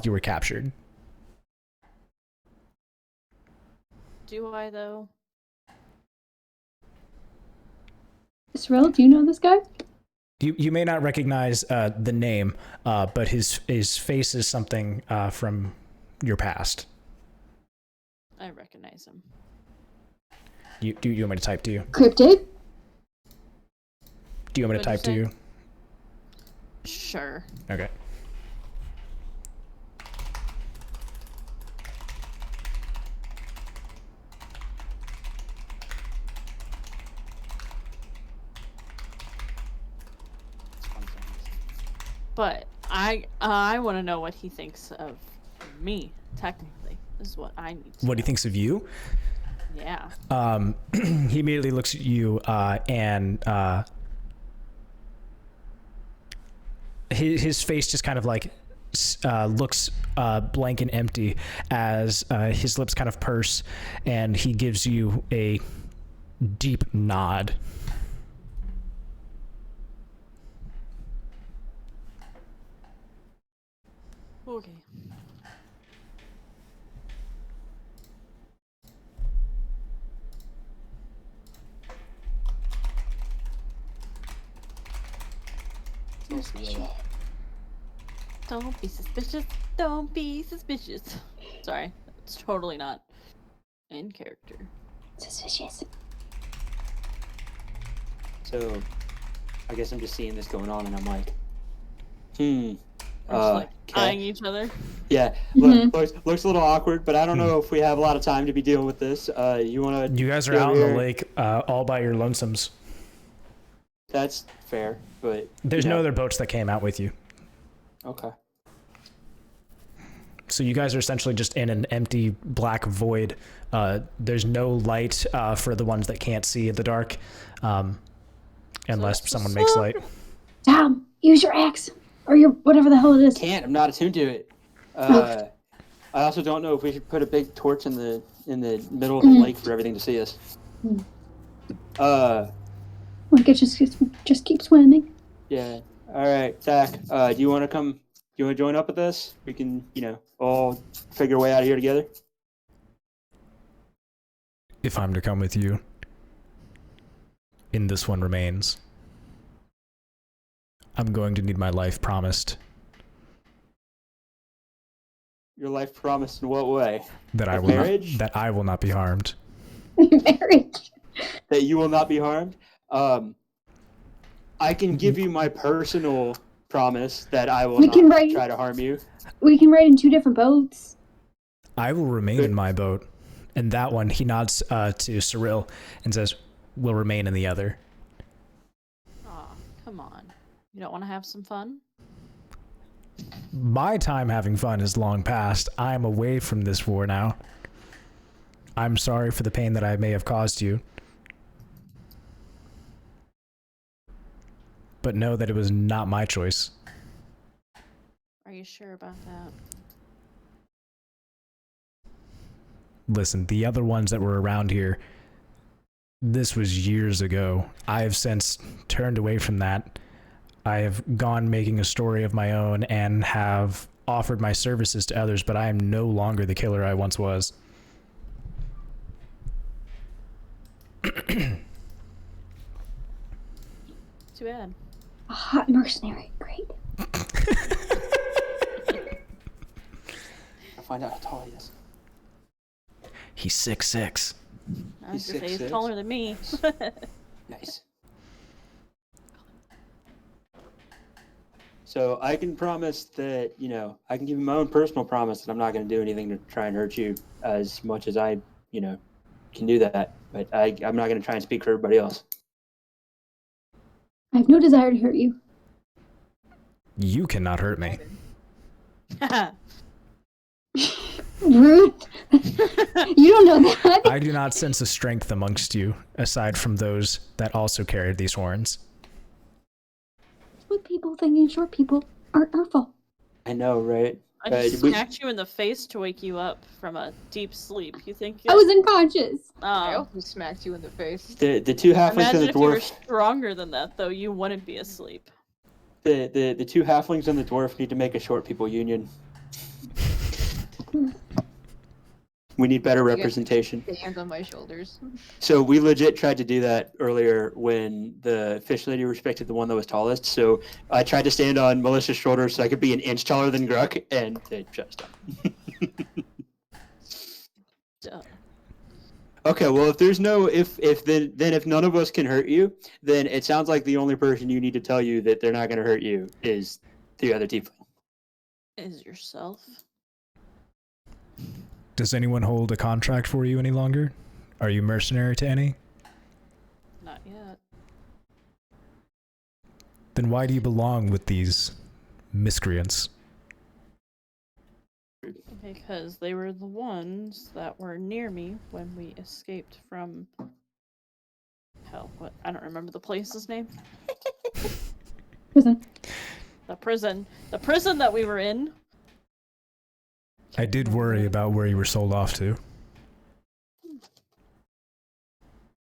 you were captured. Do I, though? Cirella, do you know this guy? You may not recognize the name, but his face is something from your past. I recognize him. Do you want me to type to you? Cryptid? Do you want me to type to you? Sure. Okay. But I want to know what he thinks of me. Technically, this is what I need to What know. he thinks of you? Yeah. He immediately looks at you and his face just kind of like looks blank and empty as his lips kind of purse, and he gives you a deep nod. Okay. Don't be suspicious. Don't be suspicious. Sorry, it's totally not in character. Suspicious. So, I guess I'm just seeing this going on, and I'm like, We're just like eyeing each other. Yeah, Mhm. looks a little awkward, but I don't know if we have a lot of time to be dealing with this. You want to? You guys are out in the lake all by your lonesomes. That's fair, but There's no other boats that came out with you. Okay. So you guys are essentially just in an empty black void. There's no light for the ones that can't see in the dark, unless someone makes light. Tom, use your axe or your whatever the hell it is. Can't. I'm not attuned to it. I also don't know if we should put a big torch in the middle of the lake for everything to see us. Like it just keep swimming. Yeah. All right, Zach. Do you want to come? Do you want to join up with us? We can, all figure a way out of here together. If I'm to come with you, in this one remains, I'm going to need my life promised. Your life promised in what way? That I will marriage? that I will not be harmed. Marriage. That you will not be harmed. I can give you my personal promise that I will not try to harm you. We can ride in 2 different boats. I will remain in my boat, and that one, he nods to Cirilla and says, will remain in the other. Aw, come on. You don't want to have some fun? My time having fun is long past. I am away from this war now. I'm sorry for the pain that I may have caused you. But know that it was not my choice. Are you sure about that? Listen, the other ones that were around here, this was years ago. I have since turned away from that. I have gone making a story of my own and have offered my services to others, but I am no longer the killer I once was. Too bad. A hot mercenary. Great. I'll find out how tall he is. He's 6'6". I was He's gonna say he's 6'6". taller than me. Nice. So I can promise that, I can give you my own personal promise that I'm not going to do anything to try and hurt you as much as I, can do that. But I'm not going to try and speak for everybody else. I have no desire to hurt you. You cannot hurt me. Rude. You don't know that. I do not sense a strength amongst you, aside from those that also carried these horns. What people thinking short people aren't hurtful. I know, right? I just smacked you in the face to wake you up from a deep sleep. You think I was unconscious. I also smacked you in the face. The two halflings Imagine and the if you were dwarf. stronger than that, though, you wouldn't be asleep. The two halflings and the dwarf need to make a short people union. We need better representation. Hands on my shoulders. So we legit tried to do that earlier when the fish lady respected the one that was tallest. So I tried to stand on Melissa's shoulders so I could be an inch taller than Gruk, and they shut us down. Okay, well, if there's no if none of us can hurt you, then it sounds like the only person you need to tell you that they're not going to hurt you is the other tiefling. Is yourself. Does anyone hold a contract for you any longer? Are you mercenary to any? Not yet. Then why do you belong with these miscreants? Because they were the ones that were near me when we escaped from... Hell, what? I don't remember the place's name. Prison. The prison. The prison that we were in. I did worry about where you were sold off to.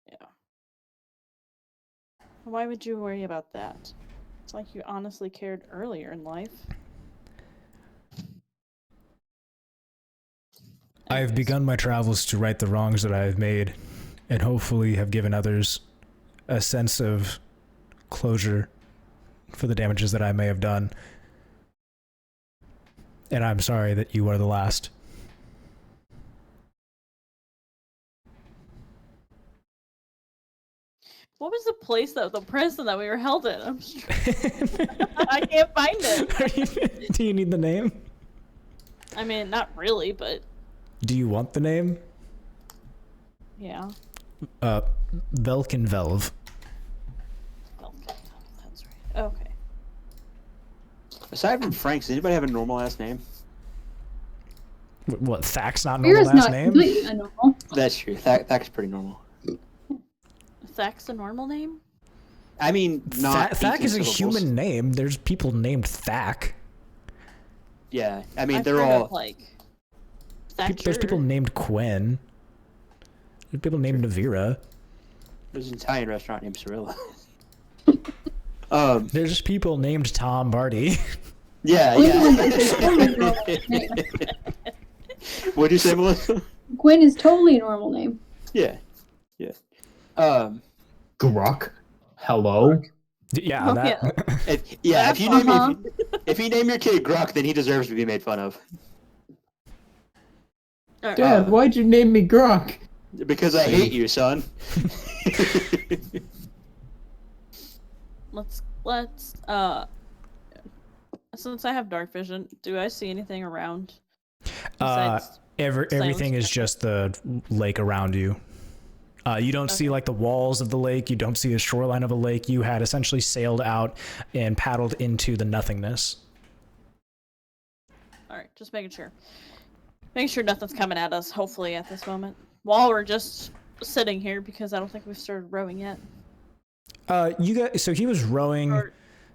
Yeah. Why would you worry about that? It's like you honestly cared earlier in life. I have begun my travels to right the wrongs that I have made, and hopefully have given others a sense of closure for the damages that I may have done. And I'm sorry that you are the last. What was the place that the prison that we were held in? I can't find it. Do you need the name? I mean, not really, but Do you want the name? yeah. Velkenvelv. That's right. Okay. Aside from Frank, does anybody have a normal last name? What, Thak's not normal Mira's last not name? completely unnormal. That's true. Thak's pretty normal. Thak's a normal name? I mean, not Thak is a 18 syllables. human name. There's people named Thak. Yeah, I mean, I've they're heard all... of, like, There's people named Quinn. There's people named Nevira. There's an Italian restaurant named Cirella. There's people named Tom Bardy. Yeah. What'd you say, Melissa? Gwen is totally a normal name. Yeah. Gruk. Hello. Yeah, if you name your kid Gruk, then he deserves to be made fun of. Dad, why'd you name me Gruk? Because I hate you, son. Let's since I have dark vision, do I see anything around? Everything is just the lake around you. You don't see like the walls of the lake. You don't see the shoreline of a lake. You had essentially sailed out and paddled into the nothingness. All right, just making sure. Making sure nothing's coming at us, hopefully, at this moment. While we're just sitting here, because I don't think we've started rowing yet. You guys, so he was rowing,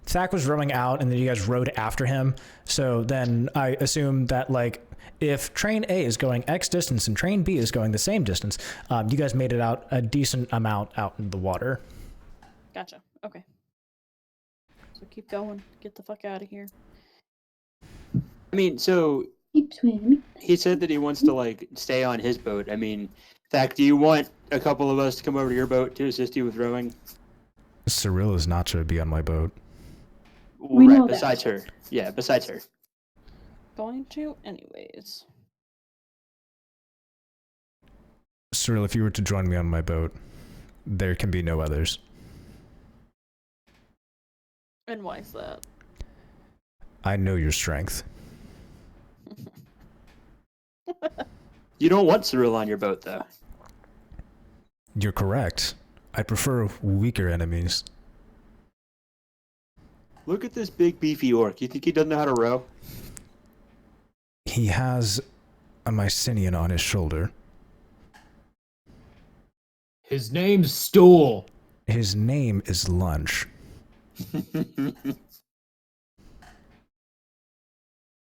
Thak was rowing out, and then you guys rowed after him. So then I assume that, like, if train A is going X distance and train B is going the same distance, you guys made it out a decent amount out in the water. Gotcha. Okay. So keep going. Get the fuck out of here. I mean, so he said that he wants to like stay on his boat. I mean, Thak, do you want a couple of us to come over to your boat to assist you with rowing? Cirella's not to be on my boat. We know besides her. Yeah, besides her. Going to anyways. Cirella, if you were to join me on my boat, there can be no others. And why is that? I know your strength. You don't want Cirella on your boat, though. You're correct. I prefer weaker enemies. Look at this big beefy orc. You think he doesn't know how to row? He has a Mycenian on his shoulder. His name's Stool. His name is Lunch.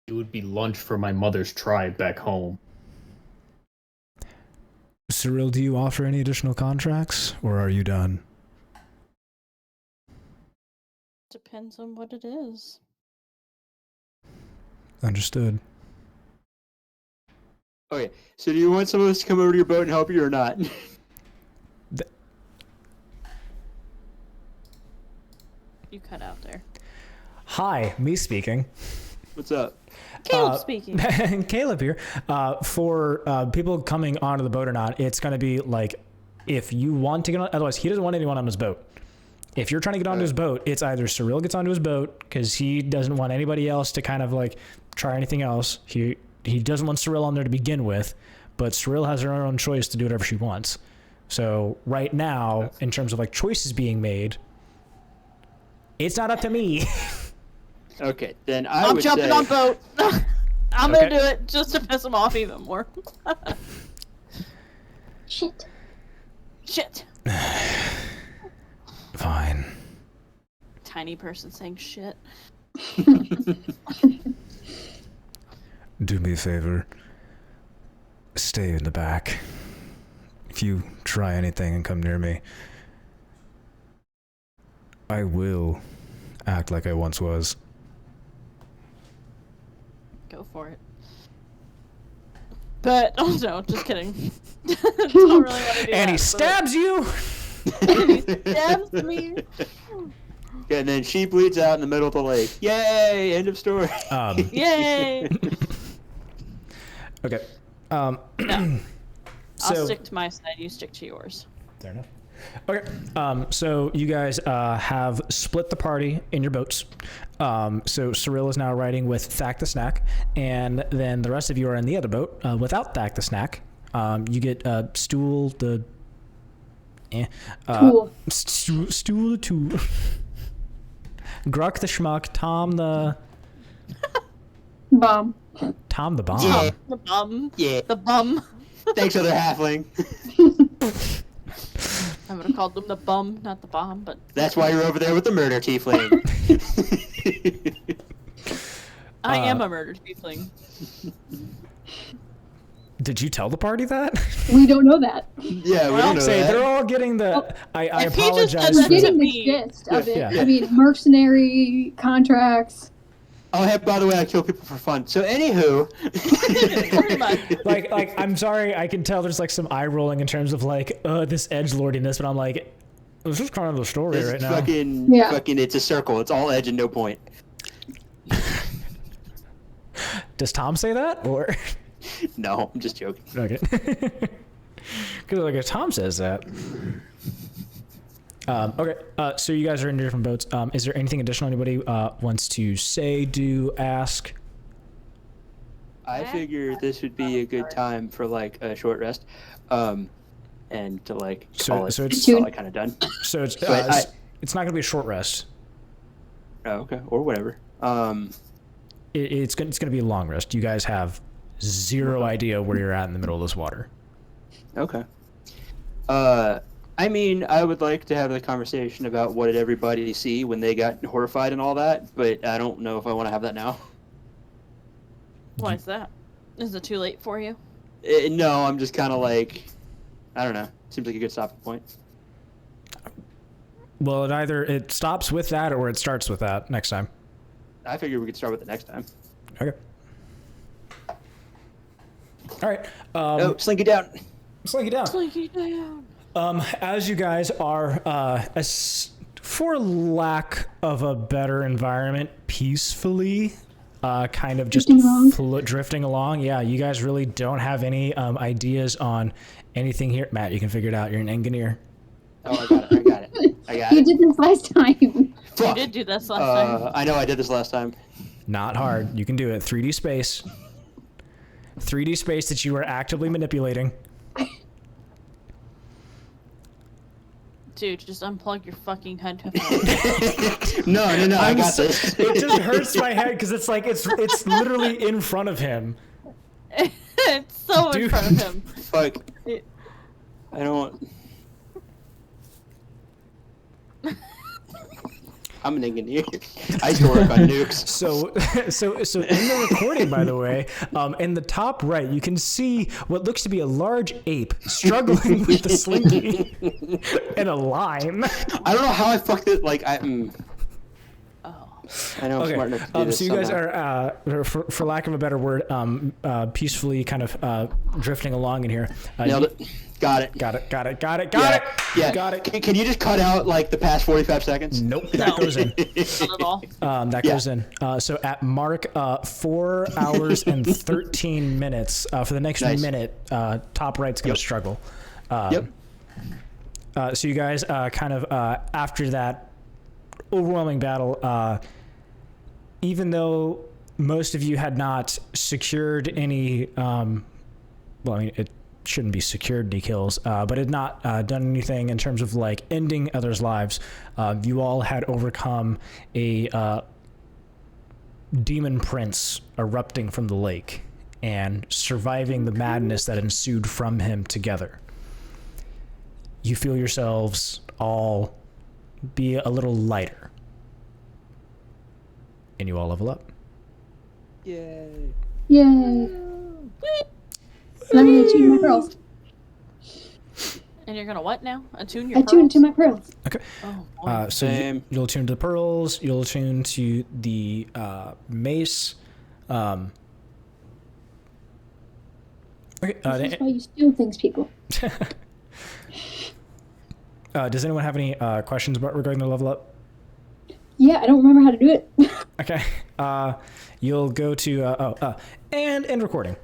You It would be lunch for my mother's tribe back home. Cirella, do you offer any additional contracts, or are you done? Depends on what it is. Understood. Okay, so do you want some of us to come over to your boat and help you or not? You cut out there. Hi, me speaking. What's up? Caleb speaking. Caleb here. For people coming onto the boat or not, it's going to be like, if you want to get on, otherwise he doesn't want anyone on his boat. If you're trying to get onto his boat, it's either Cirella gets onto his boat because he doesn't want anybody else to kind of like try anything else. He doesn't want Cirella on there to begin with, but Cirella has her own choice to do whatever she wants. So right now, in terms of like choices being made, it's not up to me. Okay, then I'm would jumping say, on boat. I'm Okay. gonna do it just to piss him off even more. Shit. Shit. Fine. Tiny person saying shit. Do me a favor. Stay in the back. If you try anything and come near me, I will act like I once was. Go for it. But oh no, just kidding. Don't really want to do And that, he stabs you! And he stabs me. And then she bleeds out in the middle of the lake. Yay! End of story. Yay! Okay. No. So, I'll stick to my side, you stick to yours. fair enough. Okay. So you guys have split the party in your boats. So Cirella is now riding with Thack the Snack, and then the rest of you are in the other boat without Thack the Snack. You get Stool the... Tool. Stool the Tool. Gruk the Schmuck, Tom the... Bomb. Tom the Bomb. Yeah. The bum. Yeah. The bum. Thanks, other halfling. I would have called them the bum, not the bomb, but That's why you're over there with the murder tiefling. I am a murdered tiefling. Did you tell the party that? We don't know that. Yeah, we Well, don't know Say, that. they're all getting the... I If he just apologize said We're for... that- getting the me. gist of it. Yeah. I mean, mercenary contracts. Oh, hey, by the way, I kill people for fun. So, anywho, Pretty much. like I'm sorry, I can tell there's like some eye rolling in terms of like this edgelordiness, but I'm like, this is kind of the story this right is now. fucking, it's a circle. It's all edge and no point. Does Tom say that or? No, I'm just joking. Okay. Because like if Tom says that. Okay. So you guys are in different boats. Is there anything additional anybody wants to say, do, ask? I figure this would be a good time for like a short rest, and to like call it, so it's call it kind of done. So it's But it's not gonna be a short rest. Oh, okay, or whatever. It's gonna be a long rest. You guys have zero idea where you're at in the middle of this water. Okay. I mean, I would like to have the conversation about what did everybody see when they got horrified and all that, but I don't know if I want to have that now. Why is that? Is it too late for you? No, I'm just kind of like, I don't know. Seems like a good stopping point. Well, it stops with that or it starts with that next time. I figure we could start with it next time. Okay. All right. Oh, slink it down. Slink it down. Slinky down. As you guys are, for lack of a better environment, peacefully, kind of just drifting along. Yeah, you guys really don't have any ideas on anything here. Matt, you can figure it out. You're an engineer. Oh, I got it. I got You it. did this last time. You Fuck. did do this last time. I know I did this last time. Not hard. You can do it. 3D space. 3D space that you are actively manipulating. Dude, just unplug your fucking headphones. No, I got this. It just hurts my head because it's like it's literally in front of him. It's so in Dude. front of him. Fuck. I don't. I'm an engineer. I used to work on nukes. So in the recording, by the way, in the top right, you can see what looks to be a large ape struggling with the slinky in a line. I don't know how I fucked it. Like I know I'm Okay. smart enough to do this So you guys somehow. are, for lack of a better word, peacefully kind of drifting along in here. Nailed it. Got it. Got it. Yeah. Got it. Can you just cut out like the past 45 seconds? Nope. That goes in. Not at all. That goes in. So at mark 4 hours and 13 minutes, for the next minute, top right's going to struggle. So you guys kind of, after that overwhelming battle, even though most of you had not secured any, well, I mean, it shouldn't be secured any kills, but had not done anything in terms of like ending others' lives, you all had overcome a demon prince erupting from the lake and surviving the madness that ensued from him together. You feel yourselves all be a little lighter. And you all level up. Yay. And I'm going to attune my pearls. And you're gonna what now? Attune your Attune pearls? to my pearls. Okay. Oh, boy. So you'll attune to the pearls. You'll attune to the mace. Okay. This is why you steal things, people. Does anyone have any questions about regarding the level up? Yeah, I don't remember how to do it. Okay. You'll go to and end recording.